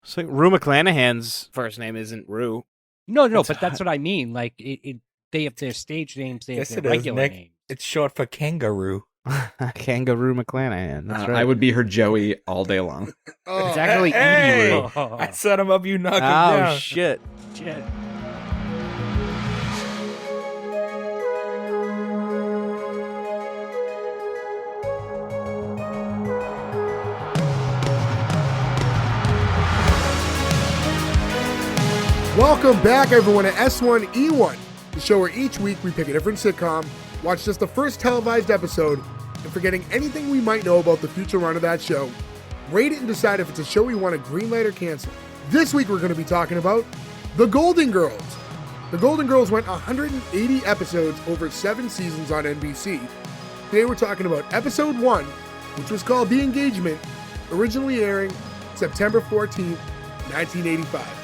So Rue McClanahan's first name isn't Rue. No, but that's what I mean. Like, they have their stage names, they have Yes, their it is, regular Nick. names. It's short for kangaroo. Kangaroo McClanahan. That's right. I would be her Joey all day long. Oh, It's actually hey, Edie Rue. I set him up, you knock him Oh, down. shit. Shit. Welcome back, everyone, to S1E1, the show where each week we pick a different sitcom, watch just the first televised episode, and forgetting anything we might know about the future run of that show, rate it and decide if it's a show we want to greenlight or cancel. This week we're going to be talking about The Golden Girls. The Golden Girls went 180 episodes over 7 seasons on NBC. Today we're talking about episode 1, which was called The Engagement, originally airing September 14th, 1985.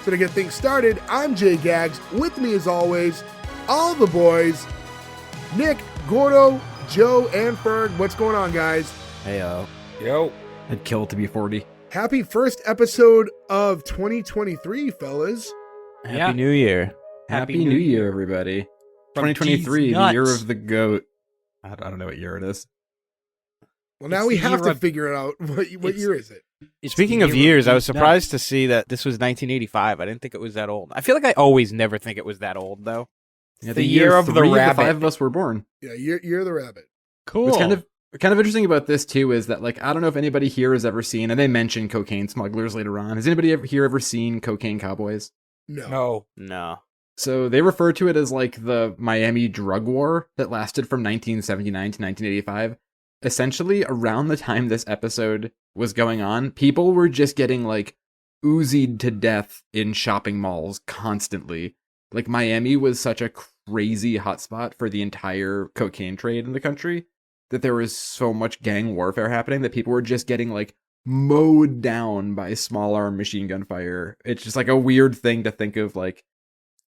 So to get things started, I'm Jay Gags. With me as always, all the boys, Nick, Gordo, Joe, and Ferg. What's going on, guys? Heyo. Yo. I'd kill to be 40. Happy first episode of 2023, fellas. Happy Yeah. New Year. Happy New Year, everybody. From 2023, D's the year nuts. of the goat. I don't know what year it is. Well, now It's we the have year to of- figure it out. What It's- year is it? It's Speaking the of year years, I was D's surprised nuts. to see that this was 1985. I didn't think it was that old. I feel like I always never think it was that old, though. Yeah, the year of the 3 rabbit. 5 of us were born. Yeah, year of the rabbit. Cool. What's kind of interesting about this too is that, like, I don't know if anybody here has ever seen, and they mention cocaine smugglers later on. Has anybody ever seen Cocaine Cowboys? No. No. No. So they refer to it as like the Miami drug war that lasted from 1979 to 1985. Essentially, around the time this episode was going on, people were just getting like oozied to death in shopping malls constantly. Like, Miami was such a crazy hotspot for the entire cocaine trade in the country that there was so much gang warfare happening that people were just getting like mowed down by small arm machine gun fire. It's just like a weird thing to think of. Like,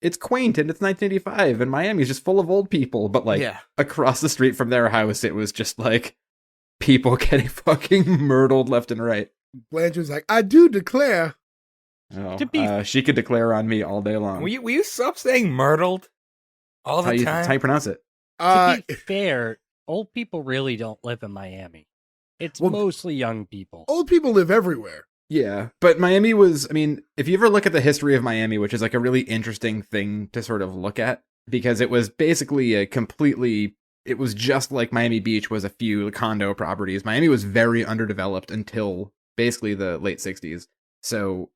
it's quaint and it's 1985 and Miami's just full of old people, but like Yeah. across the street from their house, it was just like people getting fucking murdered left and right. Blanche was like, I do declare. Oh, To be- she could declare on me all day long. Will you stop saying myrtled all That's the how time? you pronounce it. To be fair, old people really don't live in Miami. It's Well- mostly young people. Old people live everywhere. Yeah, but Miami was, I mean, if you ever look at the history of Miami, which is like a really interesting thing to sort of look at, because it was basically it was just like Miami Beach was a few condo properties. Miami was very underdeveloped until basically the late 60s. So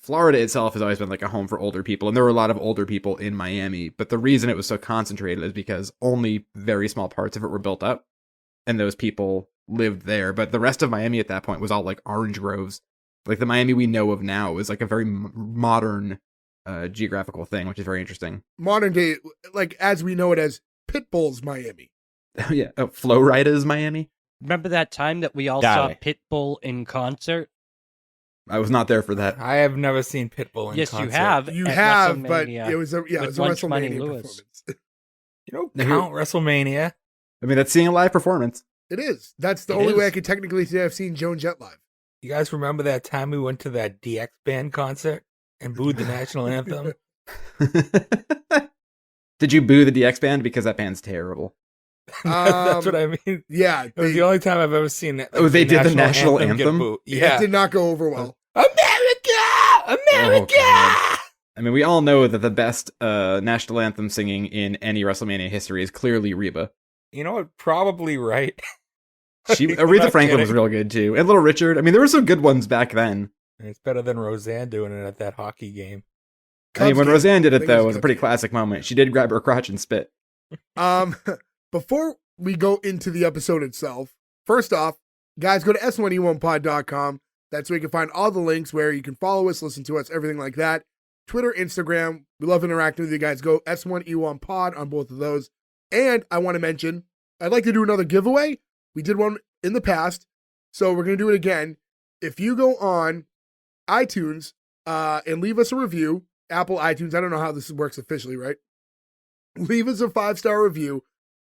Florida itself has always been like a home for older people, and there were a lot of older people in Miami, but the reason it was so concentrated is because only very small parts of it were built up, and those people lived there. But the rest of Miami at that point was all like orange groves. Like, the Miami we know of now is like a very modern geographical thing, which is very interesting. Modern day, like as we know it as Pitbull's Miami. Yeah, Flow Rida's Miami. Remember that time that we all Got saw it. Pitbull in concert? I was not there for that. I have never seen Pitbull in Yes, concert. you have. You at have, but WrestleMania it was a with Lunch Money WrestleMania Lewis. performance. You don't Now, count WrestleMania. I mean, that's seeing a live performance. It is. That's the It only way I is. could technically say I've seen Joan Jett live. You guys remember that time we went to that DX band concert and booed the national anthem? Did you boo the DX band? Because that band's terrible. That's what I mean. Yeah, It was the only time I've ever seen that. Oh, they did the national get anthem? booed. it Yeah. did not go over well. America! America! Oh, I mean, we all know that the best national anthem singing in any WrestleMania history is clearly Reba. You know what? Probably right. She, I'm Aretha not Franklin was kidding. real good too, and Little Richard. I mean, there were some good ones back then. It's better than Roseanne doing it at that hockey game. I mean, when Cubs Roseanne did I it think though, it it was was a Cubs pretty game. classic moment. She did grab her crotch and spit. Before we go into the episode itself, first off, guys, go to s1e1pod.com. That's where you can find all the links where you can follow us, listen to us, everything like that. Twitter, Instagram. We love interacting with you guys. Go S1E1pod on both of those. And I want to mention, I'd like to do another giveaway. We did one in the past, so we're going to do it again. If you go on iTunes and leave us a review, Apple iTunes, I don't know how this works officially, right? Leave us a 5-star review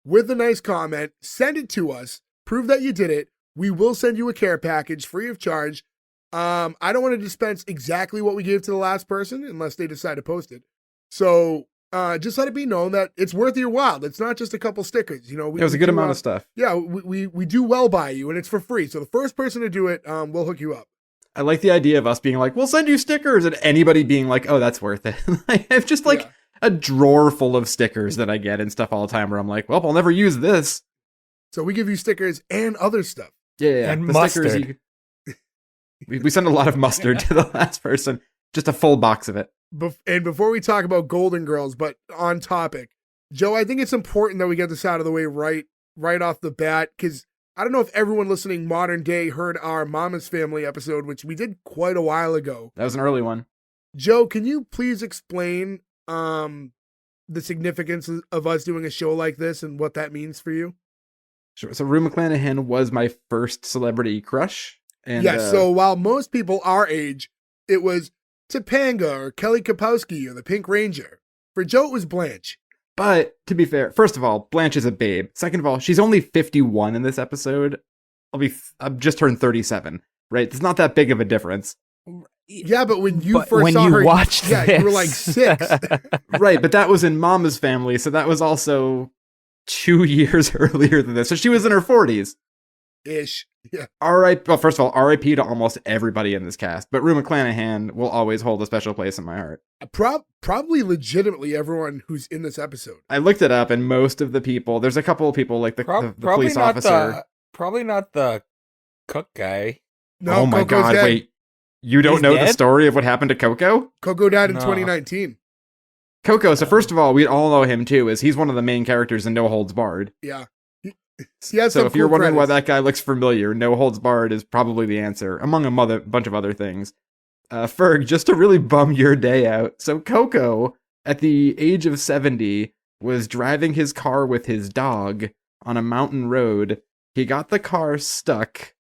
with a nice comment, send it to us, prove that you did it. We will send you a care package free of charge. I don't want to dispense exactly what we gave to the last person unless they decide to post it. So just let it be known that it's worth your while. It's not just a couple stickers. You know, It was a good amount of stuff. Yeah, we do well by you, and it's for free. So the first person to do it, we'll hook you up. I like the idea of us being like, we'll send you stickers, and anybody being like, oh, that's worth it. I have just like a drawer full of stickers that I get and stuff all the time where I'm like, well, I'll never use this. So we give you stickers and other stuff. Yeah. And the mustard. stickers we send a lot of mustard to the last person. Just a full box of it. And before we talk about Golden Girls, but on topic, Joe, I think it's important that we get this out of the way right off the bat, because I don't know if everyone listening modern day heard our Mama's Family episode, which we did quite a while ago. That was an early one. Joe, can you please explain the significance of us doing a show like this and what that means for you? Sure. So Rue McClanahan was my first celebrity crush. And, so while most people our age, it was Topanga or Kelly Kapowski or the Pink Ranger. For Joe, it was Blanche. But to be fair, first of all, Blanche is a babe. Second of all, she's only 51 in this episode. I've just turned 37, right? It's not that big of a difference. Yeah, but when you But first when saw you her, watched you were this. like 6. Right, but that was in Mama's Family, so that was also 2 years earlier than this. So she was in her 40s. Ish. Yeah. Well, first of all, R.I.P. to almost everybody in this cast, but Rue McClanahan will always hold a special place in my heart. Probably legitimately everyone who's in this episode. I looked it up, and most of the people, there's a couple of people like the police officer. Probably not the cook guy. No, Oh my Coco's god, dead. wait. You don't He's know the dead? story of what happened to Coco? Coco died in No. 2019. Coco, so first of all, we all know him too, as he's one of the main characters in No Holds Barred. Yeah. He has So some if you're cool wondering why credits. that guy looks familiar, No Holds Barred is probably the answer, among a bunch of other things. Ferg, just to really bum your day out. So Coco, at the age of 70, was driving his car with his dog on a mountain road. He got the car stuck.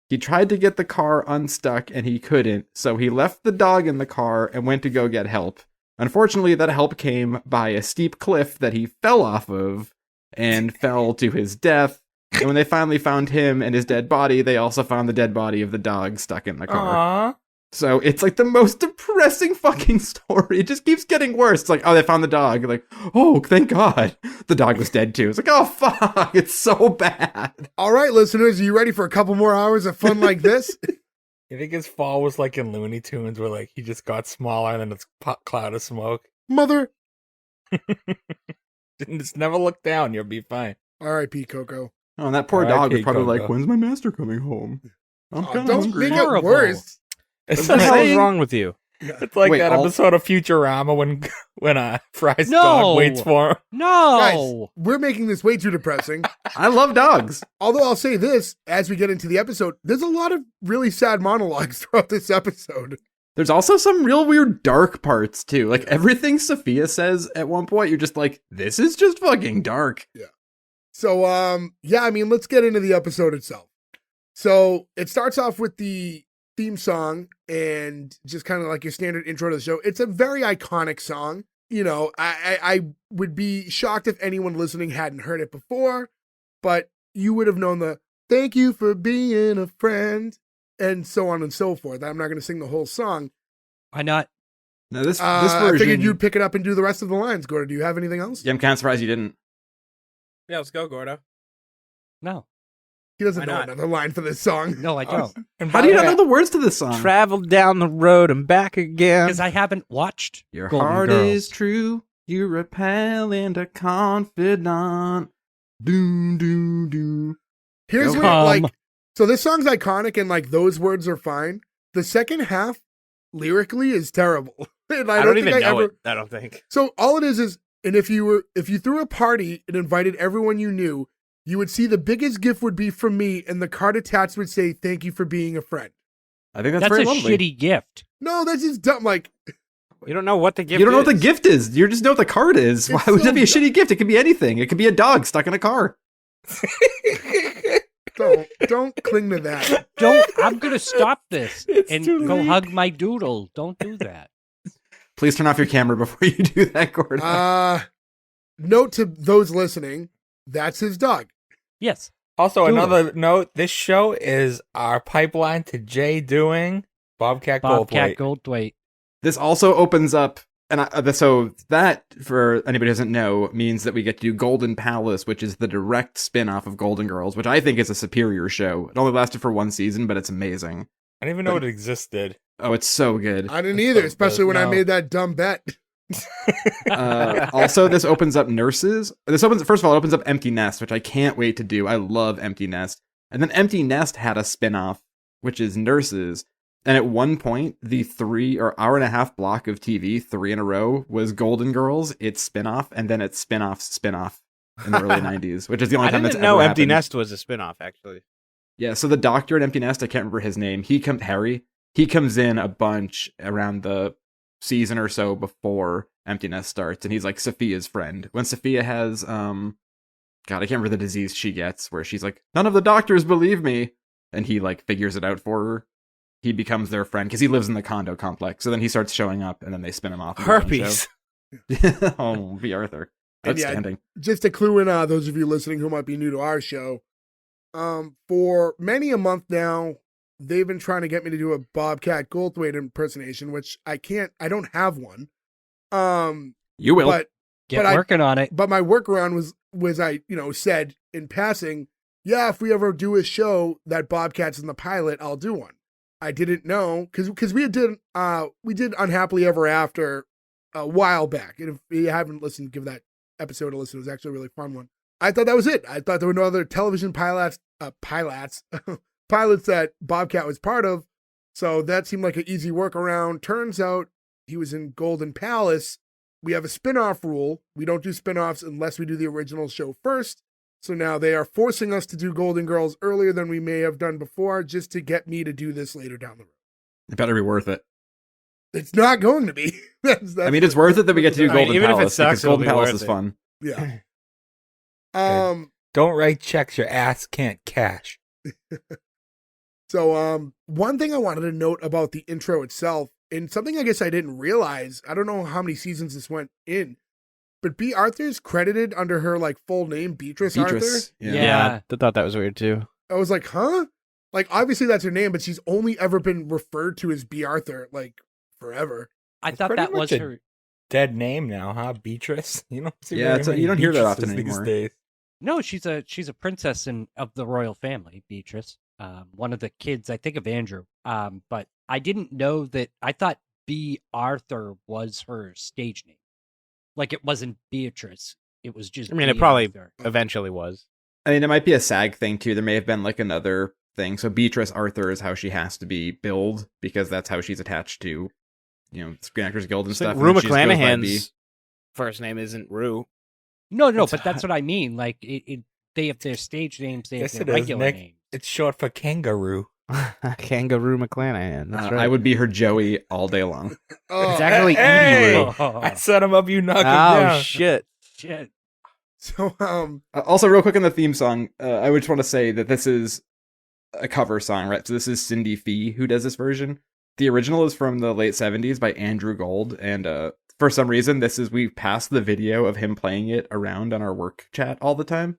He tried to get the car unstuck and he couldn't, so he left the dog in the car and went to go get help. Unfortunately, that help came by a steep cliff that he fell off of and fell to his death. And when they finally found him and his dead body, they also found the dead body of the dog stuck in the car. Aww. So it's like the most depressing fucking story. It just keeps getting worse. It's like, oh, they found the dog. Like, oh, thank God. The dog was dead too. It's like, oh, fuck. It's so bad. All right, listeners, are you ready for a couple more hours of fun like this? You think his fall was like in Looney Tunes, where like he just got smaller and then it's cloud of smoke? Mother. Just never look down. You'll be fine. R.I.P. Coco. Oh, and that poor R.I.P. dog was probably Coco. like, when's my master coming home? I'm Oh, kind of don't hungry. make it Horrible. worse. It's What the hell is like, wrong with you? it's like Wait, that all- episode of Futurama when Fry's No. dog waits for him. Guys, No. we're making this way too depressing. I love dogs. Although I'll say this, as we get into the episode, there's a lot of really sad monologues throughout this episode. There's also some real weird dark parts too. Like everything Sophia says at one point, you're just like, this is just fucking dark. So, yeah, I mean, let's get into the episode itself. So it starts off with the theme song and just kind of like your standard intro to the show. It's a very iconic song. You know, I would be shocked if anyone listening hadn't heard it before, but you would have known the thank you for being a friend and so on and so forth. I'm not going to sing the whole song. Why not? Now this I version, figured you'd pick it up and do the rest of the lines. Gordon, do you have anything else? yeah, I'm kind of surprised you didn't. Yeah, let's go, Gordo. No. He doesn't Why know not? another line for this song. No, I don't. And How by do you the not way, know the words to this song? Travel down the road and back again. Because I haven't watched Your Golden heart Girls. is true. You're a pal and a confidant. Doom, doom, doom. Here's Go. where, like, so this song's iconic and, like, those words are fine. The second half, lyrically, is terrible. And I don't even think know it. I don't think. So all it is, and if you threw a party and invited everyone you knew, you would see the biggest gift would be from me, and the card attached would say, "Thank you for being a friend." I think that's That's very a lovely. shitty gift. No, that's just dumb. Like, You don't know what the gift You don't know is. what the gift is. You just know what the card is. Why It's would so that be a dumb. shitty gift? It could be anything. It could be a dog stuck in a car. don't cling to that. I'm going to stop this It's and too go late. hug my doodle. Don't do that. Please turn off your camera before you do that, Gordon. Note to those listening, that's his dog. Yes. Also, Do another note: this show is our pipeline to Jay doing Bobcat Bobcat Goldthwait. Goldthwait. This also opens up, so that, for anybody who doesn't know, means that we get to do Golden Palace, which is the direct spin-off of Golden Girls, which I think is a superior show. It only lasted for one season, but it's amazing. I didn't even know it existed. Oh, it's so good. I didn't either, especially when I No. made that dumb bet. Also, this opens up Nurses. First of all, it opens up Empty Nest, which I can't wait to do. I love Empty Nest. And then Empty Nest had a spin-off, which is Nurses. And at one point, the 3 or hour-and-a-half block of TV, 3 in a row, was Golden Girls, its spin-off, and then its spin-off in the early 90s, which is the only I time didn't that's know ever Empty happened. Nest was a spinoff, actually. Yeah, so the doctor at Empty Nest, I can't remember his name. Harry. He comes in a bunch around the season or so before Empty Nest starts, and he's like Sophia's friend. When Sophia has, God, I can't remember the disease she gets, where she's like, none of the doctors believe me, and he like figures it out for her. He becomes their friend because he lives in the condo complex. So then he starts showing up, and then they spin him off. Herpes. Oh, B. Arthur. And yeah, Outstanding. Just to clue in those of you listening who might be new to our show, for many a month now, they've been trying to get me to do a Bobcat Goldthwait impersonation, which I don't have one. You will. But Get But working on it. my workaround was I, said in passing, yeah, if we ever do a show that Bobcat's in the pilot, I'll do one. I didn't know because we did Unhappily Ever After a while back, and if you haven't listened, give that episode a listen. It was actually a really fun one. I thought that was it. I thought there were no other television pilots that Bobcat was part of, so that seemed like an easy workaround. Turns out he was in Golden Palace. We have a spin-off rule. We don't do spin-offs unless we do the original show first. So now they are forcing us to do Golden Girls earlier than we may have done before, just to get me to do this later down the road. It better be worth it. It's not going to be. That's I mean, it's worth it that we get to do I mean, Golden even if it Palace, sucks, because it'll Golden be Palace worth is it. fun. Yeah. Don't write checks your ass can't cash. So one thing I wanted to note about the intro itself, and something I guess I didn't realize, I don't know how many seasons this went in, but B. Arthur's credited under her like full name, Beatrice Arthur. Beatrice. Yeah. I thought that was weird, too. I was like, huh? Like, obviously that's her name, but she's only ever been referred to as B. Arthur, like, forever. I It's thought pretty that was much a- her. Dead name now, huh? Beatrice. You don't see Yeah, very you don't hear that Beatrices often these anymore. days. No, she's a princess of the royal family, Beatrice. One of the kids, I think, of Andrew. But I didn't know that. I thought B. Arthur was her stage name. Like it wasn't Beatrice. It was just. I mean, it B. probably Arthur. eventually was. I mean, it might be a SAG thing too. There may have been like another thing. So Beatrice Arthur is how she has to be billed because that's how she's attached to, Screen Actors Guild and It's like stuff. Rue and she just goes by B. McClanahan's first name isn't Rue. No, It's- but that's what I mean. Like they have their stage names. They have Yes, their it is, regular Nick. names. It's short for kangaroo. Kangaroo McClanahan. That's right. I would be her Joey all day long. Oh, It's actually Hey! Edie Rue. I set him up, you knock him Oh, down. shit. Shit. so, Also, real quick on the theme song, I would just want to say that this is a cover song, right? So this is Cindy Fee who does this version. The original is from the late 70s by Andrew Gold, and for some reason, we passed the video of him playing it around on our work chat all the time.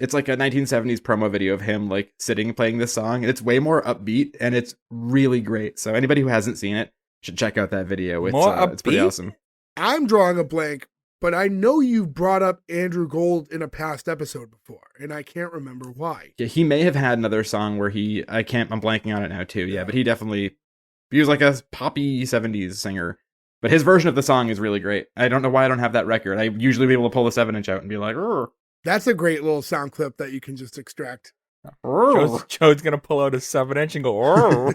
It's like a 1970s promo video of him like sitting playing this song, and it's way more upbeat, and it's really great. So anybody who hasn't seen it should check out that video. It's pretty upbeat? awesome. I'm drawing a blank, but I know you've brought up Andrew Gold in a past episode before, and I can't remember why. Yeah, he may have had another song where I'm blanking on it now too. Yeah, but he was like a poppy 70s singer. But his version of the song is really great. I don't know why I don't have that record. I usually be able to pull the 7-inch out and be like, "Rrr, That's a great little sound clip that you can just extract. rrr." Joe's gonna pull out his 7-inch and go, oh.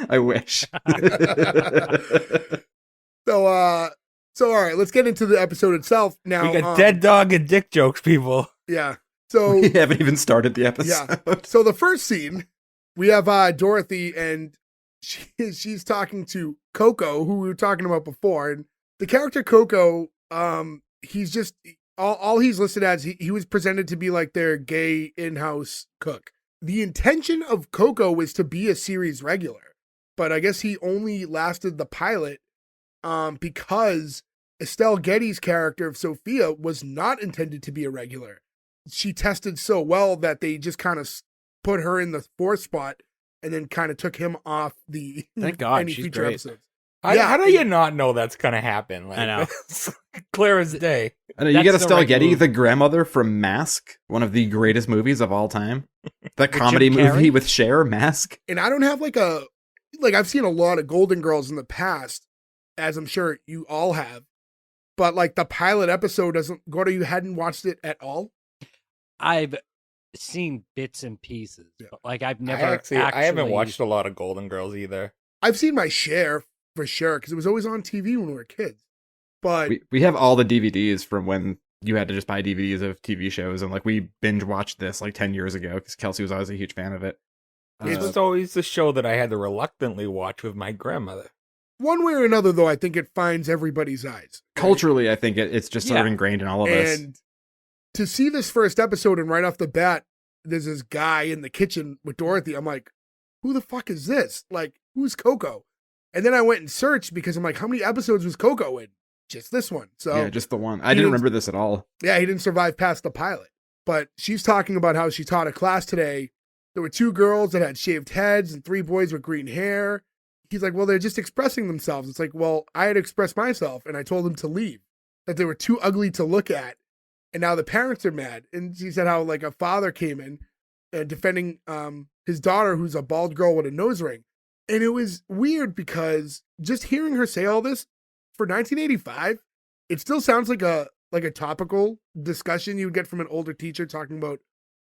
I wish. So all right, let's get into the episode itself now. We got dead dog and dick jokes, people. Yeah. So We haven't even started the episode. So the first scene, we have Dorothy, and she's talking to Coco, who we were talking about before, and the character Coco, he's just all he's listed as he was presented to be like their gay in-house cook. The intention of Coco was to be a series regular, but I guess he only lasted the pilot because Estelle Getty's character of Sophia was not intended to be a regular. She tested so well that they just kind of put her in the fourth spot and then kind of took him off the Thank God, any she's future great. episodes. How do you not know that's gonna happen? Like, I know. it's clear as day. I know you That's get the Estelle right Getty, move. the grandmother from Mask, one of the greatest movies of all time. The comedy Jim movie Carrey? with Cher, Mask. And I don't have like I've seen a lot of Golden Girls in the past, as I'm sure you all have, but like the pilot episode doesn't. Gordo, you hadn't watched it at all? I've seen bits and pieces, Yeah. but like I've never I haven't watched a lot of Golden Girls either. I've seen my share for sure because it was always on TV when we were kids. But We have all the DVDs from when you had to just buy DVDs of TV shows, and like we binge watched this like 10 years ago because Kelsey was always a huge fan of it. It Uh, was always the show that I had to reluctantly watch with my grandmother. one way or another, though, I think it finds everybody's eyes. right? Culturally, I think it's just sort of Yeah. ingrained in all of us. And to see this first episode and right off the bat, there's this guy in the kitchen with Dorothy. I'm like, who the fuck is this? Like, who's Coco? And then I went and searched because I'm like, how many episodes was Coco in? Just this one. So Yeah, just the one. I he didn't didn't- remember this at all. yeah, he didn't survive past the pilot. But she's talking about how she taught a class today. There were 2 girls that had shaved heads and 3 boys with green hair. He's like, well, they're just expressing themselves. It's like, well, I had expressed myself and I told them to leave, that they were too ugly to look at. And now the parents are mad. And she said how like a father came in defending his daughter, who's a bald girl with a nose ring. And it was weird because just hearing her say all this for 1985, it still sounds like a topical discussion you would get from an older teacher talking about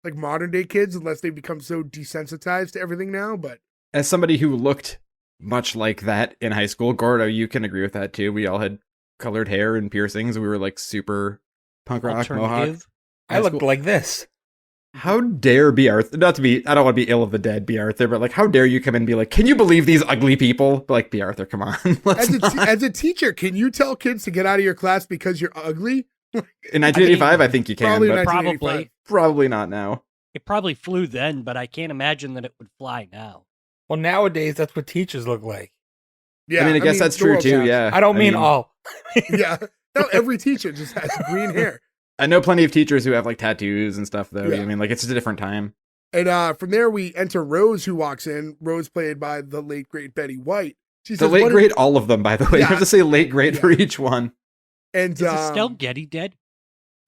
like modern day kids, unless they become so desensitized to everything now. But As somebody who looked much like that in high school, Gordo, you can agree with that too. We all had colored hair and piercings. We were like super punk rock mohawk. Alternative. I looked like this. How dare B. Arthur? Not to be, I don't want to be ill of the dead, B. Arthur, but like, how dare you come in and be like, can you believe these ugly people? But like, B. Arthur, come on. Let's not. as a teacher, can you tell kids to get out of your class because you're ugly? In 1985, I think you can, Probably but not. Probably. 1985. probably not now. It probably flew then, but I can't imagine that it would fly now. Well, nowadays that's what teachers look like. Yeah, I mean, I guess that's the true world too. has- Yeah, I don't mean all. Yeah. No, every teacher just has green hair. I know plenty of teachers who have like tattoos and stuff, though. Yeah. I mean, like it's just a different time. And from there, we enter Rose, who walks in. Rose, played by the late, great Betty White. She The says, late "What great, all of them, by the way. Yeah. You have to say late great Yeah. for each one. And Is Estelle Getty dead?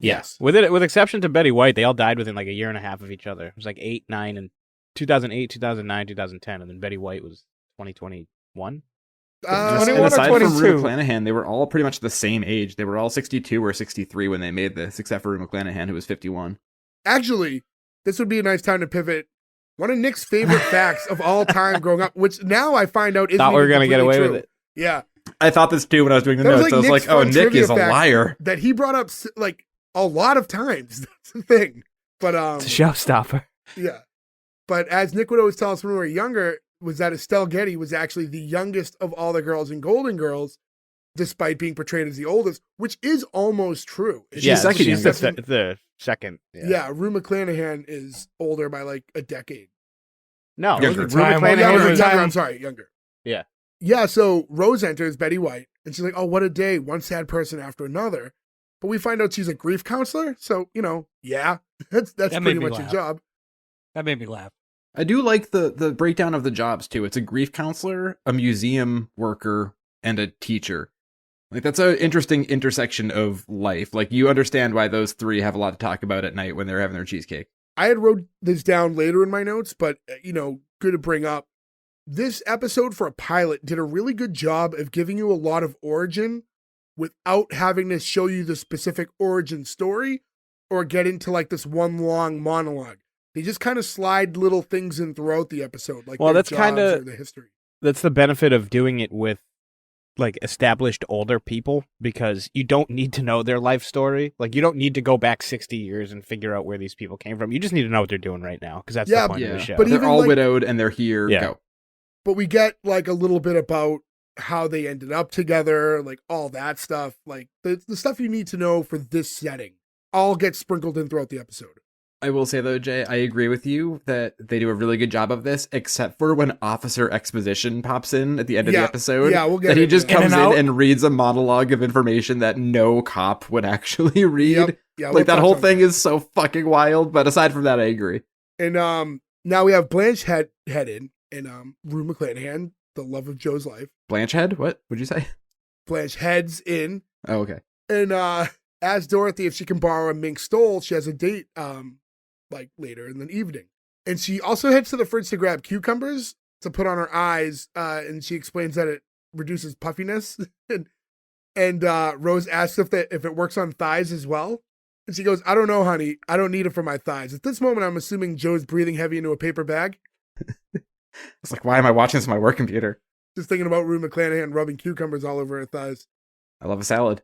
yes. With exception to Betty White, they all died within like a year and a half of each other. It was like 8, 9, and 2008, 2009, 2010, and then Betty White was 2021. And 21 or aside from 22. Rue McClanahan, they were all pretty much the same age. They were all 62 or 63 when they made this, except for Rue McClanahan, who was 51. Actually, this would be a nice time to pivot. One of Nick's favorite facts of all time growing up, which now I find out isn't Thought we were even gonna get completely away true. with it. Yeah. I thought this too when I was doing the That was notes. like I was Nick's like, oh, fun Nick trivia is a fact. liar. That he brought up like a lot of times. That's the thing. But It's a showstopper. yeah. But as Nick would always tell us when we were younger, was that Estelle Getty was actually the youngest of all the girls in Golden Girls, despite being portrayed as the oldest, which is almost true. It's Yeah, just second she's she's youngest. the second. yeah, Rue McClanahan is older by like a decade. No, Younger. Rue Time, McClanahan Younger, was- I'm sorry, younger. Yeah. Yeah, so Rose enters, Betty White, and she's like, oh, what a day, one sad person after another. But we find out she's a grief counselor, so, yeah, that's That pretty made me much her laugh. job. That made me laugh. I do like the breakdown of the jobs too. It's a grief counselor, a museum worker, and a teacher. Like that's an interesting intersection of life. Like you understand why those three have a lot to talk about at night when they're having their cheesecake. I had wrote this down later in my notes, but, good to bring up. This episode for a pilot did a really good job of giving you a lot of origin without having to show you the specific origin story or get into like this one long monologue. They just kind of slide little things in throughout the episode, like Well, their that's kinda- jobs or the history. That's the benefit of doing it with like established older people, because you don't need to know their life story. Like you don't need to go back 60 years and figure out where these people came from. You just need to know what they're doing right now, because that's Yeah, the point of the show. but They're even all like- widowed and they're here. Yeah. Go. But we get like a little bit about how they ended up together, like all that stuff, like the stuff you need to know for this setting all gets sprinkled in throughout the episode. I will say though, Jay, I agree with you that they do a really good job of this, except for when Officer Exposition pops in at the end of the episode. Yeah, we'll get that he into just it. In comes and in out. and reads a monologue of information that no cop would actually read. Yep. Yeah, we'll Like that touch whole on thing is so fucking wild. But aside from that, I agree. And now we have Blanche head in, and Rue McClanahan, the love of Joe's life. Blanchehead? What would you say? Blanche heads in Oh, okay. and asks Dorothy if she can borrow a mink stole. She has a date like later in the evening. And she also heads to the fridge to grab cucumbers to put on her eyes, and she explains that it reduces puffiness. and Rose asks if it works on thighs as well. And she goes, I don't know, honey. I don't need it for my thighs. At this moment, I'm assuming Joe's breathing heavy into a paper bag. It's like, why am I watching this on my work computer? Just thinking about Rue McClanahan rubbing cucumbers all over her thighs. I love a salad.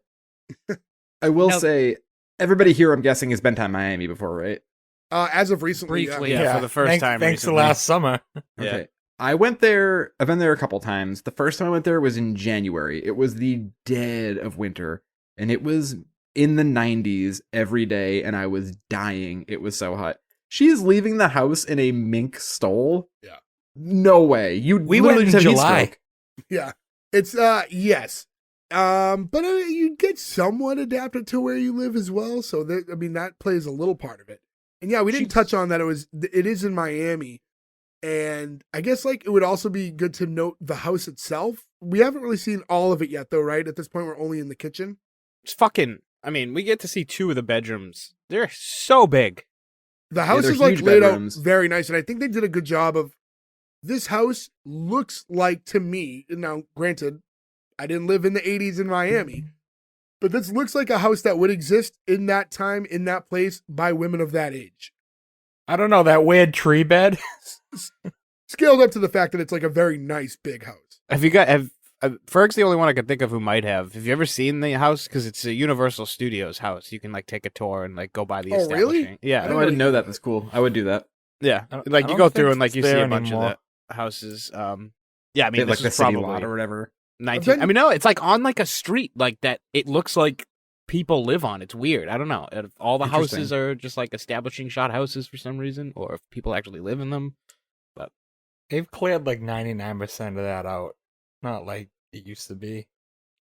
I will say, everybody here, I'm guessing, has been to Miami before, right? As of recently, Briefly, Yeah, for the first time Thanks to recently. last summer. Yeah. Okay. I went there. I've been there a couple times. The first time I went there was in January. It was the dead of winter, and it was in the 90s every day, and I was dying. It was so hot. She is leaving the house in a mink stole. Yeah. No way. We went in July. Yeah. It's yes. But you get somewhat adapted to where you live as well. So that plays a little part of it. And yeah, we didn't touch on that. It is in Miami. And I guess like it would also be good to note the house itself. We haven't really seen all of it yet though, right? At this point, we're only in the kitchen. It's fucking. I mean, we get to see 2 of the bedrooms. They're so big. The house they're is like huge laid bedrooms. out very nice. And I think they did a good job of this house looks like to me. Now, granted, I didn't live in the 80s in Miami, but this looks like a house that would exist in that time, in that place, by women of that age. I don't know, that weird tree bed. Scaled up to the fact that it's like a very nice big house. Have you got? Ferg's the only one I can think of who might have. Have you ever seen the house? Because it's a Universal Studios house. You can like take a tour and like go by the Oh, really? establishing. Yeah, Oh, I didn't know that. That's cool. I would do that. yeah. I Like you don't go through think and like it's you see there a bunch anymore. of the houses. Yeah, I mean, Like this the is city probably lot or whatever. 19. been- I mean, no, it's like on like a street like that. It looks like people live on. It's weird. I don't know if all the Interesting. houses are just like establishing shot houses for some reason, or if people actually live in them. They've cleared like 99% of that out. Not like it used to be.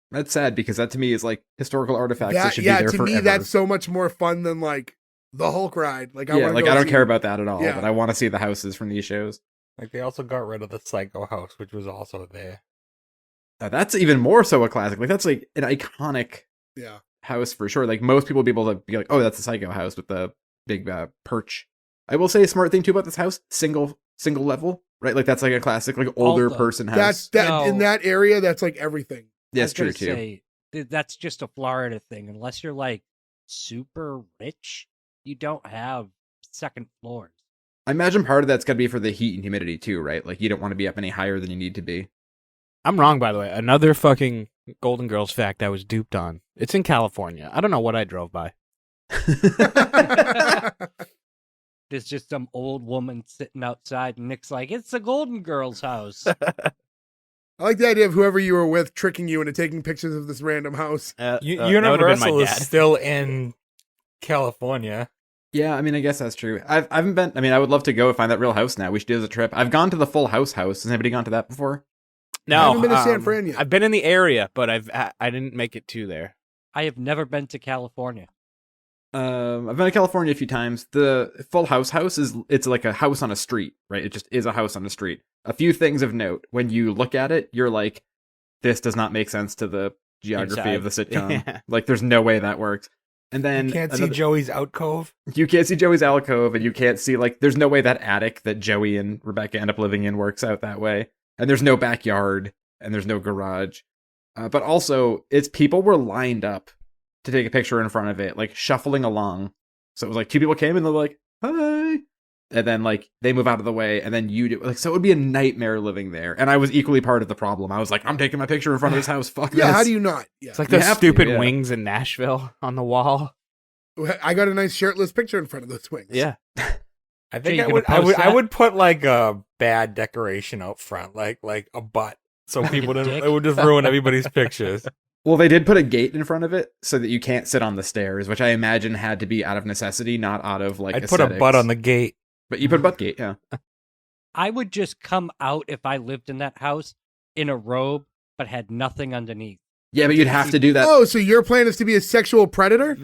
That's sad because that to me is like historical artifacts that should Yeah, be there to forever. me, that's so much more fun than like the Hulk ride. Like, yeah, like I don't care about that at all, Yeah. but I want to see the houses from these shows. Like they also got rid of the Psycho house, which was also there. That's even more so a classic. Like that's like an iconic Yeah. house for sure. Like most people will be able to be like, oh, that's the Psycho house with the big perch. I will say a smart thing too about this house: single level, right? Like that's like a classic, like older Although, person house. That's that in No. that area. That's like everything. Yeah, I it's was true gonna too. say, that's just a Florida thing. Unless you're like super rich, you don't have second floors. I imagine part of that's got to be for the heat and humidity too, right? Like you don't want to be up any higher than you need to be. I'm wrong, by the way. Another fucking Golden Girls fact I was duped on. It's in California. I don't know what I drove by. There's just some old woman sitting outside, and Nick's like, "It's the Golden Girls' house." I like the idea of whoever you were with tricking you into taking pictures of this random house. That would've been Universal my is dad. still in California. Yeah, I mean, I guess that's true. I haven't been. I mean, I would love to go find that real house now. We should do it as a trip. I've gone to the Full House house. Has anybody gone to that before? No, I haven't been to San Fran yet. I've been in the area, but I didn't make it to there. I have never been to California. I've been to California a few times. The Full House house it's like a house on a street, right? It just is a house on a street. A few things of note. When you look at it, you're like, this does not make sense to the geography of the sitcom. Yeah. Like, there's no way that works. And then You can't see Joey's alcove. you can't see Joey's alcove, and you can't see, like, there's no way that attic that Joey and Rebecca end up living in works out that way. And there's no backyard, and there's no garage. But also, it's people were lined up to take a picture in front of it, like shuffling along. So it was like 2 people came and they're like, hi. And then like they move out of the way, and then you do like, so it would be a nightmare living there. And I was equally part of the problem. I was like, I'm taking my picture in front of this house. Fuck Yeah, this. how do you not? Yeah. It's like You those have to, stupid yeah. wings in Nashville on the wall. I got a nice shirtless picture in front of those wings. Yeah. I Jay, think you I gonna would, I post would, I that? would put like a bad decoration out front, like a butt, so people didn't. dick? It would just ruin everybody's pictures. Well, they did put a gate in front of it so that you can't sit on the stairs, which I imagine had to be out of necessity, not out of like I'd put a aesthetics. butt on the gate. But you put a butt gate, yeah. I would just come out if I lived in that house in a robe, but had nothing underneath. Yeah, but you'd have to do that. Oh, so your plan is to be a sexual predator?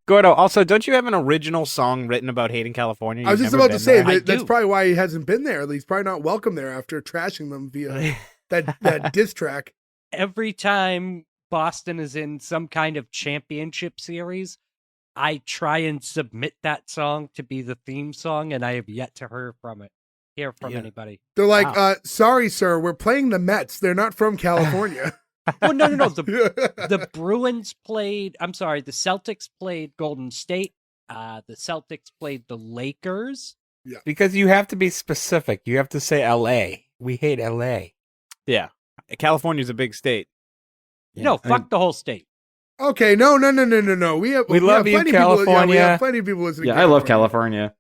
Gordo, also, don't you have an original song written about hating California? I was You've just never about to been say there? I that's do. probably why he hasn't been there. He's probably not welcome there after trashing them via that diss track. Every time Boston is in some kind of championship series, I try and submit that song to be the theme song, and I have yet to hear from anybody. They're like, Wow. sorry, sir, we're playing the Mets. They're not from California. Well, no. The Bruins played. I'm sorry, the Celtics played Golden State. The Celtics played the Lakers. Because you have to be specific. You have to say L.A. We hate L.A. Yeah. California's a big state. No, fuck the whole state. Okay, no. We love have you, plenty California. People, we have plenty of people listening. Yeah, to I love California.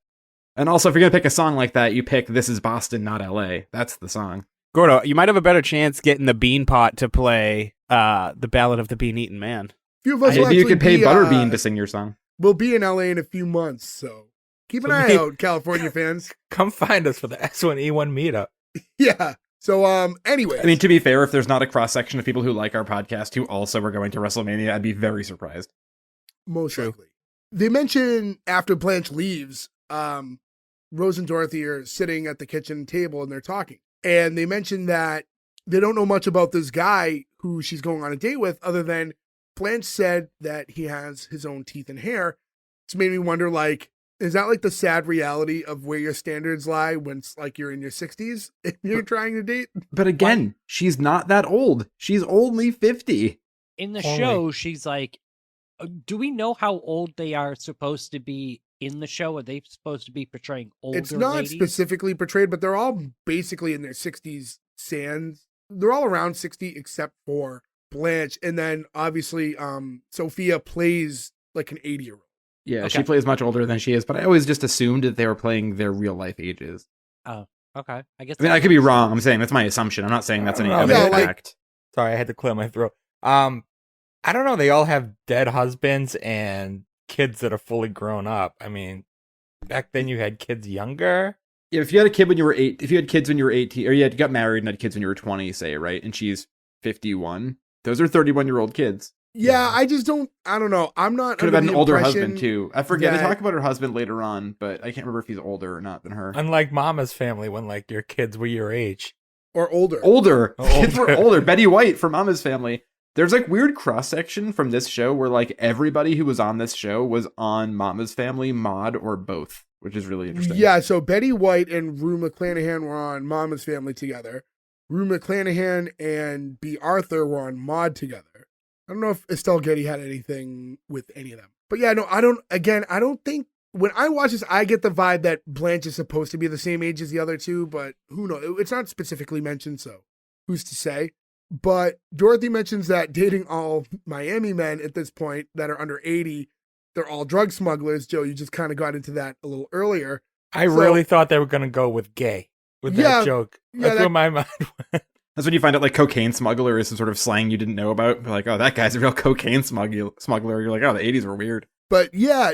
And also, if you're going to pick a song like that, you pick This Is Boston, Not LA. That's the song. Gordo, you might have a better chance getting the Bean Pot to play the Ballad of the Bean Eaten Man. Few of us will Maybe you actually could pay be, Butterbean to sing your song. We'll be in LA in a few months, so keep an eye out, California fans. Come find us for the S1E1 meetup. Yeah. So, anyway. I mean, to be fair, if there's not a cross-section of people who like our podcast who also are going to WrestleMania, I'd be very surprised. Most likely. They mention after Blanche leaves, Rose and Dorothy are sitting at the kitchen table and they're talking. And they mention that they don't know much about this guy who she's going on a date with, other than Blanche said that he has his own teeth and hair. It's made me wonder, like, is that like the sad reality of where your standards lie when it's like you're in your 60s and you're trying to date? But again, she's not that old. She's only 50. In the Only. show, she's like, do we know how old they are supposed to be in the show? Are they supposed to be portraying older It's not ladies? specifically portrayed, but they're all basically in their 60s sans. They're all around 60 except for Blanche. And then obviously Sophia plays like an 80-year-old. Yeah, Okay. she plays much older than she is, but I always just assumed that they were playing their real-life ages. Okay, I guess. I mean, I could be wrong. I'm saying that's my assumption. I'm not saying that's any I don't know. evident Yeah, like- fact. Sorry, I had to clear my throat. I don't know. They all have dead husbands and kids that are fully grown up. I mean, back then you had kids younger. Yeah, if you had a kid when you were 8, if you had kids when you were 18, or you got married and had kids when you were 20, say, right? And she's 51. Those are 31-year-old kids. Yeah, I don't know. I'm not Could have under had an the older impression husband too. I forget. They that- talk about her husband later on, but I can't remember if he's older or not than her. Unlike Mama's Family, when like your kids were your age. Or older. Older. Oh, Kids were older. older. Betty White from Mama's Family. There's like weird cross section from this show where like everybody who was on this show was on Mama's Family, Maude, or both, which is really interesting. Yeah, so Betty White and Rue McClanahan were on Mama's Family together. Rue McClanahan and B. Arthur were on Maude together. I don't know if Estelle Getty had anything with any of them. But yeah, no, I don't think, when I watch this, I get the vibe that Blanche is supposed to be the same age as the other two, but who knows? It's not specifically mentioned, so who's to say? But Dorothy mentions that dating all Miami men at this point that are under 80, they're all drug smugglers. Joe, you just kind of got into that a little earlier. I So- really thought they were going to go with gay with Yeah, that joke. yeah, That's that- where my mind went. That's when you find out like cocaine smuggler is some sort of slang you didn't know about. You're like, oh, that guy's a real cocaine smuggler. You're like, oh, the 80s were weird. But yeah,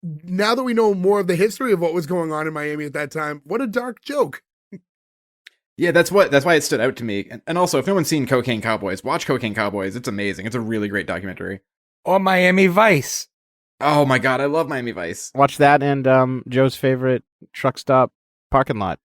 now that we know more of the history of what was going on in Miami at that time, what a dark joke. Yeah, that's why it stood out to me. And also, if no one's seen Cocaine Cowboys, watch Cocaine Cowboys. It's amazing. It's a really great documentary. Or Miami Vice. Oh my god, I love Miami Vice. Watch that and Joe's favorite truck stop parking lot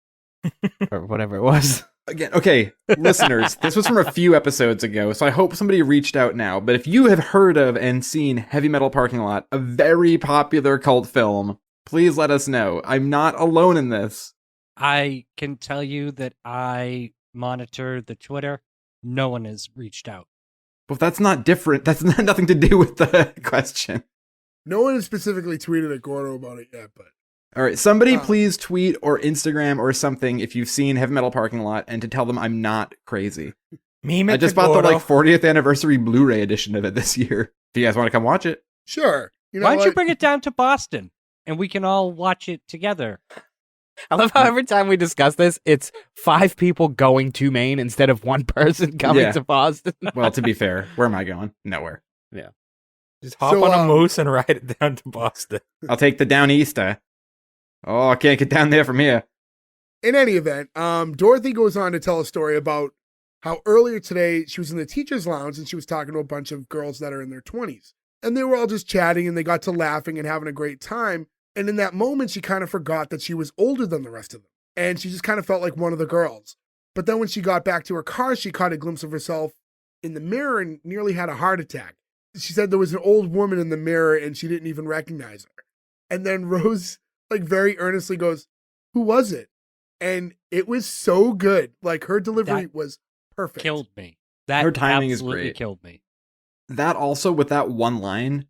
or whatever it was. Again, okay, listeners, this was from a few episodes ago, so I hope somebody reached out now. But if you have heard of and seen Heavy Metal Parking Lot, a very popular cult film, please let us know. I'm not alone in this. I can tell you that I monitor the Twitter. No one has reached out. Well, that's not different. That's not, nothing to do with the question. No one has specifically tweeted at Gordo about it yet, but All right, somebody Oh. please tweet or Instagram or something if you've seen Heavy Metal Parking Lot and to tell them I'm not crazy. Meme it I just to bought the Gordo. like 40th anniversary Blu-ray edition of it this year. If you guys want to come watch it. sure. You know Why don't you what? bring it down to Boston and we can all watch it together? I love how every time we discuss this, it's 5 people going to Maine instead of 1 person coming Yeah. to Boston. Well, to be fair, where am I going? Nowhere. Just hop So, on a moose and ride it down to Boston. I'll take the down easter. Oh, I can't get down there from here. In any event, Dorothy goes on to tell a story about how earlier today she was in the teacher's lounge and she was talking to a bunch of girls that are in their 20s. And they were all just chatting and they got to laughing and having a great time. And in that moment, she kind of forgot that she was older than the rest of them. And she just kind of felt like one of the girls. But then when she got back to her car, she caught a glimpse of herself in the mirror and nearly had a heart attack. She said there was an old woman in the mirror and she didn't even recognize her. And then Rose, like, very earnestly goes, "Who was it?" And it was so good. Like, her delivery was perfect. Killed me. That Her timing is absolutely great. killed me. That also, with that one line,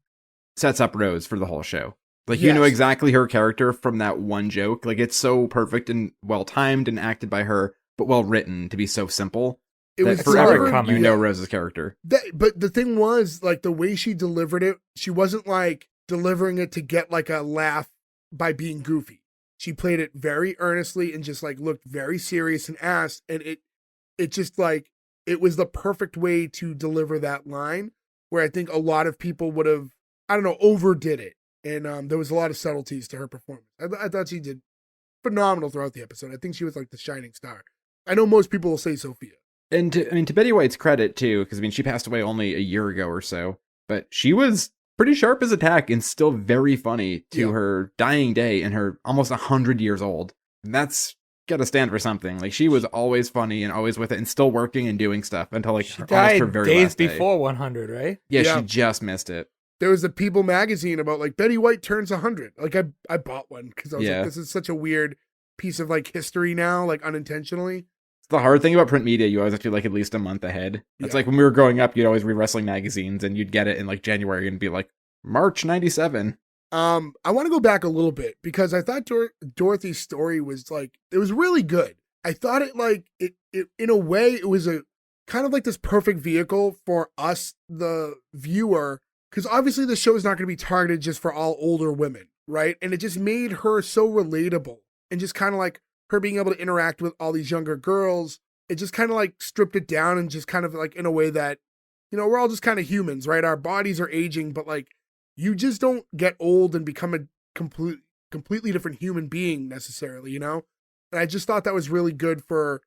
sets up Rose for the whole show. Like, you know Yes. exactly her character from that one joke. Like, it's so perfect and well-timed and acted by her, but well-written to be so simple. It That was forever delivered- coming. you know yeah. Rose's character. But the thing was, like, the way she delivered it, she wasn't like delivering it to get like a laugh by being goofy. She played it very earnestly and just like looked very serious and asked, and it just like, it was the perfect way to deliver that line, where I think a lot of people would have, I don't know, overdid it. And there was a lot of subtleties to her performance. I thought she did phenomenal throughout the episode. I think she was like the shining star. I know most people will say Sophia. And to Betty White's credit, too, because, I mean, she passed away only a year ago or so, but she was pretty sharp as a tack and still very funny to her dying day and her almost 100 years old. And that's got to stand for something. Like, she was always funny and always with it and still working and doing stuff until, like, She almost her died very days last day. before 100, right? Yeah, Yeah. she just missed it. There was a People magazine about like Betty White turns 100. Like I bought one because I was Yeah. like, this is such a weird piece of like history now, like unintentionally. It's the hard thing about print media. You always have to be, like, at least a month ahead. It's Yeah. like when we were growing up, you'd always read wrestling magazines and you'd get it in, like, January and be like, March 97. I want to go back a little bit because I thought Dorothy's story was like, it was really good. I thought it in a way, it was a kind of like this perfect vehicle for us, the viewer, because obviously the show is not going to be targeted just for all older women, right? And it just made her so relatable and just kind of like her being able to interact with all these younger girls. It just kind of like stripped it down and just kind of like in a way that, you know, we're all just kind of humans, right? Our bodies are aging, but like you just don't get old and become a completely different human being necessarily, you know? And I just thought that was really good for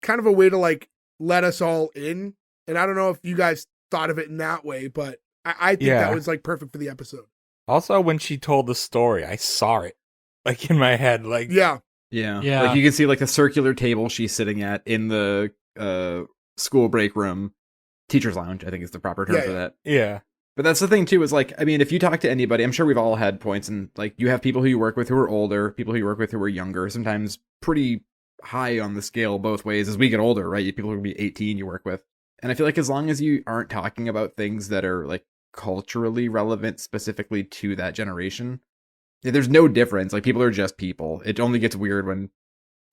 kind of a way to like let us all in. And I don't know if you guys thought of it in that way, but I think Yeah. that was like perfect for the episode. Also, when she told the story, I saw it like in my head. Like, Yeah. Yeah. Yeah. Like, you can see, like, the circular table she's sitting at in the school break room. Teacher's lounge, I think is the proper term Yeah, for yeah. that. yeah. But that's the thing, too, is, like, I mean, if you talk to anybody, I'm sure we've all had points, and, like, you have people who you work with who are older, people who you work with who are younger, sometimes pretty high on the scale both ways as we get older, right? People who will be 18 you work with. And I feel like as long as you aren't talking about things that are, like, culturally relevant specifically to that generation, there's no difference. Like, people are just people. It only gets weird when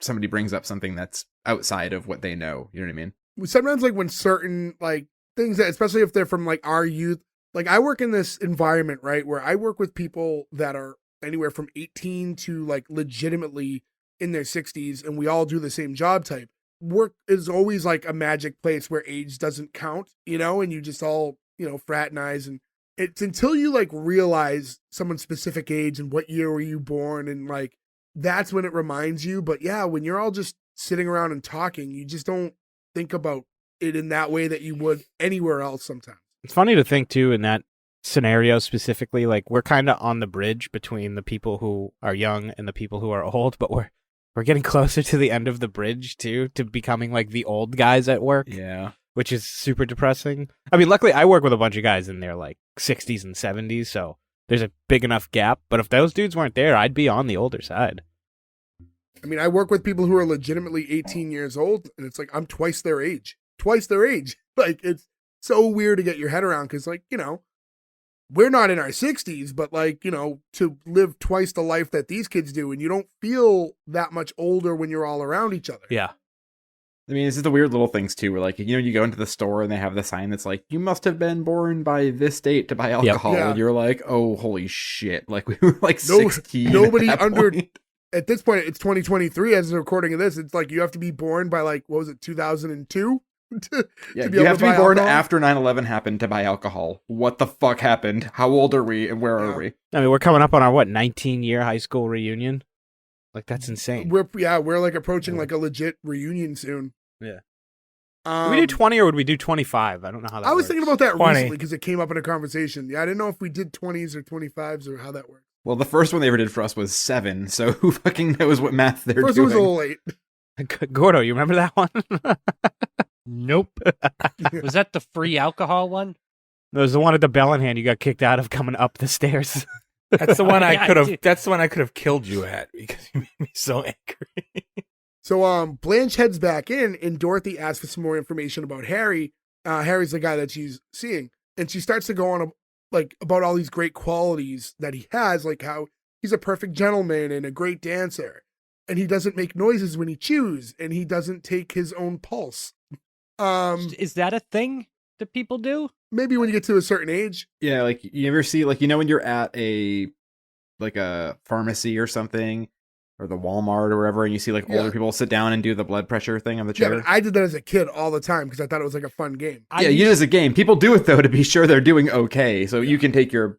somebody brings up something that's outside of what they know. You know what I mean? Sometimes like when certain like things that, especially if they're from like our youth, like I work in this environment, right? Where I work with people that are anywhere from 18 to like legitimately in their 60s, and we all do the same job type. Work is always like a magic place where age doesn't count, you know, and you just all, you know, fraternize. And it's until you like realize someone's specific age and what year were you born, and like that's when it reminds you. But yeah, when you're all just sitting around and talking, you just don't think about it in that way that you would anywhere else sometimes. It's funny to think too in that scenario specifically, like we're kind of on the bridge between the people who are young and the people who are old, but we're getting closer to the end of the bridge too, to becoming like the old guys at work, Yeah. which is super depressing. I mean, luckily I work with a bunch of guys in their like 60s and 70s, so there's a big enough gap. But if those dudes weren't there, I'd be on the older side. I mean, I work with people who are legitimately 18 years old, and it's like I'm twice their age. Twice their age. Like, it's so weird to get your head around because, like, you know, we're not in our 60s, but, like, you know, to live twice the life that these kids do, and you don't feel that much older when you're all around each other. Yeah. I mean, it's just the weird little things too, where like, you know, you go into the store and they have the sign that's like, you must have been born by this date to buy alcohol. Yeah. And you're like, oh, holy shit. Like, we were like No- 16. nobody at that under- point. At this point, it's 2023 as of the recording of this. It's like you have to be born by, like, what was it, 2002? Yeah, be you able have to be buy born alcohol? after 9/11 happened to buy alcohol. What the fuck happened? How old are we and where Yeah. are we? I mean, we're coming up on our 19-year high school reunion. Like, that's insane. We're like approaching like a legit reunion soon. Would we do 20 or would we do 25? I don't know how that I was works. thinking about that 20. recently because it came up in a conversation. Yeah, I didn't know if we did 20s or 25s or how that works. Well, the first one they ever did for us was 7, so who fucking knows what math they're First one doing? was a little late. Gordo, you remember that one? Nope. Was that the free alcohol one? There was the one at the Bellingham you got kicked out of coming up the stairs. That's the one I Yeah, could have. dude. That's the one I could have killed you at because you made me so angry. So Blanche heads back in, and Dorothy asks for some more information about Harry. Harry's the guy that she's seeing, and she starts to go on about all these great qualities that he has, like how he's a perfect gentleman and a great dancer, and he doesn't make noises when he chews, and he doesn't take his own pulse. Is that a thing that people do? Maybe when you get to a certain age. Yeah, like you ever see, like, you know, when you're at a pharmacy or something, or the Walmart or wherever, and you see like Yeah. older people sit down and do the blood pressure thing on the Yeah, chair. but I did that as a kid all the time because I thought it was like a fun game. I Yeah, you know, as a game, people do it though to be sure they're doing okay. So you can take your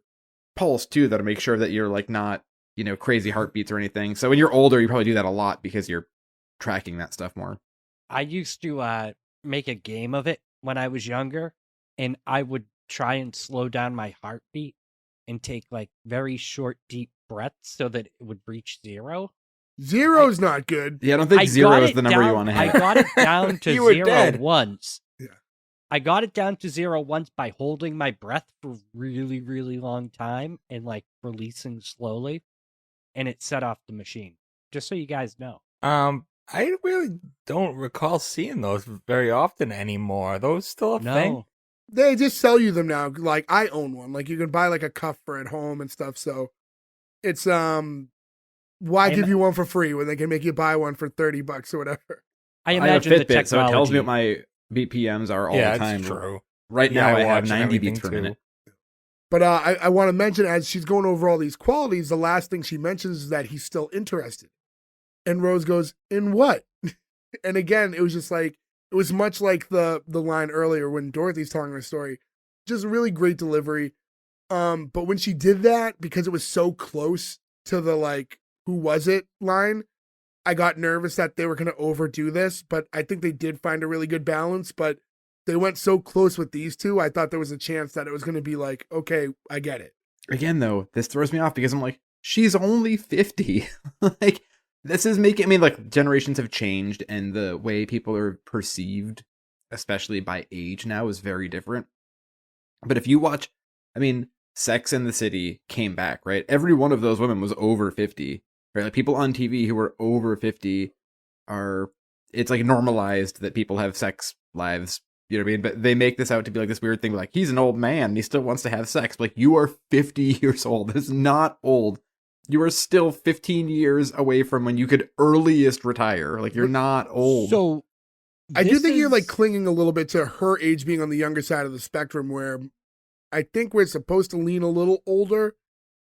pulse too, though, to make sure that you're like not, you know, crazy heartbeats or anything. So when you're older, you probably do that a lot because you're tracking that stuff more. I used to make a game of it when I was younger, and I would try and slow down my heartbeat and take like very short, deep breaths so that it would reach 0. Zero's not good. Yeah, I don't think I 0 got is it the number you down- want to I have. got it down to You were 0 dead. once. Yeah. I got it down to 0 once by holding my breath for really, really long time and like releasing slowly, and it set off the machine. Just so you guys know. I really don't recall seeing those very often anymore. Are those still a thing? No. They just sell you them now. Like I own one. Like you can buy like a cuff for at home and stuff. So it's why I'm- give you one for free when they can make you buy one for $30 or whatever? I I have a imagine the Fitbit, so it technology. tells me what my BPMs are all Yeah, the time. it's true. Right Yeah, now, I I have watch 90 everything beats per too. minute. But I want to mention as she's going over all these qualities, the last thing she mentions is that he's still interested. And Rose goes, "In what?" And again, it was just like it was much like the line earlier when Dorothy's telling her story. Just really great delivery. But when she did that, because it was so close to the like "who was it" line, I got nervous that they were going to overdo this. But I think they did find a really good balance. But they went so close with these two, I thought there was a chance that it was going to be like, okay, I get it. Again, though, this throws me off because I'm like, she's only 50. Like, this is making, I mean, like, generations have changed and the way people are perceived, especially by age now, is very different. But if you watch, I mean, Sex and the City came back, right? Every one of those women was over 50, right? Like, people on TV who are over 50 are, it's like normalized that people have sex lives. You know what I mean? But they make this out to be like this weird thing, like, he's an old man and he still wants to have sex. Like, you are 50 years old. This is not old. You are still 15 years away from when you could earliest retire. Like, you're not old. So I do this think you're like is- clinging a little bit to her age being on the younger side of the spectrum, where I think we're supposed to lean a little older,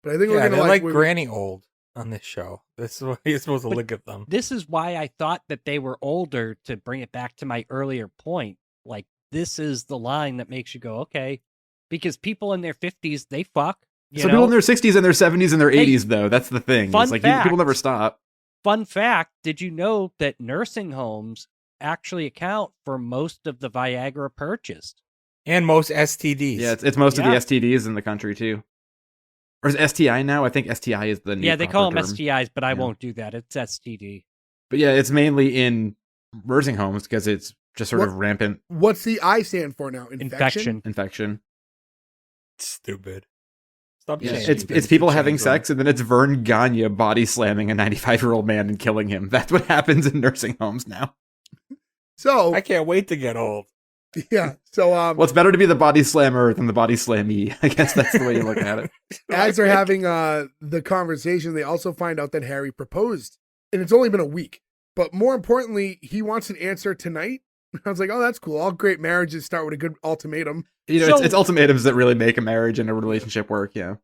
but I think we're Yeah, gonna they're like we're- granny old on this show. This is why you're supposed to But look at them. This is why I thought that they were older, to bring it back to my earlier point. Like, this is the line that makes you go, okay. Because people in their 50s, they fuck. You Some know? people in their 60s and their 70s and their Hey, 80s, though. That's the thing. fun It's like, fact. people never stop. Fun fact, did you know that nursing homes actually account for most of the Viagra purchased? And most STDs. Yeah, it's most of Yeah. the STDs in the country, too. Or is STI now? I think STI is the new Yeah, they call them proper term. STIs, but I Yeah. won't do that. It's STD. But yeah, it's mainly in nursing homes because it's just sort What- of rampant What's the I stand for now? Infection. infection. Stupid. Stop Yeah, changing it's things people to having change them. sex, and then it's Vern Gagne body slamming a 95-year-old man and killing him. That's what happens in nursing homes now. So I can't wait to get old. yeah, so Well, it's better to be the body slammer than the body slammee. I guess that's the way you look at it. as they're having the conversation, they also find out that Harry proposed, and it's only been a week. But more importantly, he wants an answer tonight. I was like, oh, that's cool. All great marriages start with a good ultimatum. You know, So- it's ultimatums that really make a marriage and a relationship work. Yeah.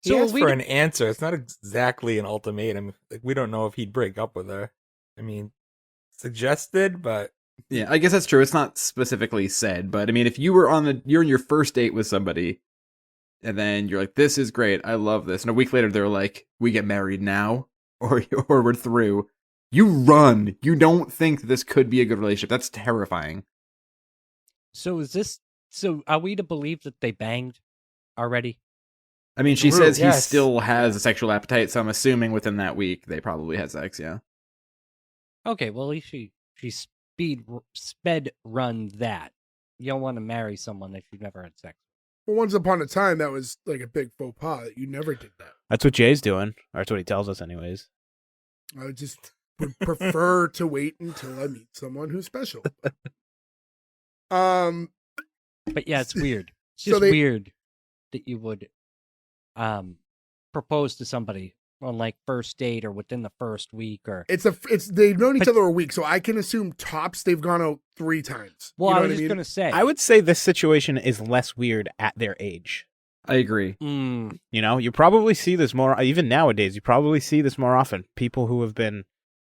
He So asked we for d- an answer. It's not exactly an ultimatum. Like, we don't know if he'd break up with her. I mean, suggested, but Yeah, I guess that's true. It's not specifically said, but I mean, if you were you're on your first date with somebody, and then you're like, "This is great, I love this," and a week later they're like, "We get married now," or we're through. You run. You don't think this could be a good relationship. That's terrifying. So is this? So are we to believe that they banged already? I mean, she True, says he yes. still has a sexual appetite, so I'm assuming within that week they probably had sex. Yeah. Okay, well, at least she sped run that. You don't want to marry someone that you've never had sex Well, once upon a time, that was like a big faux pas. You never did that. That's what Jay's doing. Or that's what he tells us, anyways. I just would prefer to wait until I meet someone who's special. with. But yeah, it's weird. It's So just they- weird that you would propose to somebody on like first date or within the first week or. it's they've known each But- other a week, so I can assume tops they've gone out 3 times. Well, You know I what was just mean? gonna say. I would say this situation is less weird at their age. I agree. Mm, You know, you probably see this more, even nowadays, you probably see this more often. People who have been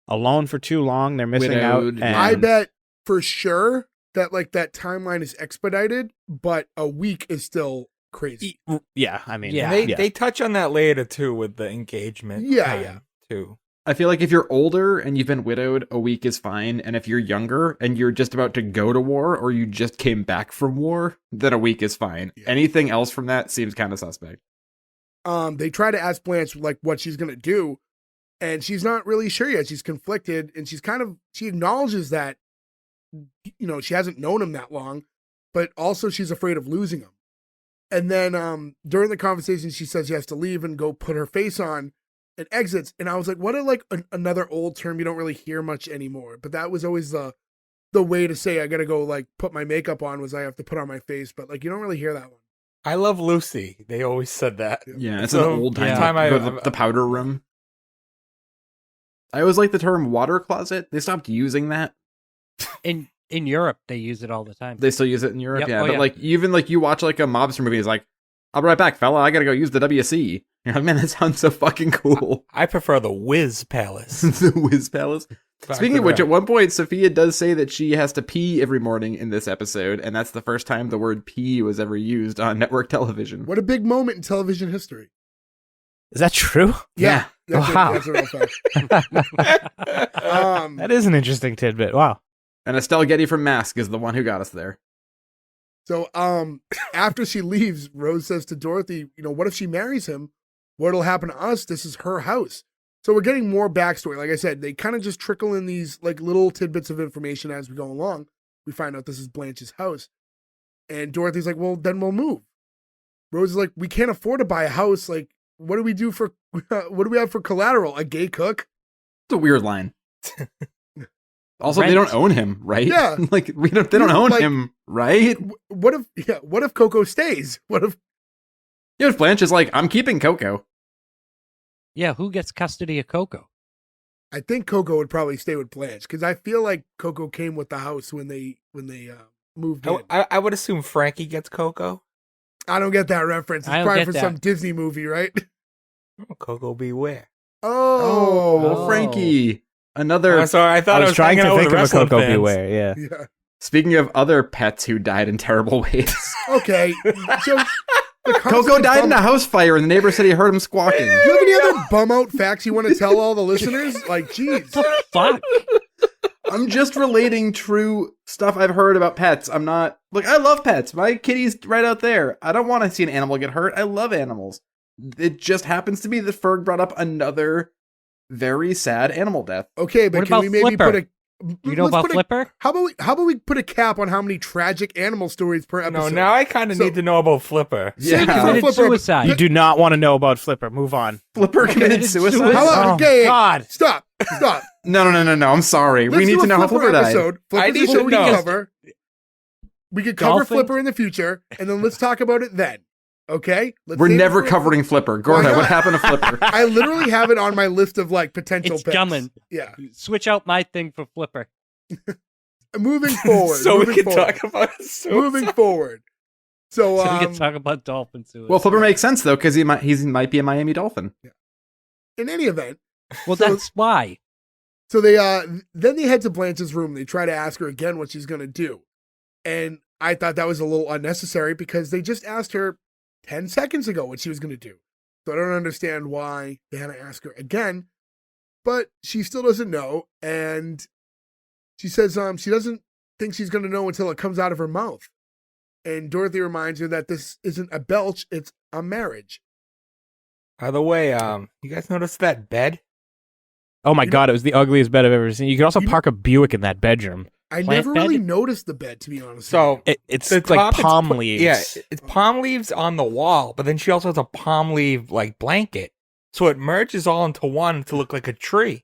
alone for too long, they're missing out. Widowed, And I bet for sure that like that timeline is expedited, but a week is still crazy. Yeah, I mean, Yeah. They touch on that later too with the engagement. Yeah, time, yeah. Too. I feel like if you're older and you've been widowed, a week is fine. And if you're younger and you're just about to go to war or you just came back from war, then a week is fine. Yeah. Anything else from that seems kind of suspect. They try to ask Blanche like what she's gonna do, and she's not really sure yet. She's conflicted, and she acknowledges that she hasn't known him that long, but also she's afraid of losing him. And then during the conversation, she says she has to leave and go put her face on and exits. And I was like, what another old term you don't really hear much anymore. But that was always the way to say I gotta go like put my makeup on was I have to put on my face. But like you don't really hear that one. I love Lucy. They always said that. Yeah, it's So, an old time. yeah. Time I- Go to the powder room. I always like the term water closet. They stopped using that. in Europe, they use it all the time. They still use it in Europe, Yep. yeah. Oh, But yeah. like even like you watch like a mobster movie, it's like, I'll be right back, fella. I gotta go use the WC. You're like, man, that sounds so fucking cool. I prefer the Whiz Palace. The Whiz Palace. Speaking of which, at one point, Sophia does say that she has to pee every morning in this episode, and that's the first time the word pee was ever used on network television. What a big moment in television history. is that true? Yeah. That's, Wow. that's a real fact. That is an interesting tidbit. Wow. And Estelle Getty from Mask is the one who got us there. So after she leaves, Rose says to Dorothy, what if she marries him? What'll happen to us? This is her house. So we're getting more backstory. Like I said, they kind of just trickle in these like little tidbits of information as we go along. We find out this is Blanche's house. And Dorothy's like, well, then we'll move. Rose is like, we can't afford to buy a house. Like, what do we do for, what do we have for collateral? A gay cook? It's a weird line. Also, Rent. they don't own him, right? Yeah. Like they don't own Like- him, right? What if Coco stays? What if, You know, if Blanche is like, I'm keeping Coco. Yeah, who gets custody of Coco? I think Coco would probably stay with Blanche because I feel like Coco came with the house when they moved in. I would assume Frankie gets Coco. I don't get that reference. It's I don't probably get for that. some Disney movie, right? Coco beware. Oh, Oh. Frankie. Another. I'm sorry, I thought I was trying hanging to out think with of a wrestling Coco fans. Beware. Yeah. yeah. Speaking of other pets who died in terrible ways, Okay. So the Coco constant died in bum- a house fire, and the neighbor said he heard him squawking. Do you have any other bum out facts you want to tell all the listeners? Like, geez. Fuck. I'm just relating true stuff I've heard about pets. I'm not like I love pets. My kitty's right out there. I don't want to see an animal get hurt. I love animals. It just happens to be that Ferg brought up another very sad animal death. Okay, but What can about we maybe Flipper? put a You know let's about put a- Flipper? How about we put a cap on how many tragic animal stories per episode? No, now I kind of So- need to know about Flipper. Save it for Yeah. Committed Flipper. suicide. You do not want to know about Flipper. Move on. Flipper committed suicide. suicide. How about, Oh, okay, God. Stop. No. I'm sorry. Let's we need do to a know how Flipper died. episode. I Flipper's need a show to we can know. cover. We could cover Dolphin? Flipper in the future, and then let's talk about it then. Okay? Let's We're save it never for- covering Flipper. Gorda, not? what happened to Flipper? I literally have it on my list of like potential It's picks. coming. Yeah. Switch out my thing for Flipper. Moving forward. So we moving can forward, talk about it. Moving forward. So, So we can talk about dolphin suicide. Well, Flipper makes sense though, because he might be a Miami Dolphin. in any event, Well, so- that's why. so they then they head to Blanche's room. They try to ask her again what she's gonna do. And I thought that was a little unnecessary because they just asked her 10 seconds ago what she was gonna do. So I don't understand why they had to ask her again. But she still doesn't know, and she says she doesn't think she's gonna know until it comes out of her mouth. And Dorothy reminds her that this isn't a belch, it's a marriage. By the way, you guys notice that bed? Oh my You know- god, it was the ugliest bed I've ever seen. You could also You- park a Buick in that bedroom. I Plant never bed? really noticed the bed, to be honest. So It's the like top, it's palm pu- leaves. Yeah, it's palm leaves on the wall, but then she also has a palm leaf like blanket, so it merges all into one to look like a tree.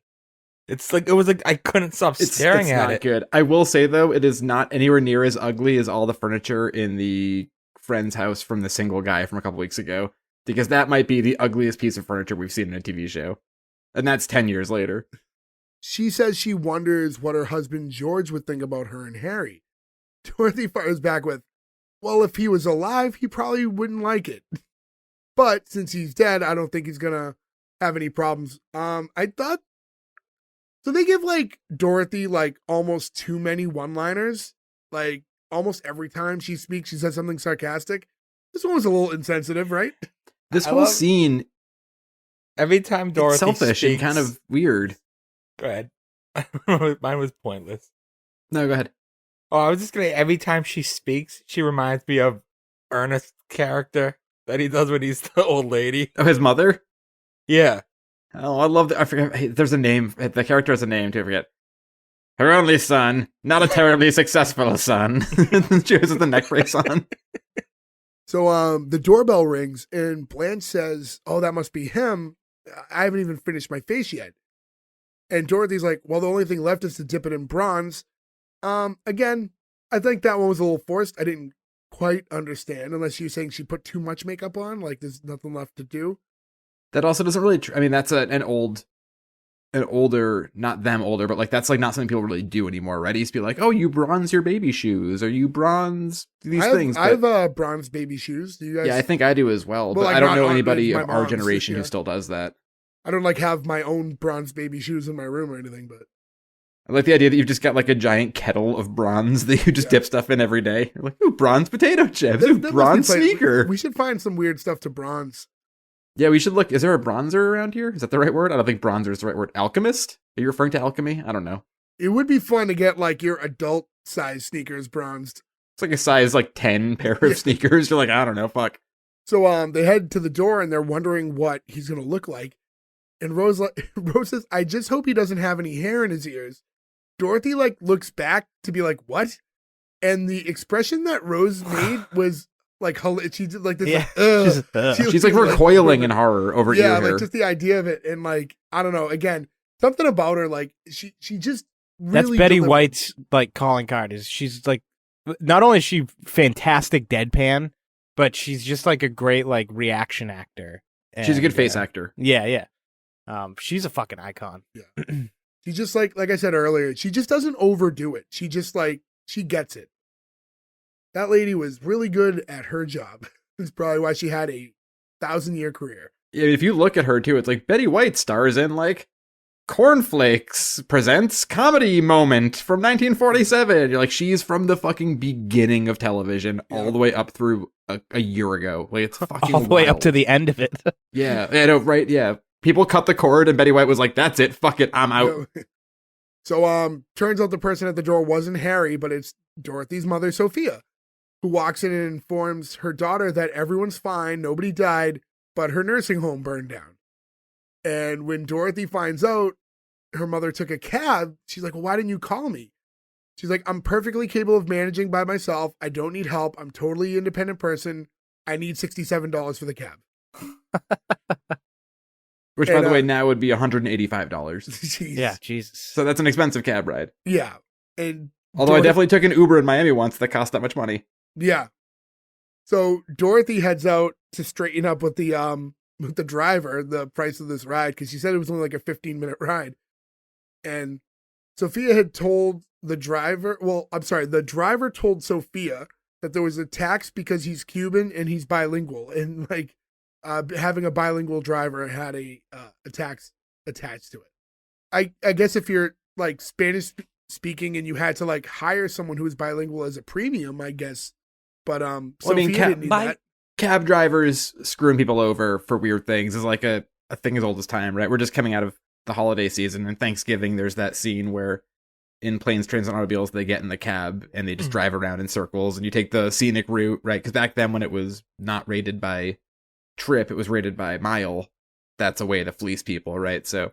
It's like it was like I couldn't stop staring at not it. good. I will say though, it is not anywhere near as ugly as all the furniture in the friend's house from the single guy from a couple weeks ago, because that might be the ugliest piece of furniture we've seen in a TV show, and that's 10 years later. she says she wonders what her husband George would think about her and Harry. Dorothy fires back with, well, if he was alive, he probably wouldn't like it. But since he's dead, I don't think he's gonna have any problems. I thought so they give like Dorothy like almost too many one-liners. Like almost every time she speaks, she says something sarcastic. This one was a little insensitive, right? This I whole love- scene, Every time it's Dorothy selfish speaks, and kind of weird. Go ahead. Mine was pointless. No, go ahead. Oh, I was just gonna. Every time she speaks, she reminds me of Ernest's character that he does when he's the old lady. Oh, his mother? Yeah. Oh, I love that. I forget. Hey, there's a name. The character has a name too. I forget. Her only son, not a terribly successful son. She has the neck brace on. So the doorbell rings and Blanche says, oh, that must be him. I haven't even finished my face yet. And Dorothy's like, well, the only thing left is to dip it in bronze. Again, I think that one was a little forced. I didn't quite understand, unless you're saying she put too much makeup on, like there's nothing left to do. That also doesn't really. I mean, that's an older, not them older, but like that's like not something people really do anymore, right? It used to be like, oh, you bronze your baby shoes, or you bronze these things. I But have bronze baby shoes. Do you guys? yeah, I think I do as well. Well, But like, I don't not know on- anybody my of our mom's, generation yeah. who still does that. I don't like have my own bronze baby shoes in my room or anything, but I like the idea that you've just got like a giant kettle of bronze that you just Yeah. dip stuff in every day. You're like, ooh, bronze potato chips, ooh, That must be bronze played- sneaker. We should find some weird stuff to bronze. Yeah, we should look. Is there a bronzer around here? Is that the right word? I don't think bronzer is the right word. Alchemist? Are you referring to alchemy? I don't know. It would be fun to get like your adult size sneakers bronzed. It's like a size like 10 pair of Yeah. sneakers. You're like, I don't know, fuck. So they head to the door and they're wondering what he's gonna look like. And Rose says, I just hope he doesn't have any hair in his ears. Dorothy like looks back to be like, what? And the expression that Rose made was like, she did like this. Yeah. Like, ugh. She's, She's like recoiling in horror over yeah, ear hair. like just the idea of it. And like, I don't know, again, something about her, like she just really that's Betty delivered. White's like calling card. Is she's like, not only is she fantastic deadpan, but she's just like a great like reaction actor. She's a good And, face actor. Yeah, yeah. She's a fucking icon. She just like I said earlier, she just doesn't overdo it. She just like, she gets it. That lady was really good at her job. That's probably why she had a 1,000-year career. Yeah, if you look at her too, it's like Betty White stars in like Cornflakes presents Comedy Moment from 1947. You're like, she's from the fucking beginning of television all the way up through a year ago. Like, it's fucking All the way up wild. to the end of it. Yeah, I know, right? Yeah. People cut the cord and Betty White was like, that's it, fuck it, I'm out. So turns out the person at the door wasn't Harry, but it's Dorothy's mother, Sophia, who walks in and informs her daughter that everyone's fine, nobody died, but her nursing home burned down. And when Dorothy finds out her mother took a cab, she's like, well, why didn't you call me? She's like, I'm perfectly capable of managing by myself. I don't need help. I'm totally independent person. I need $67 for the cab. Which, by And, the way, now would be $185. Jeez. Yeah, Jesus. So that's an expensive cab ride. Yeah. And Although I definitely took an Uber in Miami once that cost that much money. yeah. So Dorothy heads out to straighten up with the driver, the price of this ride, because she said it was only like a 15-minute ride. And Sophia had told the driver, the driver told Sophia that there was a tax because he's Cuban and he's bilingual. And like having a bilingual driver had a tax attached to it. I guess if you're like Spanish speaking and you had to like hire someone who was bilingual as a premium, I guess. But Sophia didn't need that. Cab drivers screwing people over for weird things is like a thing as old as time, right? We're just coming out of the holiday season and Thanksgiving. There's that scene where in Planes, Trains, and Automobiles, they get in the cab and they just drive around in circles, and you take the scenic route, right? Because back then, when it was not rated by trip, it was rated by mile. That's a way to fleece people, right? So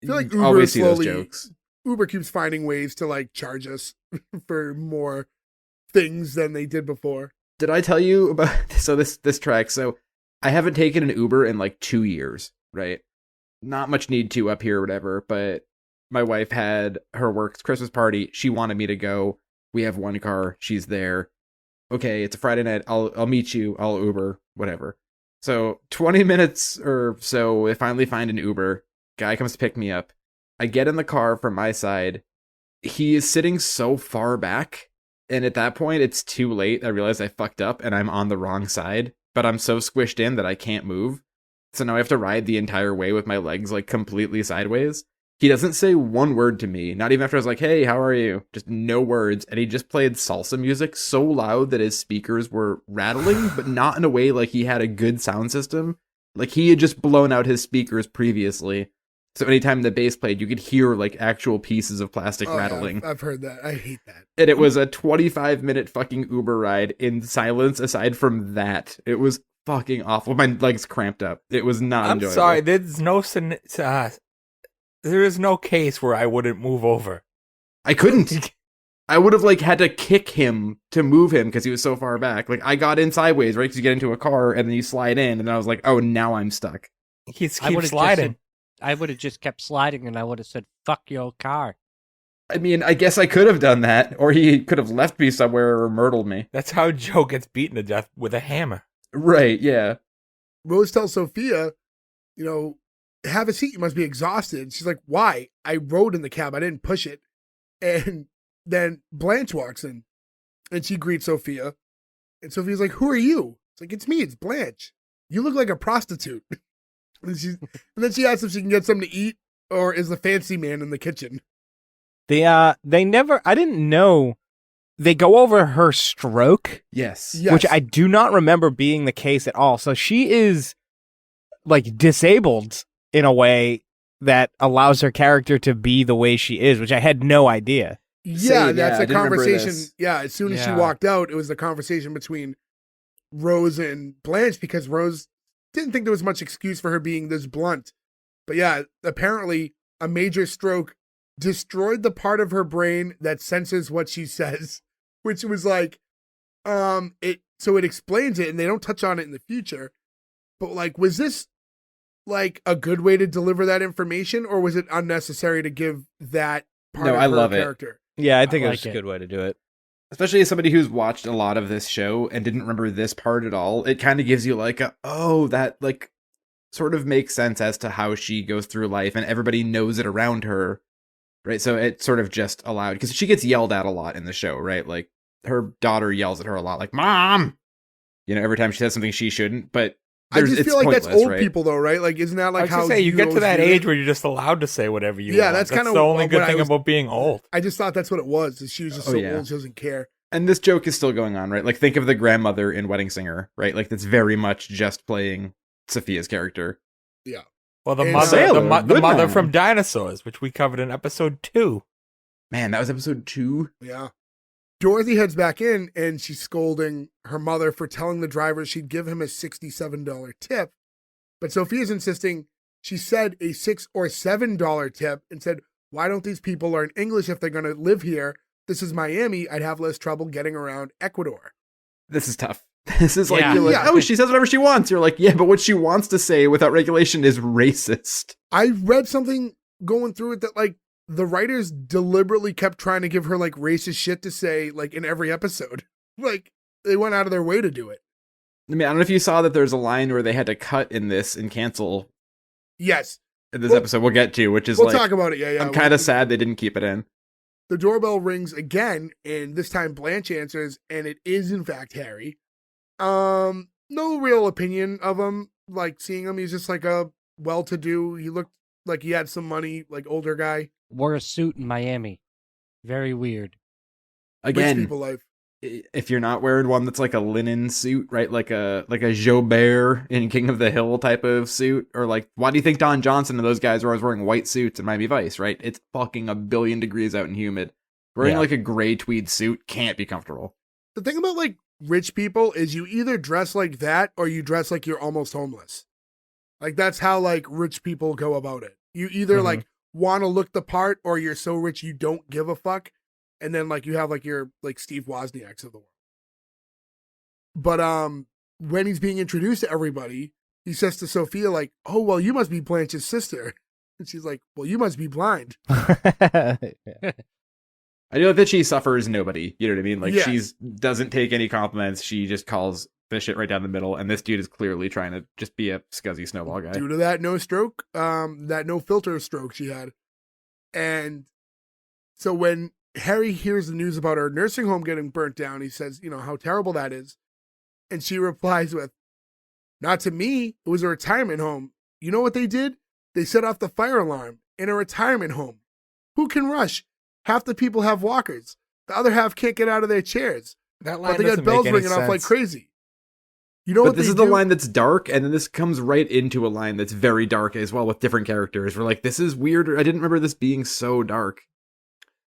I feel like you Uber always see those slowly- jokes. Uber keeps finding ways to like charge us for more things than they did before. Did I tell you about this track? So I haven't taken an Uber in like 2 years, right? Not much need to up here or whatever, but my wife had her work's Christmas party. She wanted me to go. We have one car. She's there. Okay, it's a Friday night. I'll meet you. I'll Uber, whatever. So 20 minutes or so, I finally find an Uber. Guy comes to pick me up. I get in the car from my side. He is sitting so far back. And at that point, it's too late. I realize I fucked up and I'm on the wrong side. But I'm so squished in that I can't move. So now I have to ride the entire way with my legs like completely sideways. He doesn't say one word to me. Not even after I was like, hey, how are you? Just no words. And he just played salsa music so loud that his speakers were rattling, but not in a way like he had a good sound system. Like he had just blown out his speakers previously. So anytime the bass played, you could hear like actual pieces of plastic rattling. Yeah, I've heard that. I hate that. And it was a 25-minute fucking Uber ride in silence. Aside from that, it was fucking awful. My legs cramped up. It was not I'm enjoyable. sorry. There is no case where I wouldn't move over. I couldn't. I would have like had to kick him to move him because he was so far back. Like I got in sideways, right? Because you get into a car and then you slide in, and I was like, oh, now I'm stuck. He I keeps would've sliding. I would have just kept sliding, and I would have said, "Fuck your car." I mean, I guess I could have done that, or he could have left me somewhere or murdered me. That's how Joe gets beaten to death with a hammer. Right, yeah. Rose tells Sophia, have a seat. You must be exhausted. She's like, why? I rode in the cab. I didn't push it. And then Blanche walks in and she greets Sophia. And Sophia's like, who are you? It's like, it's me. It's Blanche. You look like a prostitute. and then she asks if she can get something to eat or is the fancy man in the kitchen. They never, I didn't know, they go over her stroke, Yes. which I do not remember being the case at all. So she is like disabled in a way that allows her character to be the way she is, which I had no idea. Yeah, Same, that's I a didn't remember conversation. this. Yeah, as soon as she Yeah. walked out, it was the conversation between Rose and Blanche because Rose didn't think there was much excuse for her being this blunt. But yeah, apparently a major stroke destroyed the part of her brain that senses what she says, which was like, it explains it and they don't touch on it in the future. But like, was this like a good way to deliver that information or was it unnecessary to give that part No, of I her love it. character? Yeah, I think I it like was a it. good way to do it. Especially as somebody who's watched a lot of this show and didn't remember this part at all, it kind of gives you like that like sort of makes sense as to how she goes through life and everybody knows it around her, right? So it sort of just allowed, because she gets yelled at a lot in the show, right? Like her daughter yells at her a lot, like "Mom," every time she says something she shouldn't. But I just it's feel like that's pointless, old right? people though, right? Like, isn't that I like was how gonna say, you get to always that do it? age where you're just allowed to say whatever you Yeah, want. that's kinda the only what good I thing was- about being old. I just thought that's what it was. Is she was just Oh, so yeah. old, she doesn't care. And this joke is still going on, right? Like, think of the grandmother in Wedding Singer, right? Like, that's very much just playing Sophia's character. Well, the And mother, Sailor, the good mother man. from Dinosaurs, which we covered in episode 2. Man, that was episode 2. Yeah. Dorothy heads back in and she's scolding her mother for telling the driver she'd give him a $67 tip. But Sophia's insisting she said a $6 or $7 tip and said, why don't these people learn English if they're going to live here? This is Miami. I'd have less trouble getting around Ecuador. This is tough. This is like, Yeah. you're like, Yeah. oh, she says whatever she wants. You're like, yeah, but what she wants to say without regulation is racist. I read something going through it that like the writers deliberately kept trying to give her like racist shit to say like in every episode. Like they went out of their way to do it. I mean, I don't know if you saw that there's a line where they had to cut in this and cancel Yes. in this Well, episode we'll get to, which is We'll like, talk about it. Yeah. I'm kind of sad they didn't keep it in. The doorbell rings again, and this time Blanche answers, and it is in fact Harry. No real opinion of him. Like seeing him, he's just like a well-to-do. He looked like he had some money, like older guy. Wore a suit in Miami. Very weird. Rich Again, people life. if you're not wearing one that's like a linen suit, right? Like a Jobert in King of the Hill type of suit, or like, why do you think Don Johnson and those guys were always wearing white suits in Miami Vice, right? It's fucking 1,000,000,000 degrees out and humid. Wearing like a gray tweed suit can't be comfortable. The thing about like rich people is you either dress like that or you dress like you're almost homeless. Like that's how like rich people go about it. You either like want to look the part or you're so rich you don't give a fuck. And then like you have like your like Steve Wozniaks of the world. But when he's being introduced to everybody, he says to Sophia like, "Oh, well, you must be Blanche's sister." And she's like, "Well, you must be blind." I know that she suffers nobody. You know what I mean? Like she's doesn't take any compliments. She just calls the shit right down the middle. And this dude is clearly trying to just be a scuzzy snowball guy. Due to that no filter stroke she had. And so when Harry hears the news about her nursing home getting burnt down, he says, you know, how terrible that is. And she replies with, "Not to me. It was a retirement home. You know what they did? They set off the fire alarm in a retirement home. Who can rush? Half the people have walkers. The other half can't get out of their chairs. That line But they got doesn't bells make any ringing off like sense. crazy." You know But what this they is the do? line that's dark, and then this comes right into a line that's very dark as well with different characters. We're like, this is weird. I didn't remember this being so dark.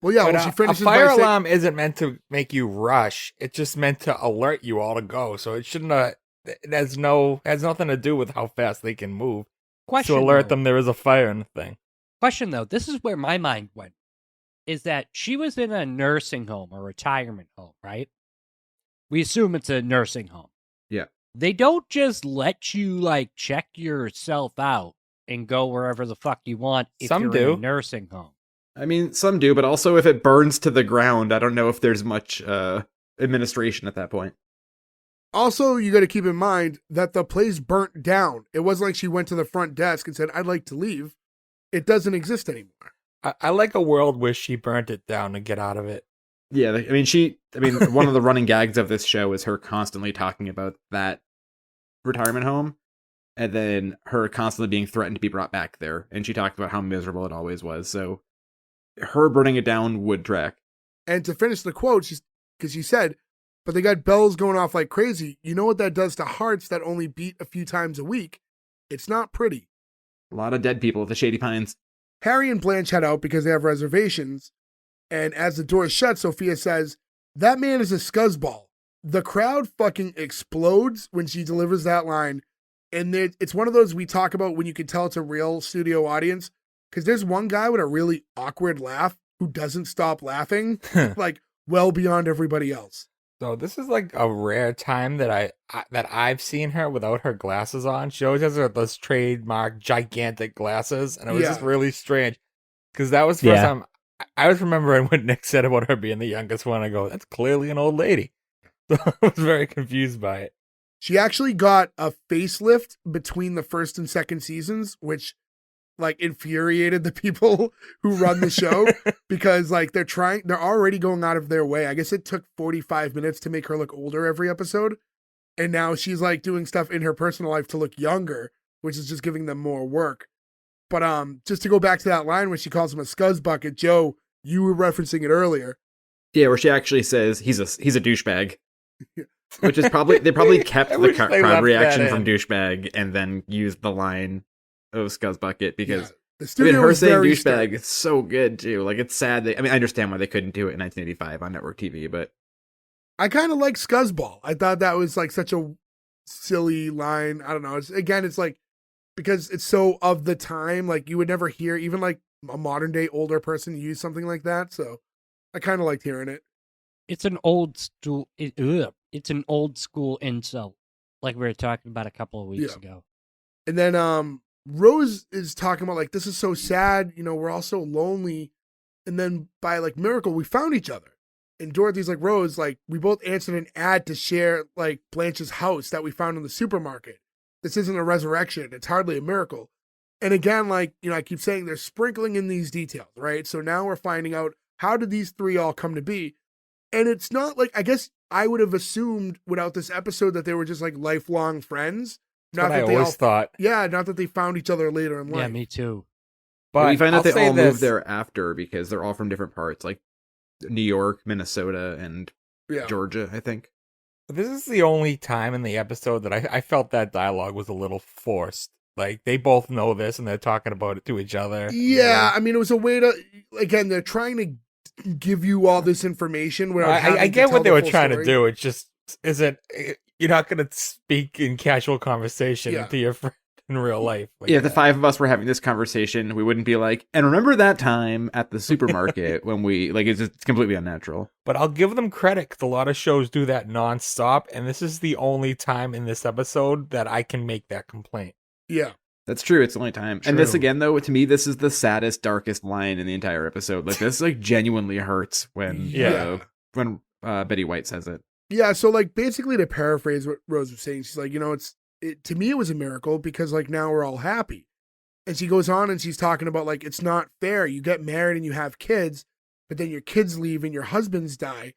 Well, yeah, But well, she a finishes fire by saying, alarm isn't meant to make you rush. It's just meant to alert you all to go. So it shouldn't. It has nothing to do with how fast they can move. Question, To alert though. them there is a fire in the thing. Question though, this is where my mind went. Is that she was in a nursing home or retirement home, right? We assume it's a nursing home. Yeah. They don't just let you like check yourself out and go wherever the fuck you want if Some you're do. in a nursing home. I mean, some do, but also if it burns to the ground, I don't know if there's much administration at that point. also, you got to keep in mind that the place burnt down. It wasn't like she went to the front desk and said, "I'd like to leave." It doesn't exist anymore. I like a world where she burnt it down to get out of it. Yeah, I mean, one of the running gags of this show is her constantly talking about that retirement home, and then her constantly being threatened to be brought back there. And she talked about how miserable it always was. So her burning it down would track. And to finish the quote, because she said, "But they got bells going off like crazy. You know what that does to hearts that only beat a few times a week? It's not pretty." A lot of dead people at the Shady Pines. Harry and Blanche head out because they have reservations. And as the door shuts, Sophia says, "That man is a scuzzball." The crowd fucking explodes when she delivers that line. And it's one of those we talk about when you can tell it's a real studio audience. Because there's one guy with a really awkward laugh who doesn't stop laughing, like well beyond everybody else. So this is like a rare time that I've seen her without her glasses on. She always has those trademark gigantic glasses, and it was just really strange because that was the first time I was remembering what Nick said about her being the youngest one. I go, that's clearly an old lady. So I was very confused by it. She actually got a facelift between the first and second seasons, which like infuriated the people who run the show because like they're already going out of their way. I guess it took 45 minutes to make her look older every episode. And now she's like doing stuff in her personal life to look younger, which is just giving them more work. But just to go back to that line where she calls him a scuzz bucket, Joe, you were referencing it earlier. Yeah, where she actually says he's a douchebag. Which is they probably kept the crowd reaction from douchebag and then used the line of scuzzbucket because the studio her is saying very douchebag is so good too. Like it's sad. I understand why they couldn't do it in 1985 on network TV, but I kind of like scuzzball. I thought that was like such a silly line. I don't know. It's like because it's so of the time. Like you would never hear even like a modern day older person use something like that. So I kind of liked hearing it. It's an old school. It's an old school insult, like we were talking about a couple of weeks ago. And then Rose is talking about like this is so sad. You know, we're all so lonely. And then by like miracle, we found each other. And Dorothy's like, "Rose, like we both answered an ad to share like Blanche's house that we found in the supermarket. This isn't a resurrection. It's hardly a miracle." And again, like, you know, I keep saying they're sprinkling in these details, right? So now we're finding out how did these three all come to be? And it's not like, I guess I would have assumed without this episode that they were just like lifelong friends. Not that I always thought. Yeah, not that they found each other later in life. Yeah, me too. But we find out they all this. moved there after because they're all from different parts, like New York, Minnesota, and Yeah. Georgia, I think. This is the only time in the episode that I felt that dialogue was a little forced. Like, they both know this and they're talking about it to each other. Yeah, I mean, it was a way to, again, they're trying to give you all this information. Without having I to get tell what they the were full trying story. to do. It just isn't. You're not going to speak in casual conversation Yeah. to your friend in real life. Like Yeah, if the that. 5 of us were having this conversation, we wouldn't be like, and remember that time at the supermarket when we, like, it's completely unnatural. But I'll give them credit because a lot of shows do that nonstop, and this is the only time in this episode that I can make that complaint. Yeah. That's true. It's the only time. And this True. again, though, to me, this is the saddest, darkest line in the entire episode. Like, this like genuinely hurts when Yeah. Betty White says it. Yeah, so like basically to paraphrase what Rose was saying, she's like, to me it was a miracle because like now we're all happy. And she goes on and she's talking about like it's not fair. You get married and you have kids, but then your kids leave and your husbands die.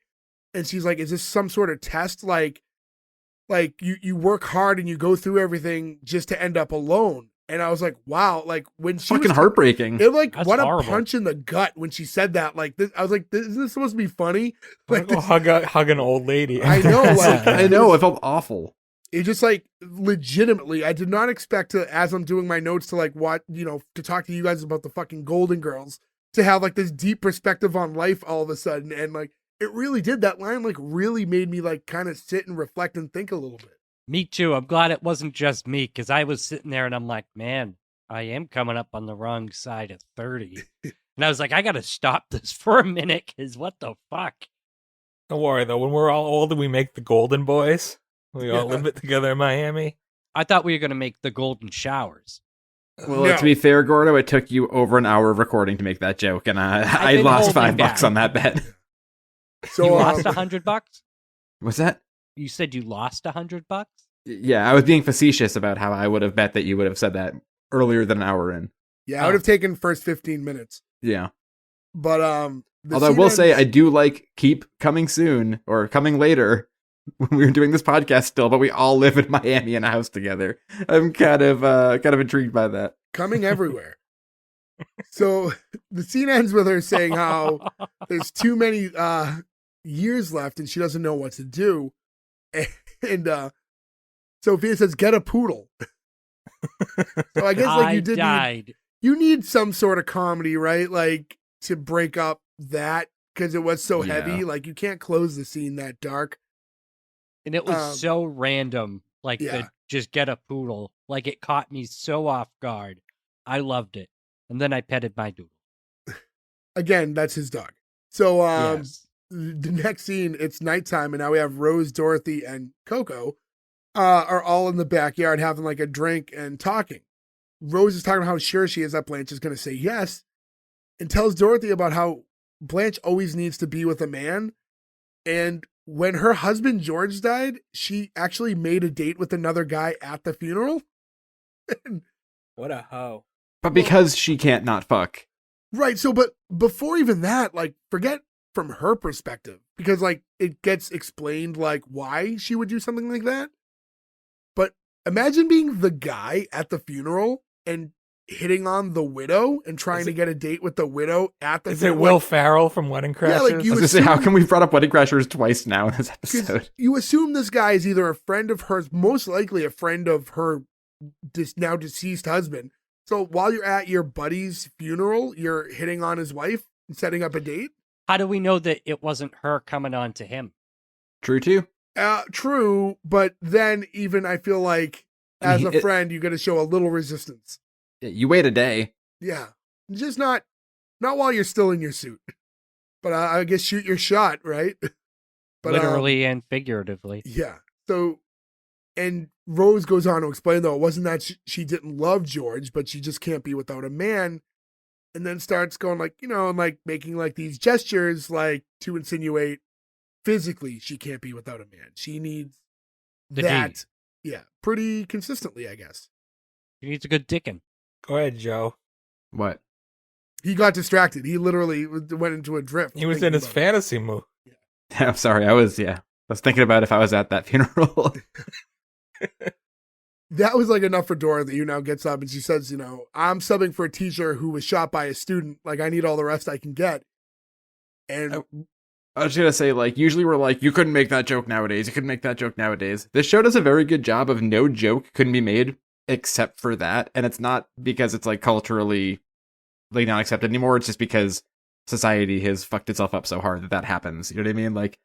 And she's like, is this some sort of test? Like you work hard and you go through everything just to end up alone. And I was like, wow, like when she Fucking was heartbreaking. it like That's what horrible. a punch in the gut when she said that. Like this, I was like, isn't this supposed to be funny? Like Go hug an old lady. I know, like I know. It felt awful. it just like legitimately, I did not expect to, as I'm doing my notes, to like to talk to you guys about the fucking Golden Girls, to have like this deep perspective on life all of a sudden. And like, it really did. That line like really made me like kind of sit and reflect and think a little bit. Me too. I'm glad it wasn't just me because I was sitting there and I'm like, man, I am coming up on the wrong side of 30. And I was like, I got to stop this for a minute because what the fuck? Don't worry though. When we're all older, we make the Golden Boys. We all Yeah. live it together in Miami. I thought we were going to make the golden showers. Well, No. to be fair, Gordo, it took you over an hour of recording to make that joke, and I been lost holding $5 back. on that bet. So You lost um, $100? Was that? You said you lost $100? Yeah, I was being facetious about how I would have bet that you would have said that earlier than an hour in. yeah, I would have taken first 15 minutes, Yeah. but the Although I scene will say ends- I do like keep coming soon or coming later when we were doing this podcast still, but we all live in Miami in a house together. I'm kind of intrigued by that. coming everywhere. So the scene ends with her saying how there's too many years left and she doesn't know what to do. And Sophia says, get a poodle. So I guess like I you did died. you need some sort of comedy, right? Like to break up that because it was so heavy. Yeah. Like you can't close the scene that dark. And it was so random. Like, yeah. just get a poodle. Like, it caught me so off guard. I loved it. And then I petted my doodle. Again, that's his dog. So Yes. the next scene, it's nighttime, and now we have Rose, Dorothy, and Coco are all in the backyard having like a drink and talking. Rose is talking about how sure she is that Blanche is going to say yes, and tells Dorothy about how Blanche always needs to be with a man. And when her husband George died, she actually made a date with another guy at the funeral. What a hoe. But because she can't not fuck. Right. So, but before even that, like, forget from her perspective, because like it gets explained like why she would do something like that. But imagine being the guy at the funeral and hitting on the widow and trying to get a date with the widow at the Is it funeral. Will Ferrell from Wedding Crashers? Yeah, like I you was gonna say, how assume- come we've brought up Wedding Crashers twice now in this 'Cause episode? you assume this guy is either a friend of hers, most likely a friend of her now deceased husband. So while you're at your buddy's funeral, you're hitting on his wife and setting up a date. How do we know that it wasn't her coming on to him? True too. True, but then even I feel like I as mean, a friend, you got to show a little resistance. You wait a day. Yeah, just not while you're still in your suit. But I guess shoot your shot, right? But Literally and figuratively. yeah. So, and Rose goes on to explain though it wasn't that she didn't love George, but she just can't be without a man. And then starts going like, and like making like these gestures like to insinuate physically she can't be without a man. She needs The that. D. Yeah, pretty consistently, I guess. She needs a good dickin'. Go ahead, Joe. What? He got distracted. He literally went into a drift. He was thinking in his about it. fantasy mood. I'm sorry. I was thinking about if I was at that funeral. That was like enough for Dorothy, who now gets up and she says, I'm subbing for a teacher who was shot by a student. Like, I need all the rest I can get. And I was gonna say, like, usually we're like, you couldn't make that joke nowadays. You couldn't make that joke nowadays. This show does a very good job of no joke couldn't be made except for that, and it's not because it's like culturally like not accepted anymore. It's just because society has fucked itself up so hard that that happens. You know what I mean? Like,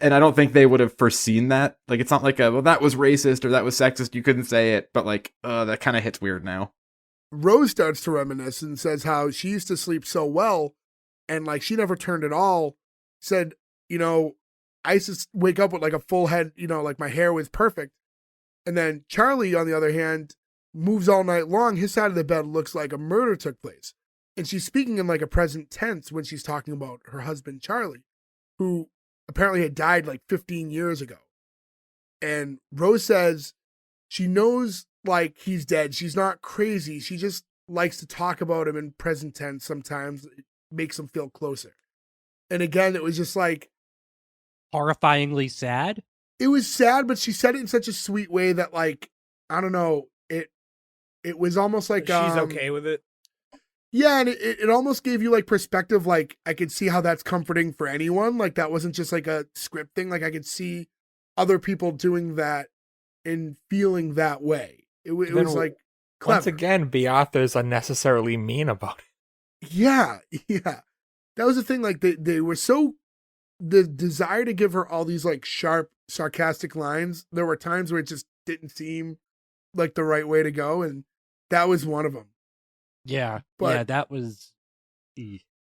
and I don't think they would have foreseen that. Like, it's not like well, that was racist or that was sexist. You couldn't say it, but like, that kind of hits weird now. Rose starts to reminisce and says how she used to sleep so well, and like she never turned at all. Said, I used to wake up with like a full head, like my hair was perfect. And then Charlie, on the other hand, moves all night long. His side of the bed looks like a murder took place. And she's speaking in like a present tense when she's talking about her husband, Charlie, who apparently had died like 15 years ago. And Rose says she knows like he's dead. She's not crazy. She just likes to talk about him in present tense sometimes. It makes him feel closer. And again, it was just like horrifyingly sad. It was sad, but she said it in such a sweet way that, like, I don't know, it was almost like she's okay with it. Yeah, and it almost gave you like perspective. Like, I could see how that's comforting for anyone. Like, that wasn't just like a script thing. Like, I could see other people doing that and feeling that way. It was like clever. Once again, B authors unnecessarily mean about it. Yeah. That was the thing. Like, they were so, the desire to give her all these like sharp, sarcastic lines. There were times where it just didn't seem like the right way to go, and that was one of them. Yeah, that was.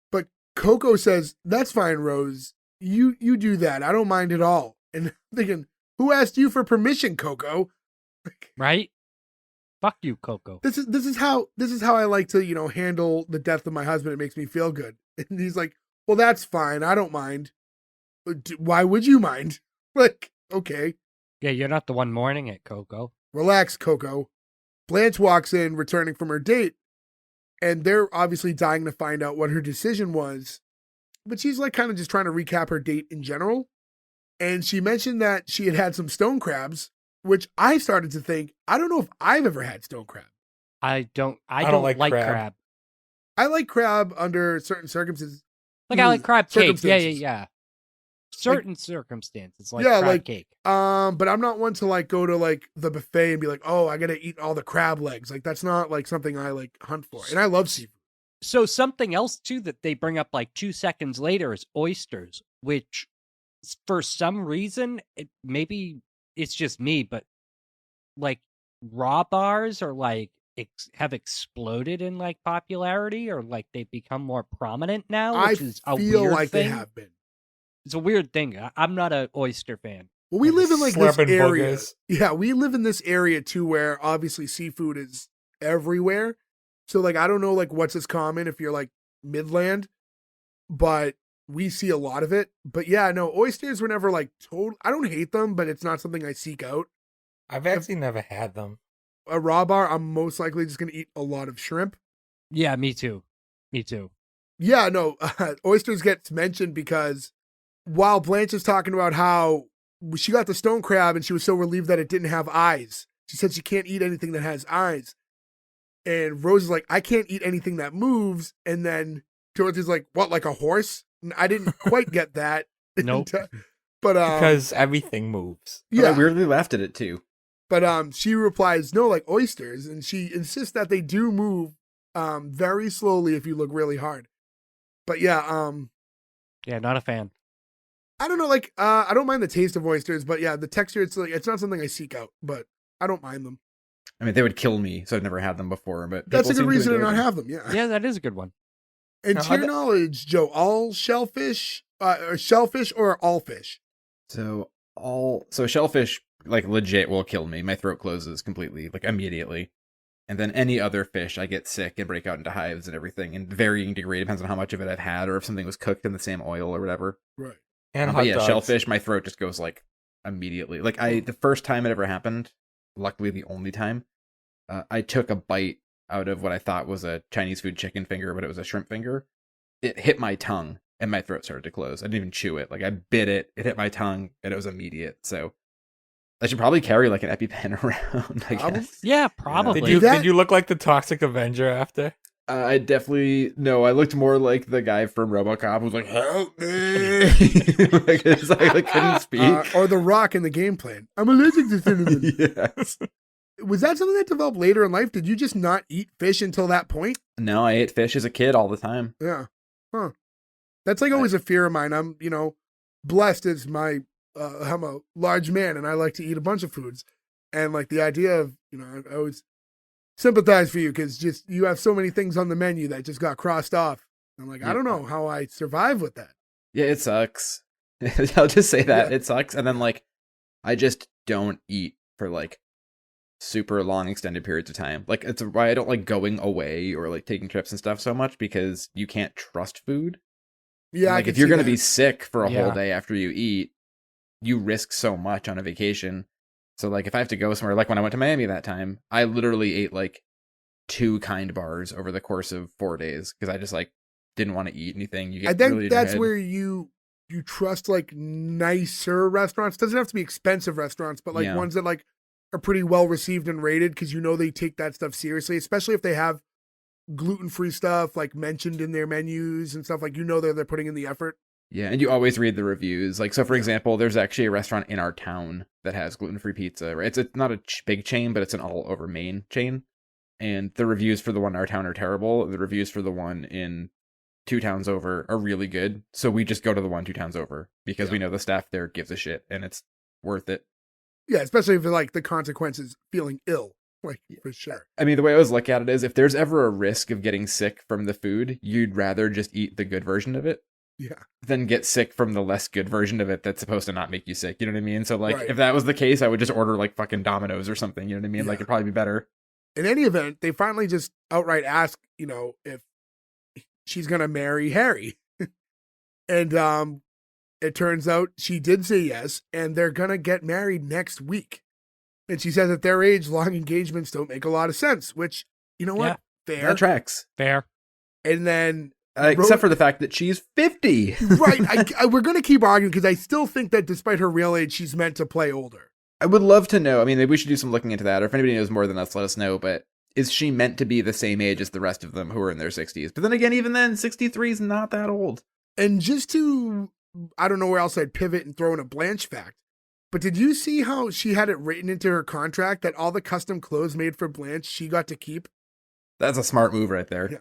But Coco says, "That's fine, Rose. You do that. I don't mind at all." And I'm thinking, who asked you for permission, Coco? Right? Fuck you, Coco. This is how I like to handle the death of my husband. It makes me feel good. And he's like, "Well, that's fine. I don't mind. Why would you mind?" Like, okay. Yeah, you're not the one mourning it, Coco. Relax, Coco. Blanche walks in, returning from her date, and they're obviously dying to find out what her decision was. But she's like kind of just trying to recap her date in general. And she mentioned that she had had some stone crabs, which I started to think, I don't know if I've ever had stone crab. I don't like crab. I like crab under certain circumstances. Like I like crab cake. Yeah. Certain circumstances, like crab cake. But I'm not one to like go to like the buffet and be like, oh, I gotta eat all the crab legs. Like that's not like something I like hunt for. And I love seafood. So something else too that they bring up like 2 seconds later is oysters, which for some reason, maybe it's just me, but like raw bars are like have exploded in like popularity, or like they've become more prominent now, which is a weird feel like thing. they have been. It's a weird thing. I'm not an oyster fan. Well, we live in like this area. Boogers. Yeah, we live in this area too, where obviously seafood is everywhere. So like, I don't know like what's as common if you're like Midland, but we see a lot of it. But yeah, no, oysters were never like total. I don't hate them, but it's not something I seek out. I've actually never had them. A raw bar, I'm most likely just gonna eat a lot of shrimp. Yeah, me too. Yeah, no, oysters gets mentioned because while Blanche is talking about how she got the stone crab and she was so relieved that it didn't have eyes, she said she can't eat anything that has eyes. And Rose is like, I can't eat anything that moves. And then Dorothy's like, what, like a horse? And I didn't quite get that. Nope. But because everything moves. But I yeah. weirdly laughed at it too. But she replies, no, like oysters. And she insists that they do move very slowly if you look really hard. But yeah. Yeah, not a fan. I don't know, like, I don't mind the taste of oysters, but yeah, the texture, it's like, it's not something I seek out, but I don't mind them. I mean, they would kill me, so I've never had them before. But That's a people good seem reason to enjoy not them. have them, yeah. Yeah, that is a good one. And Now, to your knowledge, Joe, all shellfish, or shellfish or all fish? So shellfish, like legit, will kill me. My throat closes completely, like immediately. And then any other fish, I get sick and break out into hives and everything, in varying degree. Depends on how much of it I've had, or if something was cooked in the same oil or whatever. Right. And But yeah, dogs. shellfish, my throat just goes like immediately. Like the first time it ever happened, luckily the only time, I took a bite out of what I thought was a Chinese food chicken finger, but it was a shrimp finger. It hit my tongue and my throat started to close. I didn't even chew it. Like I bit it, it hit my tongue, and it was immediate. So I should probably carry like an EpiPen around, I guess. Yeah, probably. Did you look like the Toxic Avenger after? I definitely no. I looked more like the guy from RoboCop who was like, "Help me!" Like, it's like I couldn't speak. Or the Rock in the game plan. I'm allergic to cinnamon. Yes. Was that something that developed later in life? Did you just not eat fish until that point? No, I ate fish as a kid all the time. Yeah. Huh. That's like always a fear of mine. I'm, blessed as I'm a large man and I like to eat a bunch of foods. And like the idea of, I always sympathize for you because just you have so many things on the menu that just got crossed off. I'm like, I don't know how I survive with that. Yeah, it sucks. I'll just say that. Yeah. It sucks. And then like I just don't eat for like super long extended periods of time. Like it's why I don't like going away or like taking trips and stuff so much because you can't trust food. Yeah. Like if you're gonna be sick for a whole day after you eat, you risk so much on a vacation. So like if I have to go somewhere, like when I went to Miami that time, I literally ate like 2 kind bars over the course of 4 days because I just like didn't want to eat anything. You get I think really in your that's head. where you trust like nicer restaurants. Doesn't have to be expensive restaurants, but like ones that like are pretty well received and rated because they take that stuff seriously, especially if they have gluten-free stuff like mentioned in their menus and stuff like they're putting in the effort. Yeah, and you always read the reviews. Like, so for example, there's actually a restaurant in our town that has gluten-free pizza, right? It's not a big chain, but it's an all-over Maine chain. And the reviews for the one in our town are terrible. The reviews for the one in 2 towns over are really good. So we just go to the one 2 towns over because we know the staff there gives a shit and it's worth it. Yeah, especially if like the consequences feeling ill, like for sure. I mean, the way I always look at it is if there's ever a risk of getting sick from the food, you'd rather just eat the good version of it. Yeah. Than get sick from the less good version of it that's supposed to not make you sick. You know what I mean? So like, Right. if that was the case, I would just order like fucking Domino's or something. You know what I mean? Yeah. Like it'd probably be better. In any event, they finally just outright ask, if she's gonna marry Harry, and it turns out she did say yes, and they're gonna get married next week. And she says at their age, long engagements don't make a lot of sense. Which what, Yeah. fair. That tracks. Fair. And then Except for the fact that she's 50. right, we're gonna keep arguing because I still think that despite her real age, she's meant to play older. I would love to know. I mean, maybe we should do some looking into that. Or if anybody knows more than us, let us know. But is she meant to be the same age as the rest of them who are in their 60s? But then again, even then, 63 is not that old. And just to, I don't know where else I'd pivot and throw in a Blanche fact, but did you see how she had it written into her contract that all the custom clothes made for Blanche she got to keep? That's a smart move right there. Yeah.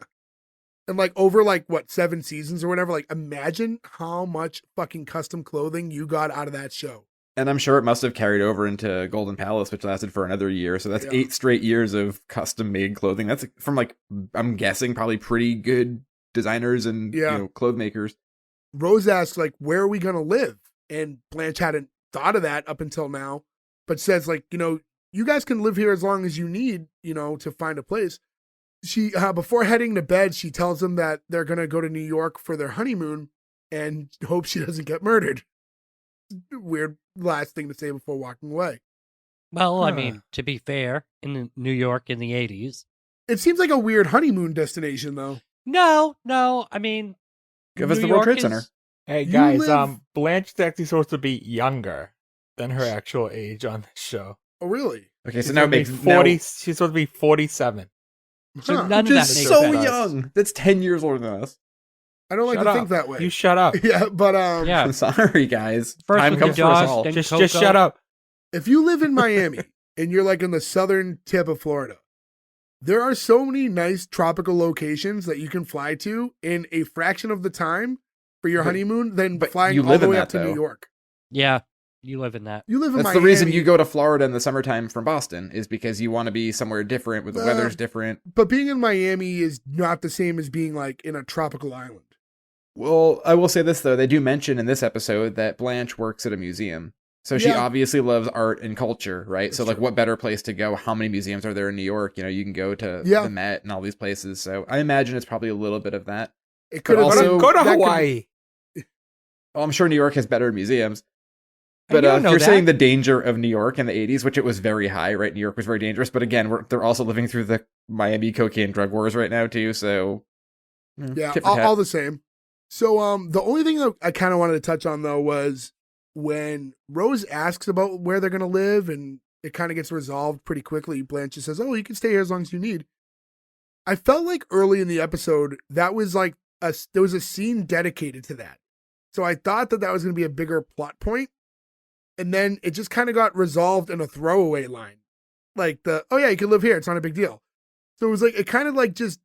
And like over like what 7 seasons or whatever, like imagine how much fucking custom clothing you got out of that show. And I'm sure it must have carried over into Golden Palace, which lasted for another year. So that's 8 straight years of custom made clothing. That's from like, I'm guessing probably pretty good designers and clothes makers. Rose asks like, where are we going to live? And Blanche hadn't thought of that up until now, but says like, you guys can live here as long as you need, to find a place. She, before heading to bed, she tells them that they're going to go to New York for their honeymoon and hope she doesn't get murdered. Weird last thing to say before walking away. Well, I mean, to be fair, in New York in the 80s. It seems like a weird honeymoon destination, though. No. I mean, Give us New the World York Trade Center. Hey You guys, live- Blanche is actually supposed to be younger than her actual age on this show. Oh, really? Okay, so She's now it supposed to makes be 40. She's supposed to be 47. so Huh. none of that Just makes so sense. young. That's 10 years older than us. I don't like Shut to up. think that way. You shut up. Yeah, but Yeah. I'm sorry, guys. First Time with the comes for us dog, all. then Just Coco. shut up. if you live in Miami and you're like in the southern tip of Florida, there are so many nice tropical locations that you can fly to in a fraction of the time for your honeymoon than but flying you all live the in way that, up to though. New York. Yeah, you live in that. You live in That's Miami. the reason you go to Florida in the summertime from Boston, is because you want to be somewhere different where the weather's different. But being in Miami is not the same as being like in a tropical island. Well, I will say this, though. They do mention in this episode that Blanche works at a museum. So she Yeah. obviously loves art and culture, right? That's so, like, true. what better place to go? How many museums are there in New York? You can go to Yeah. the Met and all these places. So I imagine it's probably a little bit of that. It could have also- Go to that could- Hawaii. Well, I'm sure New York has better museums. You But don't if know you're that. saying the danger of New York in the 80s, which it was very high, right? New York was very dangerous. But again, they're also living through the Miami cocaine drug wars right now, too. So, Yeah, tit for tat. all the same. So the only thing that I kind of wanted to touch on, though, was when Rose asks about where they're going to live and it kind of gets resolved pretty quickly. Blanche just says, oh, you can stay here as long as you need. I felt like early in the episode, that was like there was a scene dedicated to that. So I thought that was going to be a bigger plot point. And then it just kind of got resolved in a throwaway line. Like oh yeah, you can live here. It's not a big deal. So it was like, it kind of like just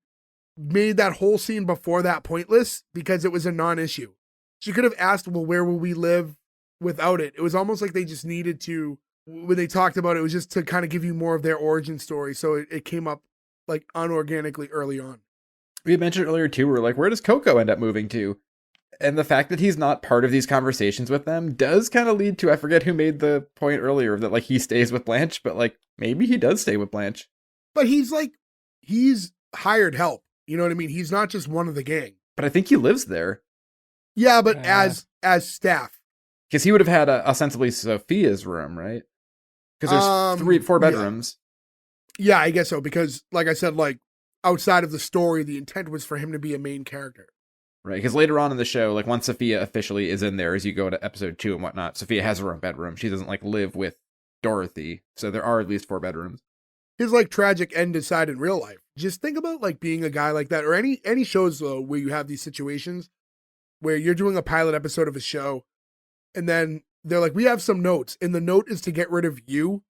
made that whole scene before that pointless because it was a non-issue. She could have asked, well, where will we live without it? It was almost like they just needed to, when they talked about it, it was just to kind of give you more of their origin story. So it came up like unorganically early on. We had mentioned earlier too, we're like, where does Coco end up moving to? And the fact that he's not part of these conversations with them does kind of lead to, I forget who made the point earlier that like he stays with Blanche, but like maybe he does stay with Blanche. But he's hired help. You know what I mean? He's not just one of the gang. But I think he lives there. Yeah, but as staff. Because he would have had ostensibly Sophia's room, right? Because there's 4 bedrooms. Yeah, I guess so. Because like I said, like outside of the story, the intent was for him to be a main character. Right, because later on in the show, like once Sophia officially is in there, as you go to episode 2 and whatnot, Sophia has her own bedroom. She doesn't like live with Dorothy, so there are at least 4 bedrooms. His like tragic end aside in real life. Just think about like being a guy like that, or any shows where you have these situations where you're doing a pilot episode of a show, and then they're like, "We have some notes," and the note is to get rid of you,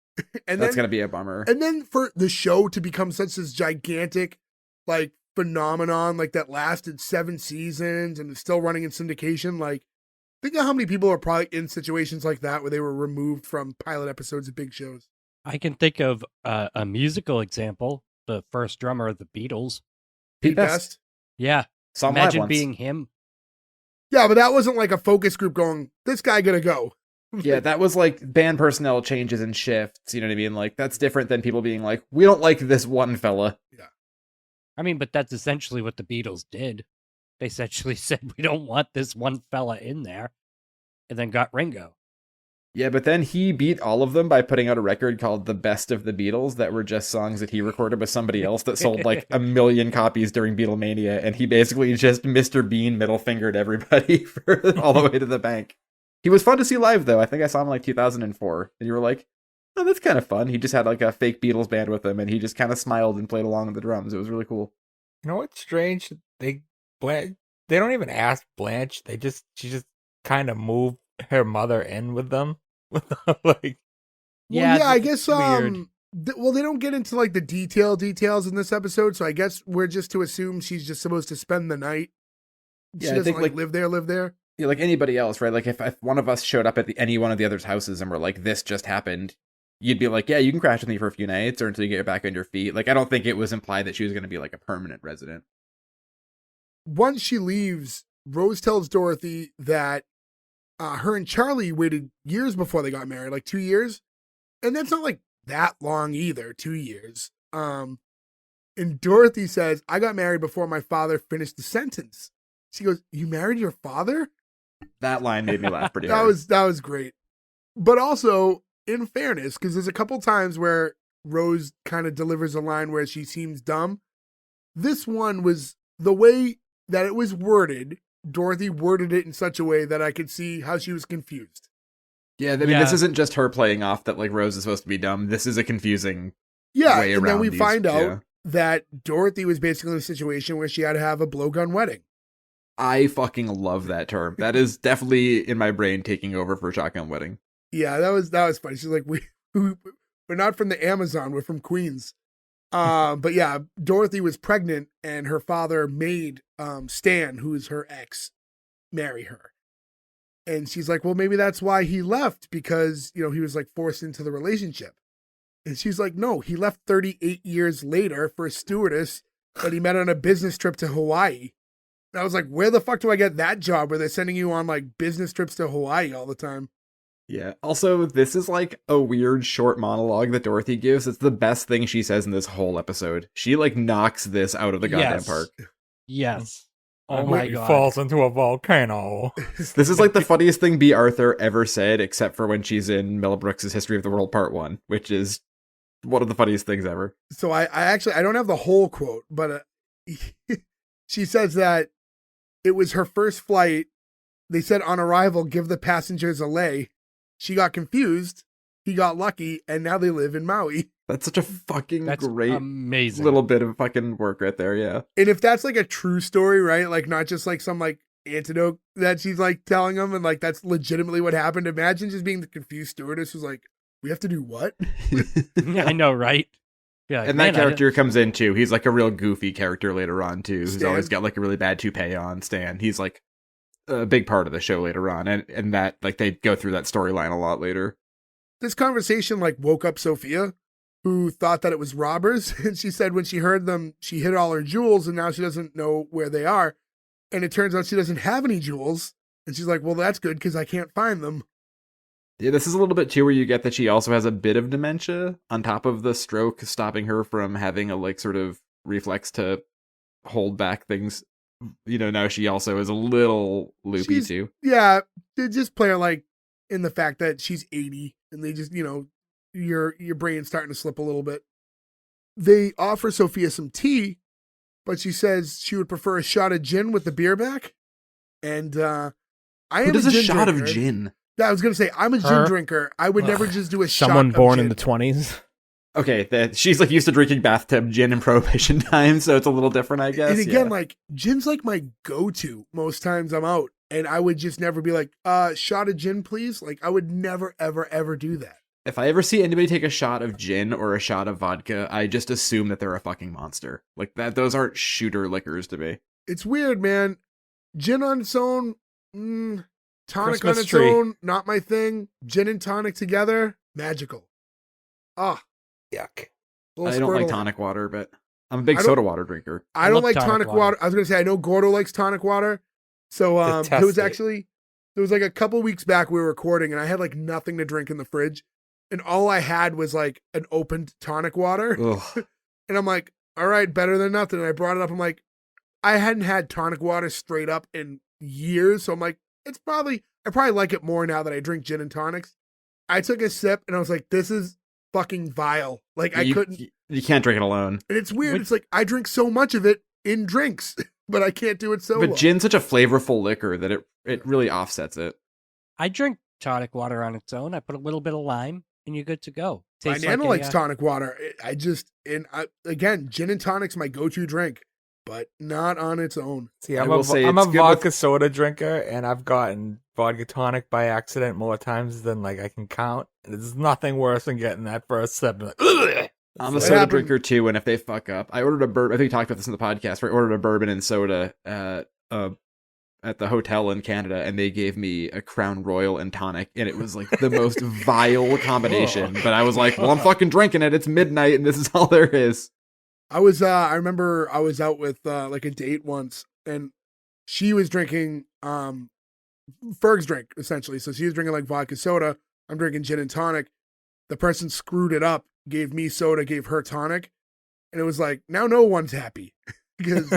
and that's gonna be a bummer. And then for the show to become such this gigantic, like, phenomenon like that lasted 7 seasons and is still running in syndication. Like, think of how many people are probably in situations like that where they were removed from pilot episodes of big shows. I can think of a musical example. The first drummer of the Beatles. Pete Best. Yeah. Imagine being him. Yeah, but that wasn't like a focus group going, this guy gonna go. Yeah, that was like band personnel changes and shifts. You know what I mean? Like, that's different than people being like, we don't like this one fella. Yeah. I mean, but that's essentially what the Beatles did. They essentially said, we don't want this one fella in there, and then got Ringo. Yeah, but then he beat all of them by putting out a record called The Best of the Beatles that were just songs that he recorded with somebody else that sold like 1 million copies during Beatlemania, and he basically just Mr. Bean middle fingered everybody for all the way to the bank. He was fun to see live, though. I think I saw him like 2004, and you were like, oh, that's kind of fun. He just had like a fake Beatles band with him, and he just kind of smiled and played along with the drums. It was really cool. You know what's strange? They don't even ask Blanche. She just kind of moved her mother in with them. Like, yeah, I guess weird. Well, they don't get into like the details in this episode, so I guess we're just to assume she's just supposed to spend the night. She Yeah, doesn't I think like live there. Yeah, like anybody else, right? Like if one of us showed up at any one of the other's houses and we're like, this just happened, you'd be like, yeah, you can crash with me for a few nights or until you get back on your feet. Like, I don't think it was implied that she was going to be like a permanent resident. Once she leaves, Rose tells Dorothy that her and Charlie waited years before they got married, like 2 years. And that's not like that long either, 2 years. And Dorothy says, I got married before my father finished the sentence. She goes, you married your father? That line made me laugh pretty hard. That was great. But also, in fairness, because there's a couple times where Rose kind of delivers a line where she seems dumb. This one was the way that it was worded. Dorothy worded it in such a way that I could see how she was confused. Yeah, I mean, this isn't just her playing off that like Rose is supposed to be dumb. This is a confusing way around. And then we find out that Dorothy was basically in a situation where she had to have a blowgun wedding. I fucking love that term. That is definitely in my brain taking over for shotgun wedding. Yeah, that was funny. She's like, we're not from the Amazon, we're from Queens. But yeah, Dorothy was pregnant and her father made Stan, who is her ex, marry her. And she's like, well, maybe that's why he left, because, he was like forced into the relationship. And she's like, no, he left 38 years later for a stewardess that he met on a business trip to Hawaii. And I was like, where the fuck do I get that job where they're sending you on like business trips to Hawaii all the time? Yeah. Also, this is like a weird short monologue that Dorothy gives. It's the best thing she says in this whole episode. She like knocks this out of the goddamn park. Yes. Oh my God. Falls into a volcano. This is like the funniest thing B. Arthur ever said, except for when she's in Mel Brooks' History of the World Part 1, which is one of the funniest things ever. So I don't have the whole quote, but she says that it was her first flight. They said on arrival, give the passengers a lay. She got confused he got lucky, and now they live in Maui. That's such a fucking That's great amazing. little bit of fucking work right there. Yeah. And if that's like a true story, right? Like not just like some like antidote that she's like telling them, and like that's legitimately what happened. Imagine just being the confused stewardess who's like, "We have to do what?" I know, right? Yeah, And that character comes in too. He's like a real goofy character later on too. Who's Stan? always got like a really bad toupee on. Stan. He's like a big part of the show later on, and that like they go through that storyline a lot later. This conversation like woke up Sophia, who thought that it was robbers, and she said when she heard them, she hid all her jewels, and now she doesn't know where they are. And it turns out she doesn't have any jewels, and she's like, "Well, that's good because I can't find them." Yeah, this is a little bit too where you get that she also has a bit of dementia on top of the stroke stopping her from having a like sort of reflex to hold back things. You know, now she also is a little loopy too. Yeah, they just play her like in the fact that she's 80, and they just your brain's starting to slip a little bit. They offer Sophia some tea, but she says she would prefer a shot of gin with the beer back. And I am What is a gin shot drinker. of gin? Yeah, I was gonna say I'm a gin drinker. I would never just do a shot. Someone of born gin. in the 20s. Okay, that she's like used to drinking bathtub gin in prohibition time, so it's a little different, I guess. And again, yeah. like gin's like my go-to most times I'm out, and I would just never be like, shot of gin, please. Like I would never, ever, ever do that. If I ever see anybody take a shot of gin or a shot of vodka, I just assume that they're a fucking monster. Like that, those aren't shooter liquors to me. It's weird, man. Gin on its own, tonic Christmas on its tree. own, not my thing. Gin and tonic together, magical. Ah, Yuck. little I don't like squirt of- tonic water, but I'm a big I don't- soda water drinker. I I don't love like tonic tonic water. water. I was gonna say I know Gordo likes tonic water. So Detest it. there was like a couple weeks back we were recording, and I had like nothing to drink in the fridge, and all I had was like an opened tonic water. Ugh. And I'm like, all right, better than nothing. And I brought it up. I'm like, I hadn't had tonic water straight up in years. So I'm like, I probably like it more now that I drink gin and tonics. I took a sip and I was like, this is fucking vile. Like I couldn't, You can't drink it alone. and it's weird. Would- It's like, I drink so much of it in drinks, but I can't do it solo. But gin's such a flavorful liquor that it really offsets it. I drink tonic water on its own. I put a little bit of lime, and you're good to go. My Tastes Nana like likes tonic water. Again, gin and tonic's my go-to drink, but not on its own. See, I I'm will a say I'm it's a good vodka with- soda drinker, and I've gotten vodka tonic by accident more times than like I can count. And there's nothing worse than getting that first sip. And like, ugh! I'm a What soda happened- drinker too, and if they fuck up, I ordered a bourbon. I think we talked about this in the podcast. Where I ordered a bourbon and soda at the hotel in Canada, and they gave me a Crown Royal and tonic, and it was like the most vile combination. But I was like, well, I'm fucking drinking it. It's midnight, and this is all there is. I remember I was out with like a date once, and she was drinking Ferg's drink essentially. So she was drinking like vodka soda. I'm drinking gin and tonic. The person screwed it up, gave me soda, gave her tonic, and it was like now no one's happy because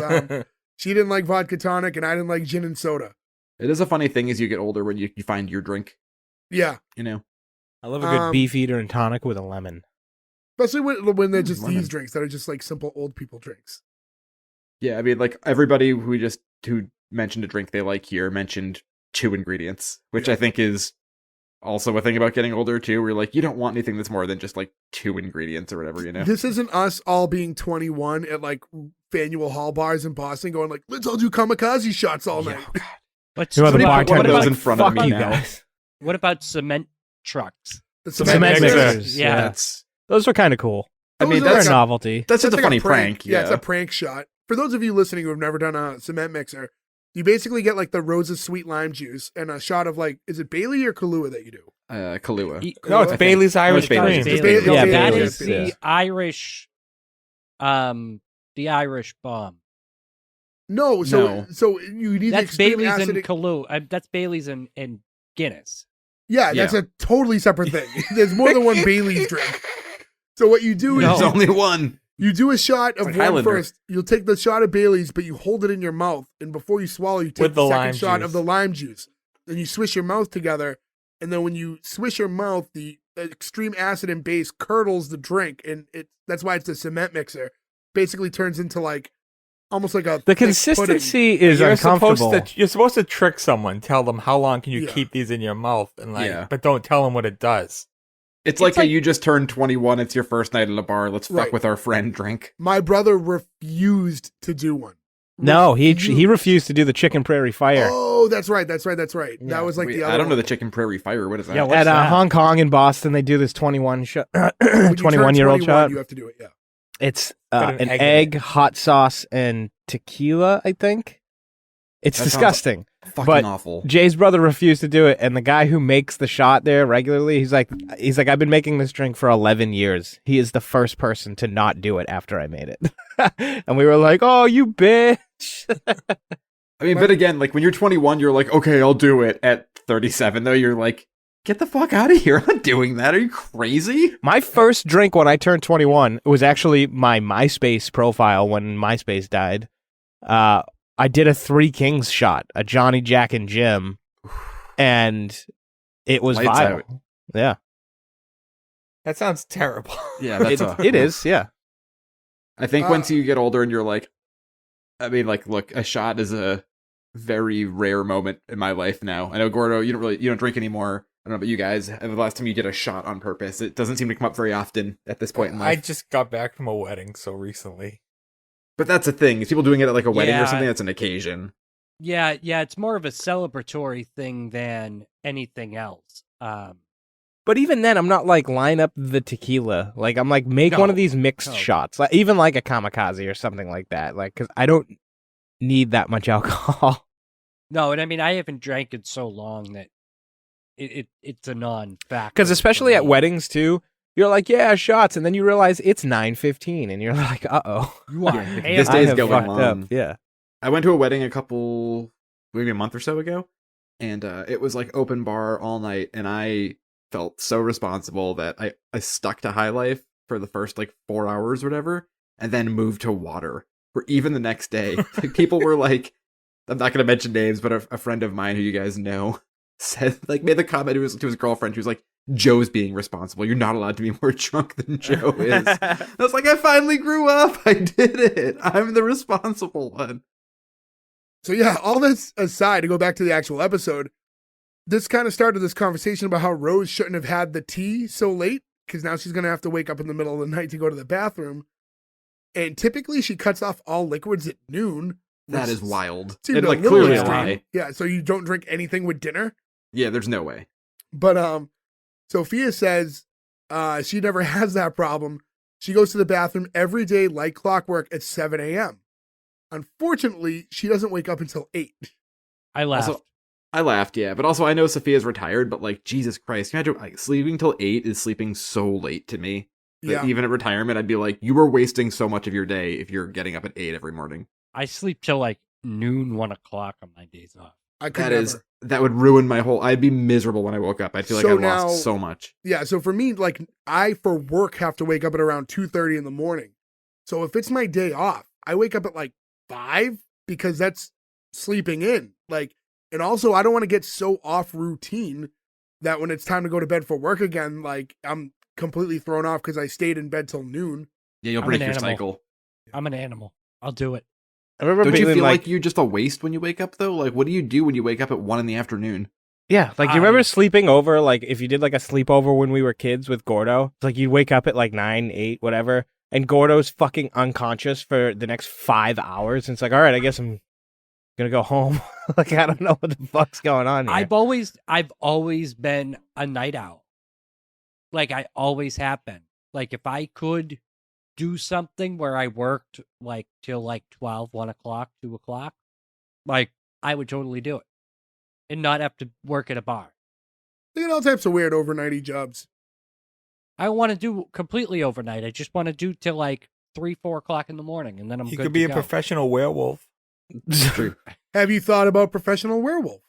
she didn't like vodka tonic and I didn't like gin and soda. It is a funny thing as you get older when you find your drink. Yeah, You know, I love a good Um, beef eater and tonic with a lemon. especially when they're just lemon. these drinks that are just like simple old people drinks. yeah. I mean, like everybody who mentioned a drink they like here mentioned 2 ingredients, which Yeah. I think is also a thing about getting older too. Where like you don't want anything that's more than just like 2 ingredients or whatever. You know. This isn't us all being 21 at like Faneuil Hall bars in Boston going like, let's all do kamikaze shots all night. But Who are the Somebody put one of bartenders? those Like, in front of fuck me you now. guys. what about cement trucks? The Cement mixers. mixers. Yeah. That's. Those are kind of cool. I mean, Those are They're a that's like novelty. that's just a like funny prank. Yeah, it's a prank shot. For those of you listening who have never done a cement mixer, you basically get like the Rose's sweet lime juice and a shot of like, is it Bailey or Kahlua that you do? Kahlua. no, it's I think- Bailey's Irish it's Bailey's. cream. It's Bailey's. Bailey's. Yeah, that Bailey's, is yeah. the Irish bomb. No, No. so you need the That's extreme Bailey's acid. and Kahlua. That's Bailey's and Guinness. Yeah, that's a totally separate thing. There's more than one Bailey's drink. So what you do There's is only one. you do a shot of like one Highlander. first. You'll take the shot of Bailey's, but you hold it in your mouth, and before you swallow, you take With the the second lime shot juice. of the lime juice. Then you swish your mouth together, and then when you swish your mouth, the extreme acid and base curdles the drink, and that's why it's a cement mixer. Basically, turns into like almost like a The thick pudding. consistency is You're uncomfortable. supposed to trick someone, tell them how long can you Yeah. keep these in your mouth, and like, Yeah. but don't tell them what it does. It's like a you just turned 21, it's your first night at a bar, let's fuck Right. with our friend drink. My brother refused to do one. No, he refused to do the Chicken Prairie Fire. Oh, that's right. That Yeah. was like Wait, the other I don't know one. the Chicken Prairie Fire. What is that? Yeah, what's At that? Hong Kong and Boston, they do this 21 shot, When you turn 21-year-old 21, shot. You have to do it, yeah. It's Put an an egg egg, in it. hot sauce, and tequila, I think. It's That sounds disgusting. Fucking but awful. Jay's brother refused to do it, and the guy who makes the shot there regularly, he's like, I've been making this drink for 11 years. He is the first person to not do it after I made it. And we were like, oh, you bitch. I mean, but again, like when you're 21, you're like, okay, I'll do it. At 37, though, you're like, get the fuck out of here. I'm not doing that. Are you crazy? My first drink when I turned 21 was actually my MySpace profile when MySpace died. I did a Three Kings shot, a Johnny, Jack, and Jim, and it was Lights vile. out. Yeah, That sounds terrible. Yeah, that's it is. Yeah, I think once you get older and you're like, I mean, like, look, a shot is a very rare moment in my life now. I know, Gordo, you don't drink anymore. I don't know about you guys. The last time you did a shot on purpose, it doesn't seem to come up very often at this point in I life. just got back from a wedding so recently. But that's a thing. Is people doing it at like a wedding or Yeah. something? That's an occasion. Yeah, it's more of a celebratory thing than anything else. but even then, I'm not like line up the tequila. Like I'm like make one of No. these mixed No. shots, like even like a kamikaze or something like that. Like because I don't need that much alcohol. No, and I mean I haven't drank in so long that it's a non-factor. Because especially for at me. weddings too, you're like, yeah, shots, and then you realize it's 9:15, and you're like, uh-oh. You are Yeah, hammered. this I day's have going fucked long. up. Yeah. I went to a wedding maybe a month or so ago, and it was like open bar all night, and I felt so responsible that I stuck to High Life for the first like 4 hours or whatever, and then moved to water. For even the next day, like, people were like, I'm not going to mention names, but a friend of mine who you guys know said, like, made the comment to his girlfriend, she was like, Joe's being responsible. You're not allowed to be more drunk than Joe is. I was like, I finally grew up. I did it. I'm the responsible one. So yeah, all this aside, to go back to the actual episode, this kind of started this conversation about how Rose shouldn't have had the tea so late because now she's going to have to wake up in the middle of the night to go to the bathroom. And typically she cuts off all liquids at noon. That which is wild. seemed And a like little clearly a extreme. lie. Yeah, so you don't drink anything with dinner. Yeah, there's no way. But Sophia says she never has that problem. She goes to the bathroom every day like clockwork at 7 a.m. Unfortunately, she doesn't wake up until 8. I laughed. Also, I laughed, yeah, but also I know Sophia's retired, but like Jesus Christ, can you imagine like sleeping till 8 is sleeping so late to me. That Yeah. even at retirement, I'd be like, you were wasting so much of your day if you're getting up at 8 every morning. I sleep till like noon, 1 o'clock on my days off. I could never. That would ruin my whole. I'd be miserable when I woke up. I'd feel like So I now- lost so much. Yeah, so for me, like I for work have to wake up at around 2:30 in the morning. So if it's my day off, I wake up at like 5 because that's sleeping in. Like, and also I don't want to get so off routine that when it's time to go to bed for work again, like I'm completely thrown off because I stayed in bed till noon. Yeah, you'll I'm break an your animal. cycle. I'm an animal. I'll do it. I remember Don't you being feel like, like you're just a waste when you wake up though? Like, what do you do when you wake up at 1 in the afternoon? yeah, like you remember sleeping over, like if you did like a sleepover when we were kids with Gordo, it's like you'd wake up at like 9, 8, whatever, and Gordo's fucking unconscious for the next 5 hours. And it's like, all right, I guess I'm gonna go home. Like I don't know what the fuck's going on here. I've always been a night owl. Like I always have been. Like if I could do something where I worked like till like 12, 1 o'clock, 2 o'clock, like I would totally do it and not have to work at a bar. They get all types of weird overnighty jobs. I don't want to do completely overnight. I just want to do till like 3, 4 o'clock in the morning, and then I'm You good could be to a go. professional werewolf. True. Have you thought about professional werewolf?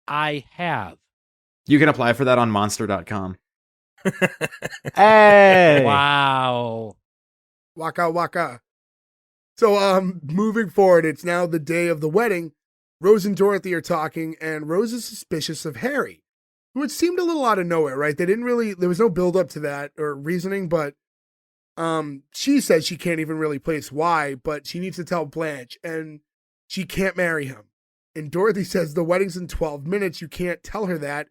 I have. You can apply for that on monster.com. Hey, Wow. Waka waka. So moving forward, it's now the day of the wedding. Rose and Dorothy are talking, and Rose is suspicious of Harry, which seemed a little out of nowhere, right? There was no build up to that or reasoning, but she says she can't even really place why, but she needs to tell Blanche, and she can't marry him. And Dorothy says the wedding's in 12 minutes. You can't tell her that,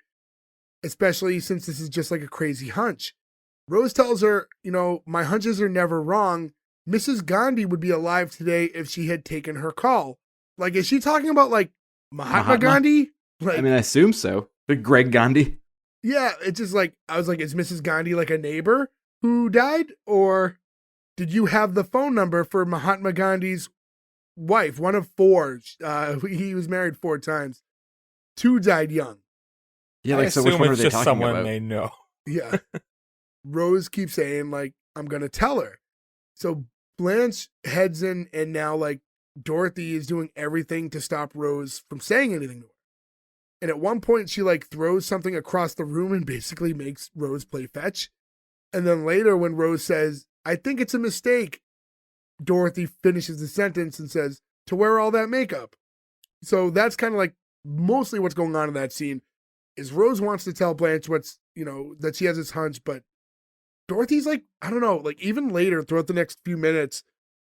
especially since this is just like a crazy hunch. Rose tells her, my hunches are never wrong. Mrs. Gandhi would be alive today if she had taken her call. Like, is she talking about, like, Mahatma Gandhi? Like, I assume so. But Greg Gandhi? Yeah, it's just like, I was like, is Mrs. Gandhi like a neighbor who died? Or did you have the phone number for Mahatma Gandhi's wife? One of 4. He was married 4 times. 2 died young. Yeah, like, so which one are they talking someone about? they know. Yeah. Rose keeps saying, like, I'm going to tell her. So Blanche heads in, and now, like, Dorothy is doing everything to stop Rose from saying anything to her. And at one point, she, like, throws something across the room and basically makes Rose play fetch. And then later, when Rose says, I think it's a mistake, Dorothy finishes the sentence and says, to wear all that makeup. So that's kind of like mostly what's going on in that scene. Is Rose wants to tell Blanche that she has this hunch, but Dorothy's like, I don't know, like even later throughout the next few minutes,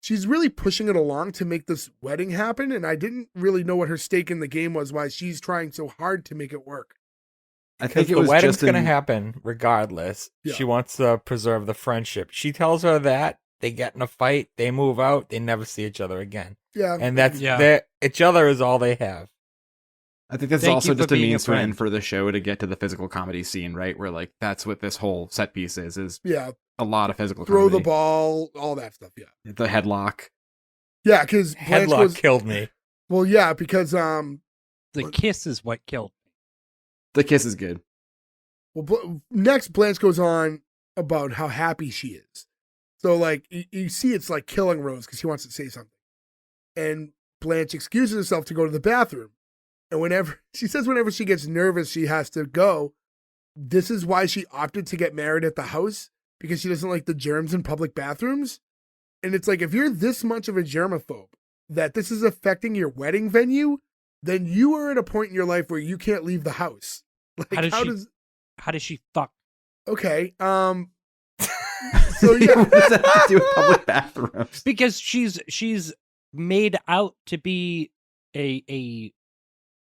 she's really pushing it along to make this wedding happen. And I didn't really know what her stake in the game was, why she's trying so hard to make it work. I think the wedding's going to happen regardless. Yeah. She wants to preserve the friendship. She tells her that, they get in a fight, they move out, they never see each other again. Yeah. And each other is all they have. I think that's Thank also you for just a being a means to an friend. end for the show to get to the physical comedy scene, right? Where, like, that's what this whole set piece is Yeah. a lot of physical Throw comedy. the ball, all that stuff. Yeah. The headlock. Yeah. Because Blanche Headlock goes, killed me. well, yeah, because, The kiss is what killed. The kiss is good. well, next Blanche goes on about how happy she is. So, like, you see it's like killing Rose because she wants to say something. And Blanche excuses herself to go to the bathroom. And whenever she gets nervous, she has to go. This is why she opted to get married at the house, because she doesn't like the germs in public bathrooms. And it's like, if you're this much of a germaphobe that this is affecting your wedding venue, then you are at a point in your life where you can't leave the house. Like, How does she fuck? Okay. So yeah. What does that have to do with public bathrooms? Because she's made out to be a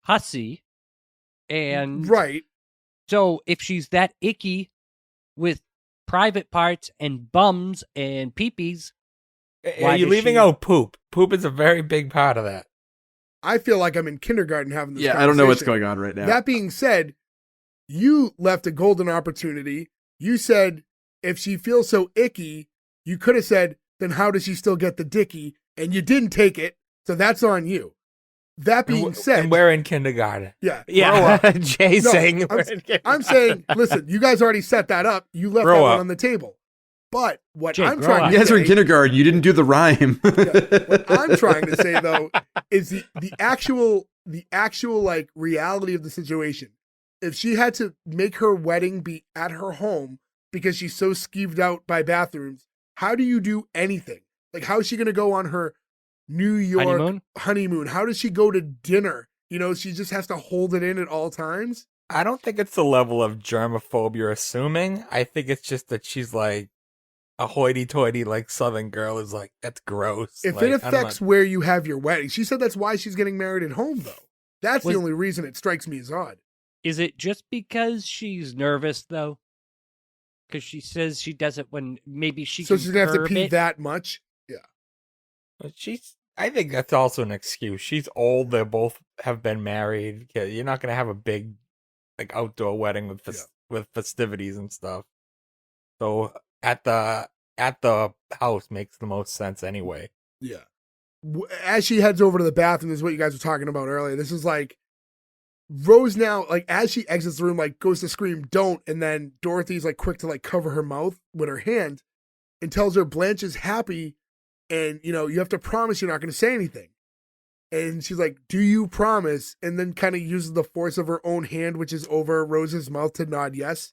hussy, and Right. so if she's that icky with private parts and bums and peepees, Are you does leaving she- out poop? Poop is a very big part of that. I feel like I'm in kindergarten having this Yeah, I don't know what's conversation. going on right now. That being said, you left a golden opportunity. You said, if she feels so icky, you could have said, then how does she still get the dicky? And you didn't take it, so that's on you. That being said, And we're in kindergarten. yeah. Yeah, Jay No, saying I'm saying, listen, you guys already set that up. You left Grow that one up. on the table. But what Jay, I'm grow trying up. to You guys are in say, kindergarten. You didn't do the rhyme. what I'm trying to say though is the actual like reality of the situation. If she had to make her wedding be at her home because she's so skeeved out by bathrooms, how do you do anything? Like, how is she going to go on her New York honeymoon? How does she go to dinner? She just has to hold it in at all times. I don't think it's the level of germaphobe you're assuming. I think it's just that she's like a hoity-toity, like Southern girl is like, that's gross. If Like, it I don't affects know. where you have your wedding, she said that's why she's getting married at home, though. That's the only reason it strikes me as odd. is it just because she's nervous though? Because she says she does it when maybe she So can she's going to have to curb pee it. that much? Yeah. But I think that's also an excuse. She's old. They both have been married. Yeah, you're not going to have a big, like, outdoor wedding with festivities and stuff. So at the house makes the most sense anyway. Yeah. As she heads over to the bathroom, this is what you guys were talking about earlier. This is like Rose now, like, as she exits the room, like, goes to scream, don't. And then Dorothy's like quick to like cover her mouth with her hand and tells her Blanche is happy. And, you have to promise you're not going to say anything. And she's like, do you promise? And then kind of uses the force of her own hand, which is over Rose's mouth, to nod yes.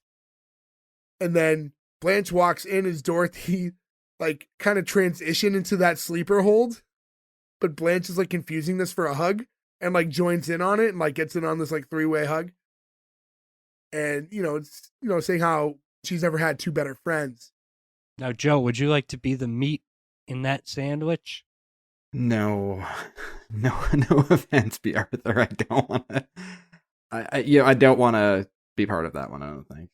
And then Blanche walks in as Dorothy, like, kind of transition into that sleeper hold. But Blanche is, like, confusing this for a hug and, like, joins in on it and, like, gets in on this, like, 3-way hug. And, it's, saying how she's never had 2 better friends. Now, Joe, would you like to be the meat in that sandwich? No offense, B. Arthur. I don't want to. I don't want to be part of that one. I don't think.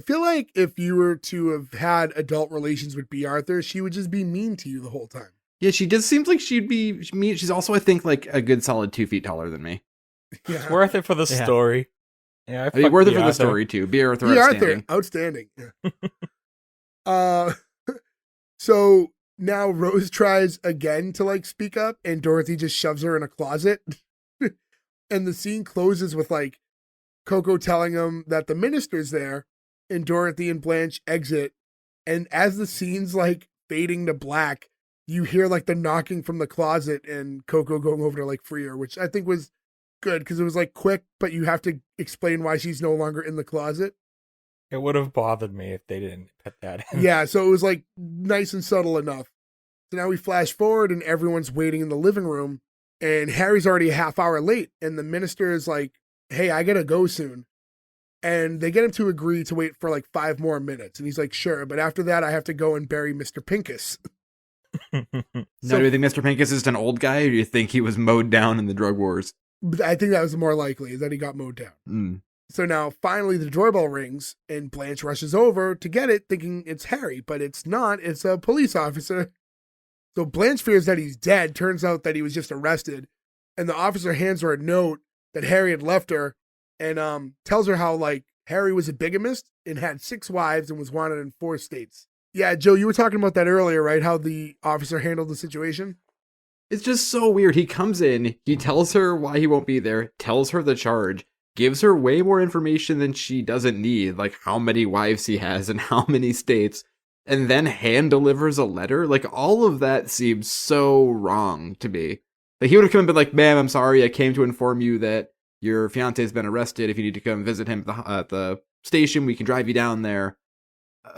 I feel like if you were to have had adult relations with B. Arthur, she would just be mean to you the whole time. Yeah, she just seems like she'd be mean. She's also, I think, like a good solid 2 feet taller than me. Yeah. It's worth it for the Yeah. story. Yeah, I mean, worth it for the story too. B. Arthur, B. outstanding. Arthur, outstanding. Yeah. So now Rose tries again to like speak up, and Dorothy just shoves her in a closet. And the scene closes with like Coco telling him that the minister's there, and Dorothy and Blanche exit. And as the scene's like fading to black, you hear like the knocking from the closet and Coco going over to like free her, which I think was good because it was like quick, but you have to explain why she's no longer in the closet. It would have bothered me if they didn't put that in. Yeah, so it was like nice and subtle enough. So now we flash forward and everyone's waiting in the living room, and Harry's already a half hour late, and the minister is like, hey, I gotta go soon. And they get him to agree to wait for like 5 more minutes. And he's like, sure, but after that I have to go and bury Mr. Pincus. Now, do you think Mr. Pincus is just an old guy, or do you think he was mowed down in the drug wars? But I think that was more likely, is that he got mowed down. Mm. So now finally the doorbell rings and Blanche rushes over to get it thinking it's Harry, but it's not. It's a police officer. So Blanche fears that he's dead. Turns out that he was just arrested. And the officer hands her a note that Harry had left her and tells her how like Harry was a bigamist and had 6 wives and was wanted in 4 states. Yeah, Joe, you were talking about that earlier, right? How the officer handled the situation? It's just so weird. He comes in, he tells her why he won't be there, tells her the charge, gives her way more information than she doesn't need, like how many wives he has and how many states, and then hand delivers a letter. Like, all of that seems so wrong to me. Like, he would have come and been like, ma'am, I'm sorry, I came to inform you that your fiance has been arrested. If you need to come visit him at the station, we can drive you down there.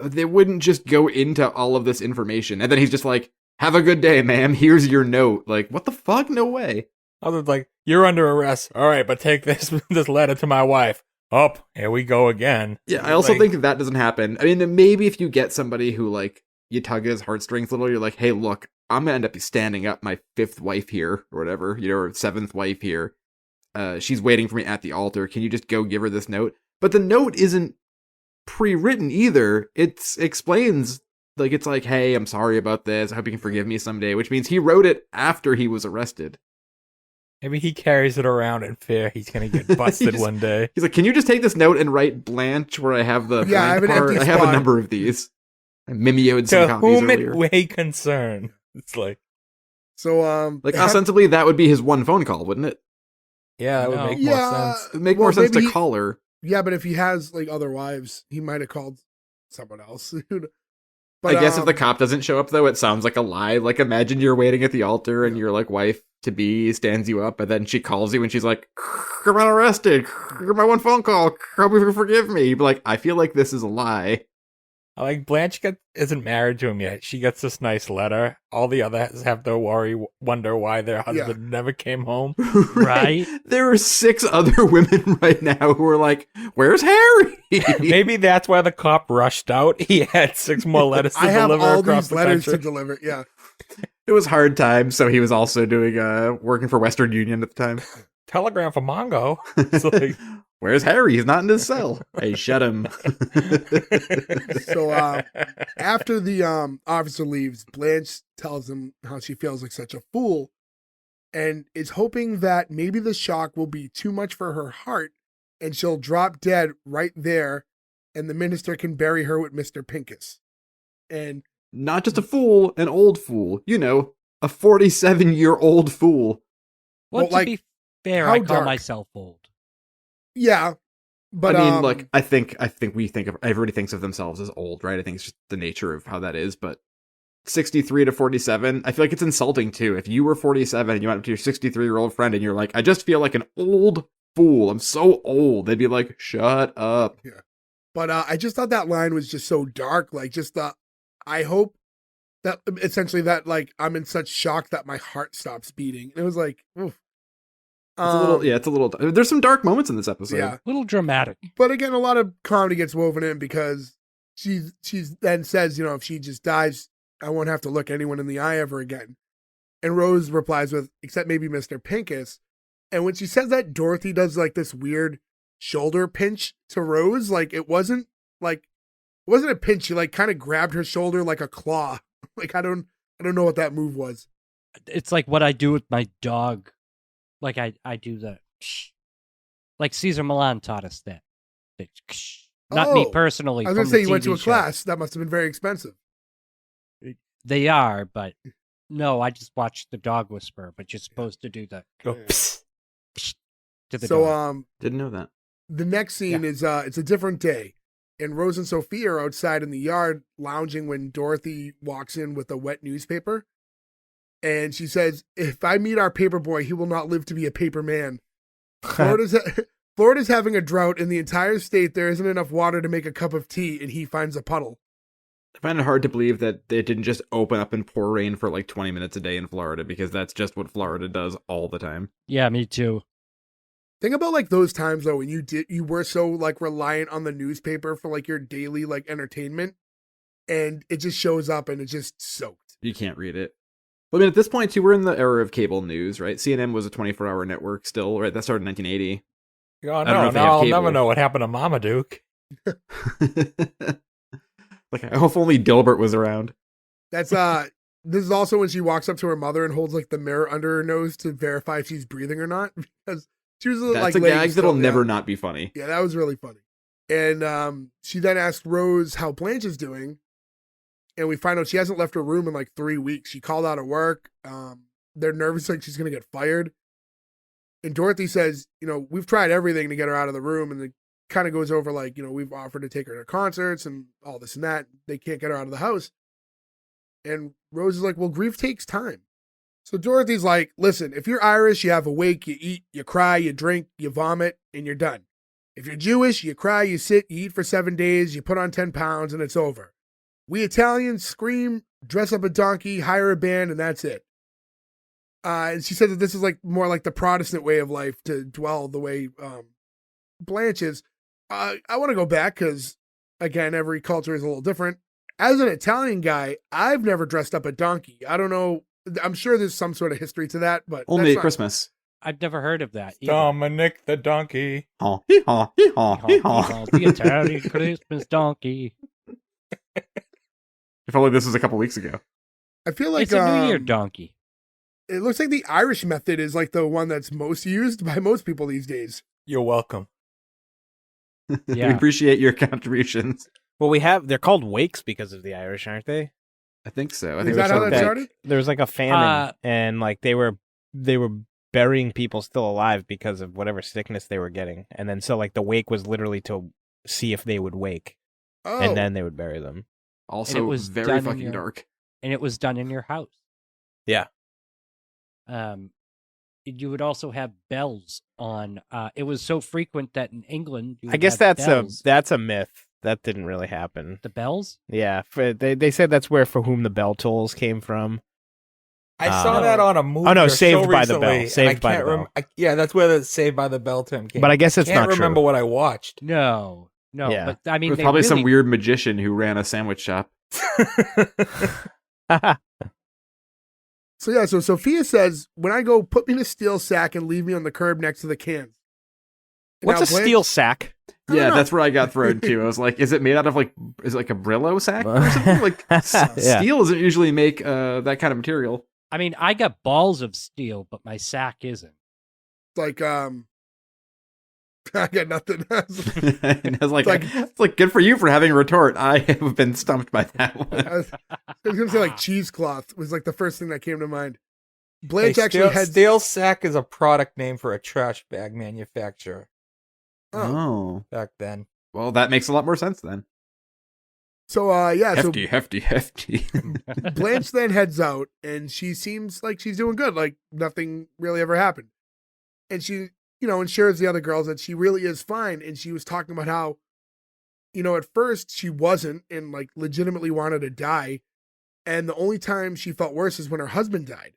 They wouldn't just go into all of this information. And then he's just like, have a good day, ma'am. Here's your note. Like, what the fuck? No way. I was like, you're under arrest. All right, but take this letter to my wife. Up, here we go again. Yeah, I also Like, think that doesn't happen. I mean, maybe if you get somebody who, like, you tug at his heartstrings a little, you're like, hey, look, I'm gonna end up standing up my 5th wife here, or whatever, you know, or 7th wife here. She's waiting for me at the altar. Can you just go give her this note? But the note isn't pre-written either. It explains, like, it's like, hey, I'm sorry about this. I hope you can forgive me someday, which means he wrote it after he was arrested. maybe he carries it around in fear he's going to get busted one day. He's like, can you just take this note and write Blanche where I have the Yeah, I have an part? empty I have a spot. number of these. I mimeoed some To copies whom earlier. it may concern. It's like, So Like, ostensibly, that would be his one phone call, wouldn't it? yeah, that would No. make Yeah. more sense. It would make Well, more sense to maybe- call her. yeah, but if he has like other wives, he might have called someone else. But I guess if the cop doesn't show up, though, it sounds like a lie. Like, imagine you're waiting at the altar and your, like, wife-to-be stands you up, and then she calls you and she's like, I'm arrested. My one phone call. Hope you forgive me. You'd be like, I feel like this is a lie. I like Blanche isn't married to him yet. She gets this nice letter. All the others have to wonder why their husband never came home. Right? There are 6 other women right now who are like, where's Harry? Maybe that's why the cop rushed out. He had 6 more letters to I have deliver all across these the letters country. to deliver. Yeah. It was hard times, so he was also doing working for Western Union at the time. Telegram for Mongo. It's like, Where's Harry? He's not in his cell. Hey, shut him. So after the officer leaves, Blanche tells him how she feels like such a fool and is hoping that maybe the shock will be too much for her heart and she'll drop dead right there and the minister can bury her with Mr. Pincus. And Not just a fool, an old fool. You know, a 47-year-old fool. Well, Well, to like, be fair, how I call dark? myself old. yeah, but I mean, look, I think we think of, everybody thinks of themselves as old, right? I think it's just the nature of how that is, but 63 to 47, I feel like it's insulting too. If you were 47 and you went up to your 63-year-old friend and you're like, I just feel like an old fool. I'm so old. They'd be like, shut up. But I just thought that line was just so dark. Like, just I hope that essentially that like I'm in such shock that my heart stops beating. It was like, oof. It's a little. There's some dark moments in this episode. Yeah. A little dramatic. But again, a lot of comedy gets woven in because she then says, you know, if she just dies, I won't have to look anyone in the eye ever again. And Rose replies with, except maybe Mr. Pincus. And when she says that, Dorothy does like this weird shoulder pinch to Rose. Like it wasn't like wasn't a pinch. She like kind of grabbed her shoulder like a claw. Like I don't know what that move was. It's like what I do with my dog. Like I do the like Caesar Milan taught us that. Not me personally. I was gonna say you went to a class. That must have been very expensive. They are, but no, I just watched the dog whisper. But you're supposed to do the Go psst. to the So dog. Didn't know that. the next scene is it's a different day. And Rose and Sophia are outside in the yard lounging when Dorothy walks in with a wet newspaper. And she says, "If I meet our paper boy, he will not live to be a paper man." Florida's having a drought in the entire state. There isn't enough water to make a cup of tea, and he finds a puddle. I find it hard to believe that they didn't just open up and pour rain for like 20 minutes a day in Florida, because that's just what Florida does all the time. Yeah, me too. Think about like those times though when you were so like reliant on the newspaper for like your daily like entertainment, and it just shows up and it's just soaked. You can't read it. Well, I mean, at this point, too, we're in the era of cable news, right? CNN was a 24-hour network still, right? That started in 1980. Oh, don't know no, if they now have I'll cable. never know what happened to Marmaduke. Like, I hope only Dilbert was around. That's this is also when she walks up to her mother and holds like the mirror under her nose to verify if she's breathing or not, because she was That's like a laying gag still, that'll yeah. never not be funny. Yeah, that was really funny. And she then asked Rose how Blanche is doing, and we find out she hasn't left her room in like 3 weeks. She called out of work. They're nervous like she's gonna get fired. And Dorothy says, we've tried everything to get her out of the room, and it kind of goes over like, we've offered to take her to concerts and all this and that. They can't get her out of the house. And Rose is like, well, grief takes time. So Dorothy's like, listen, if you're Irish, you have a wake, you eat, you cry, you drink, you vomit, and you're done. If you're Jewish, you cry, you sit, you eat for 7 days, you put on 10 pounds, and it's over. We Italians scream, dress up a donkey, hire a band, and that's it. And she said that this is like more like the Protestant way of life to dwell the way Blanche is. I want to go back because, again, every culture is a little different. As an Italian guy, I've never dressed up a donkey. I don't know. I'm sure there's some sort of history to that, but Only that's at not- Christmas. I've never heard of that. either. Dominic the donkey. Haw, hee haw, hee haw, hee haw. The Italian Christmas donkey. If only this was a couple weeks ago. I feel like It's a New Year donkey. it looks like the Irish method is like the one that's most used by most people these days. You're welcome. We Yeah. appreciate your contributions. Well, they're called wakes because of the Irish, aren't they? I think so. I Is think that that's how something that like- started? There was like a famine, and like they were burying people still alive because of whatever sickness they were getting, and then so like the wake was literally to see if they would wake, Oh, and then they would bury them. Also, And it was very done in fucking your- dark. And it was done in your house. Yeah. You would also have bells on. It was so frequent that in England, you I would guess have that's bells. a myth. That didn't really happen. The bells. Yeah, they said that's where "For Whom the Bell Tolls" came from. I saw that on a movie. Oh, no, or Saved show by the Bell. recently, and Saved by can't the Bell. yeah, that's where the Saved by the Bell term came. But I guess it's can't not remember true. what I watched. No, Yeah. but I It mean, was they probably some really- weird magician who ran a sandwich shop. so yeah. So Sophia says, when I go, put me in a steel sack and leave me on the curb next to the cans. What's Now, a Blanche- steel sack? I don't Yeah, know. that's where I got thrown too. I was like, is it made out of is it like a Brillo sack or something? Like Yeah. steel doesn't usually make that kind of material. I mean, I got balls of steel, but my sack isn't. Like I got nothing. And I was like, Like- it's like good for you for having a retort. I have been stumped by that one. I was gonna say like cheesecloth was like the first thing that came to mind. Blanche Hey, actually steel, had steel sack is a product name for a trash bag manufacturer Oh, back then. well, that makes a lot more sense then. so yeah. Hefty. So Blanche then heads out, and she seems like she's doing good. Like nothing really ever happened, and she ensures the other girls that she really is fine. And she was talking about how, at first she wasn't, and like legitimately wanted to die, and the only time she felt worse is when her husband died,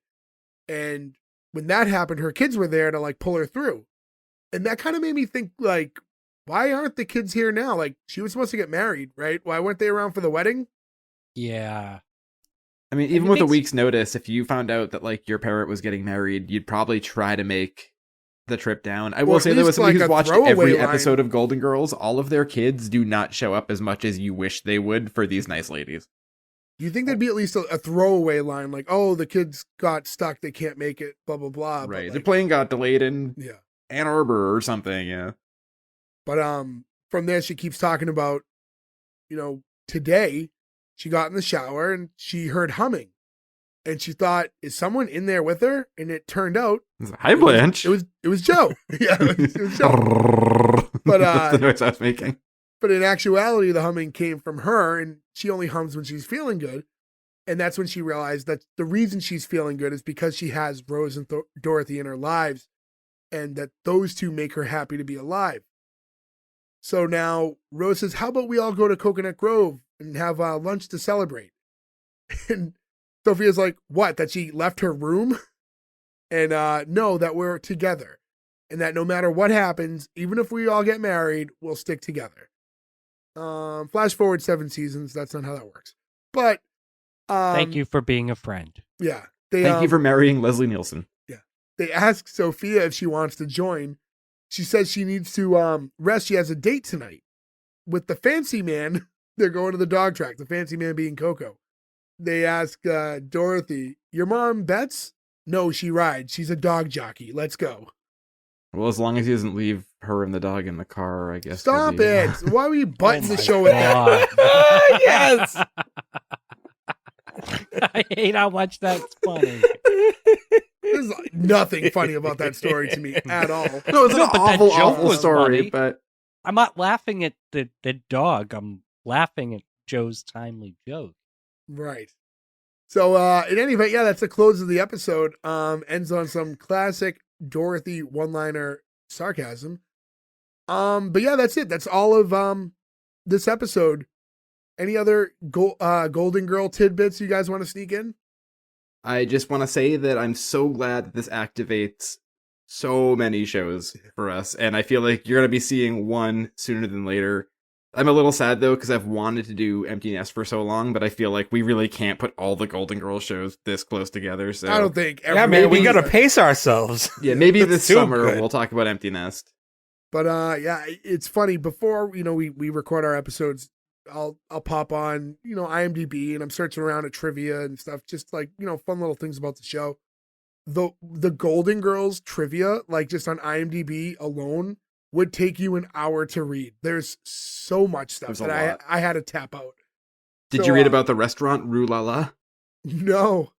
and when that happened, her kids were there to like pull her through. And that kind of made me think, like, why aren't the kids here now? Like, she was supposed to get married, right? Why weren't they around for the wedding? Yeah. I mean, And even it with a makes- week's notice, if you found out that like your parent was getting married, you'd probably try to make the trip down. I Or will at say though, least, as somebody like, who's a watched throwaway every line. episode of Golden Girls, all of their kids do not show up as much as you wish they would for these nice ladies. Do you think there'd be at least a throwaway line like, "Oh, the kids got stuck, they can't make it," blah blah blah. but, Right. like, The plane got delayed in yeah. Ann Arbor or something, yeah. But from there she keeps talking about, today she got in the shower and she heard humming. And she thought, is someone in there with her? And it turned out Hi, Blanche. it was Joe. Yeah, it was Joe. But, That's the noise I was making. But in actuality, the humming came from her, and she only hums when she's feeling good. And that's when she realized that the reason she's feeling good is because she has Rose and Dorothy in her lives, and that those two make her happy to be alive. So now Rose says, how about we all go to Coconut Grove and have lunch to celebrate? And Sophia's like, what, that she left her room? And no, that we're together. And that no matter what happens, even if we all get married, we'll stick together. Flash forward 7 seasons. That's not how that works. But Thank you for being a friend. Yeah. Thank you for marrying Leslie Nielsen. Yeah. They ask Sophia if she wants to join. She says she needs to rest. She has a date tonight with the fancy man. They're going to the dog track, the fancy man being Coco. They ask Dorothy, your mom bets? No, she rides. She's a dog jockey. Let's go. Well, as long as he doesn't leave her and the dog in the car, I guess. Stop we'll it. Why were you butting the my show with that? God. Yes. I hate how much that's funny. There's nothing funny about that story to me at all. No, it's an No, but that awful, joke awful was story, funny. but I'm not laughing at the dog. I'm laughing at Joe's timely joke. Right. So in any event, yeah, that's the close of the episode. Ends on some classic Dorothy one-liner sarcasm. But yeah, that's it. That's all of this episode. Any other Golden Girl tidbits you guys want to sneak in? I just want to say that I'm so glad that this activates so many shows for us, and I feel like you're going to be seeing one sooner than later. I'm a little sad, though, because I've wanted to do Empty Nest for so long, but I feel like we really can't put all the Golden Girls shows this close together. So I don't think. Yeah, man, we gotta pace ourselves. Yeah, maybe It's this too summer good. we'll talk about Empty Nest. But yeah, it's funny. Before we record our episodes, I'll pop on IMDb and I'm searching around at trivia and stuff, just like fun little things about the show. The Golden Girls trivia, like just on IMDb alone, would take you an hour to read. There's so much stuff There's a that lot. I had to tap out. Did So, you read about the restaurant Rue La La? No,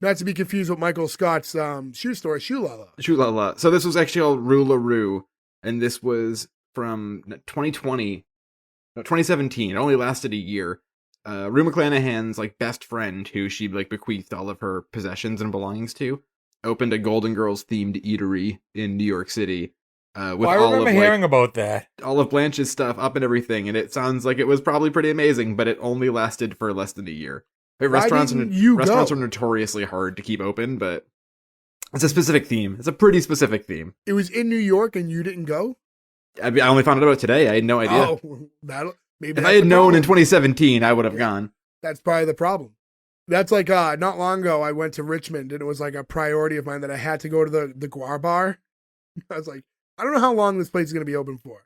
not to be confused with Michael Scott's shoe store, Shoe Lala. Rue La La. So this was actually called Rue La Rue, and this was from 2017. It only lasted a year. Rue McClanahan's best friend, who she bequeathed all of her possessions and belongings to, opened a Golden Girls themed eatery in New York City. With I all remember of hearing about that. all of Blanche's stuff up and everything, and it sounds like it was probably pretty amazing, but it only lasted for less than a year. Restaurants didn't you restaurants go? are notoriously hard to keep open, but it's a specific theme. It's a pretty specific theme. It was in New York and you didn't go? I only found out about it today. I had no idea. Oh, maybe If that's I had the known in problem. 2017, I would have gone. That's probably the problem. That's like not long ago I went to Richmond and it was like a priority of mine that I had to go to the Guar bar. I was like, I don't know how long this place is going to be open for.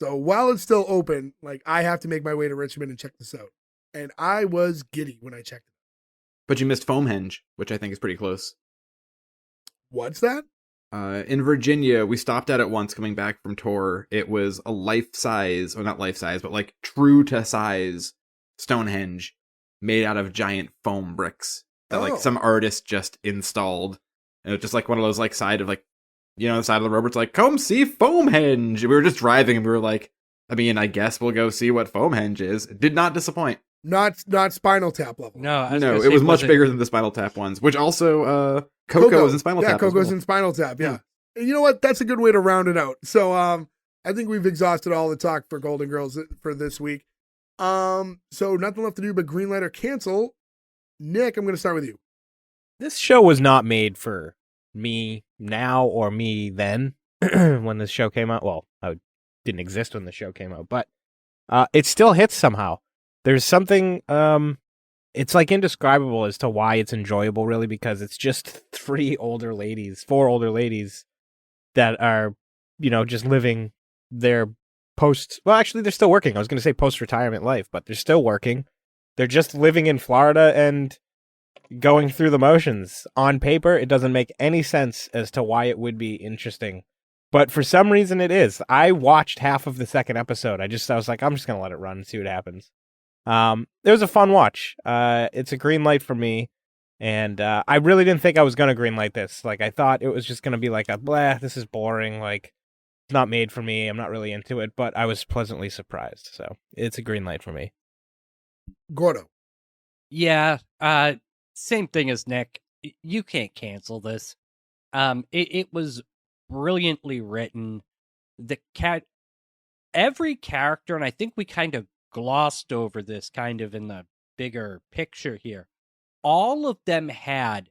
So while it's still open, I have to make my way to Richmond and check this out. And I was giddy when I checked it. But you missed Foamhenge, which I think is pretty close. What's that? In Virginia, we stopped at it once coming back from tour. It was a life-size, well, not life-size, but true-to-size Stonehenge made out of giant foam bricks that some artist just installed. And it was just one of those side of the side of the road where it's come see Foamhenge. We were just driving and we were like, I guess we'll go see what Foamhenge is. It did not disappoint. Not Spinal Tap level. No, I was No, gonna it say, was much bigger than the Spinal Tap ones, which also Coco is in Spinal Tap. Coco's as well. in Spinal Tap, yeah. And you know what? That's a good way to round it out. So I think we've exhausted all the talk for Golden Girls for this week. So nothing left to do but greenlight or cancel. Nick, I'm going to start with you. This show was not made for me now or me then when this show came out. Well, I didn't exist when the show came out, but it still hits somehow. There's something, it's indescribable as to why it's enjoyable, really, because it's just four older ladies that are, just living their well, actually, they're still working. I was going to say post-retirement life, but they're still working. They're just living in Florida and going through the motions. On paper, it doesn't make any sense as to why it would be interesting. But for some reason, it is. I watched half of the second episode. I was like, I'm just going to let it run and see what happens. It was a fun watch. It's a green light for me. And I really didn't think I was going to green light this. Like, I thought it was just going to be like this is boring. Like, it's not made for me. I'm not really into it. But I was pleasantly surprised. So it's a green light for me. Gordo. Yeah, same thing as Nick. You can't cancel this. It was brilliantly written. Every character, and I think we kind of glossed over this kind of in the bigger picture here. All of them had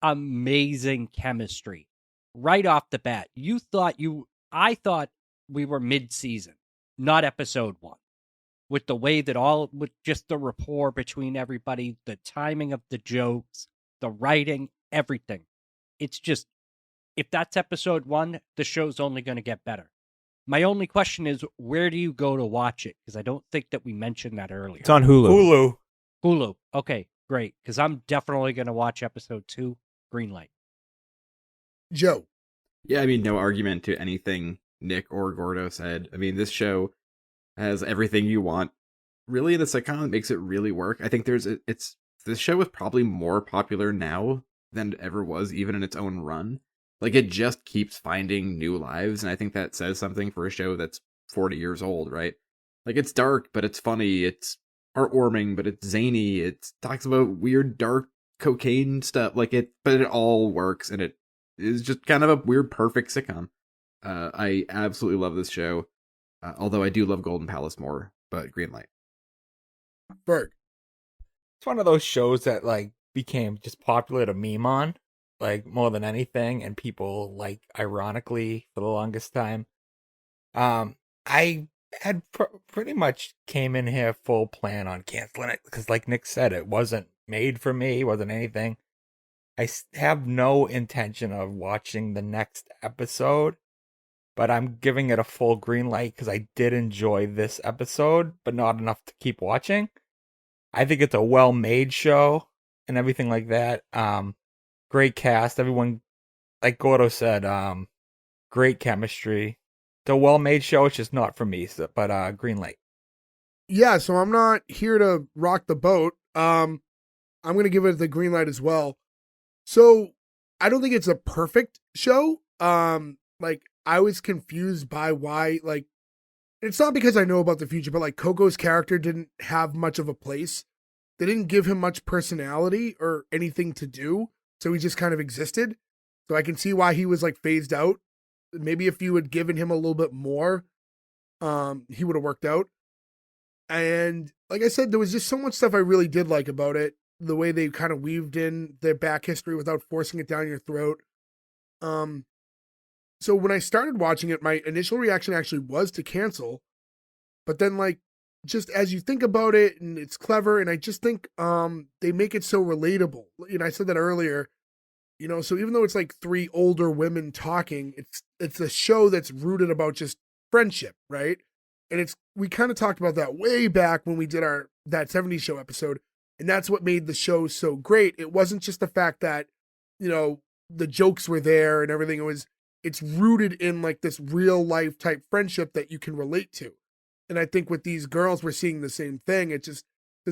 amazing chemistry right off the bat. I thought we were mid-season, not episode 1. With the way that with just the rapport between everybody, the timing of the jokes, the writing, everything. It's just, if that's episode 1, the show's only going to get better. My only question is, where do you go to watch it? Because I don't think that we mentioned that earlier. It's on Hulu. Hulu. Okay, great. Because I'm definitely going to watch episode 2, Greenlight. Joe. Yeah, I mean, no argument to anything Nick or Gordo said. I mean, this show has everything you want. Really, in a sitcom, it makes it really work. I think this show is probably more popular now than it ever was, even in its own run. Like, it just keeps finding new lives, and I think that says something for a show that's 40 years old, right? Like, it's dark, but it's funny. It's heartwarming, but it's zany. It talks about weird, dark cocaine stuff. But it all works, and it is just kind of a weird, perfect sitcom. I absolutely love this show. Although I do love Golden Palace more, but green light. Berg. It's one of those shows that became just popular to meme on, more than anything, and people ironically for the longest time. I had pretty much came in here full plan on canceling it because, like Nick said, it wasn't made for me, wasn't anything. I have no intention of watching the next episode. But I'm giving it a full green light because I did enjoy this episode, but not enough to keep watching. I think it's a well-made show and everything like that. Great cast. Everyone, like Gordo said, great chemistry. It's a well-made show. It's just not for me, but green light. Yeah, so I'm not here to rock the boat. I'm going to give it the green light as well. So I don't think it's a perfect show. I was confused by why, it's not because I know about the future, but Coco's character didn't have much of a place. They didn't give him much personality or anything to do. So he just kind of existed. So I can see why he was phased out. Maybe if you had given him a little bit more, he would have worked out. And like I said, there was just so much stuff I really did like about it. The way they kind of weaved in their back history without forcing it down your throat. So when I started watching it, my initial reaction actually was to cancel. But then just as you think about it, and it's clever, and I just think they make it so relatable. I said that earlier. So even though it's 3 older women talking, it's a show that's rooted about just friendship, right? And we kind of talked about that way back when we did that 70s show episode, and that's what made the show so great. It wasn't just the fact that, the jokes were there and everything. It's rooted in this real life type friendship that you can relate to. And I think with these girls, we're seeing the same thing. There's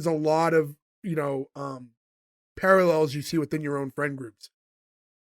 a lot of, parallels you see within your own friend groups.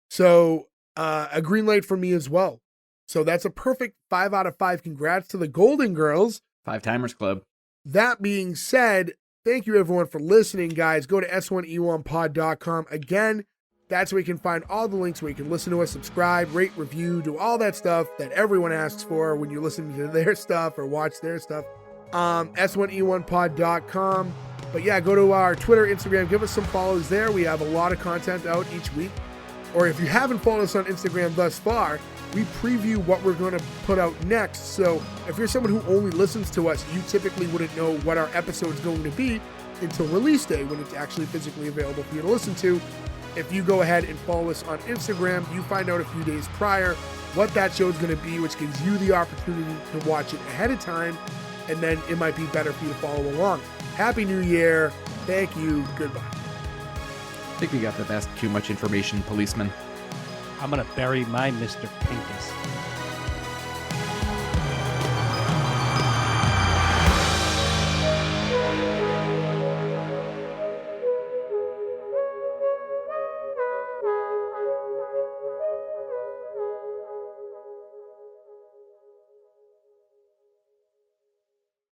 So a green light for me as well. So that's a perfect 5 out of 5. Congrats to the Golden Girls. 5 Timers Club. That being said, thank you everyone for listening, guys. Go to S1E1pod.com. Again, that's where you can find all the links where you can listen to us, subscribe, rate, review, do all that stuff that everyone asks for when you're listening to their stuff or watch their stuff. S1E1pod.com. But yeah, go to our Twitter, Instagram, give us some follows there. We have a lot of content out each week. Or if you haven't followed us on Instagram thus far, we preview what we're going to put out next. So if you're someone who only listens to us, you typically wouldn't know what our episode is going to be until release day when it's actually physically available for you to listen to. If you go ahead and follow us on Instagram, you find out a few days prior what that show is going to be, which gives you the opportunity to watch it ahead of time, and then it might be better for you to follow along. Happy New Year. Thank you. Goodbye. I think we got the best too much information policeman. I'm going to bury my Mr. Pincus.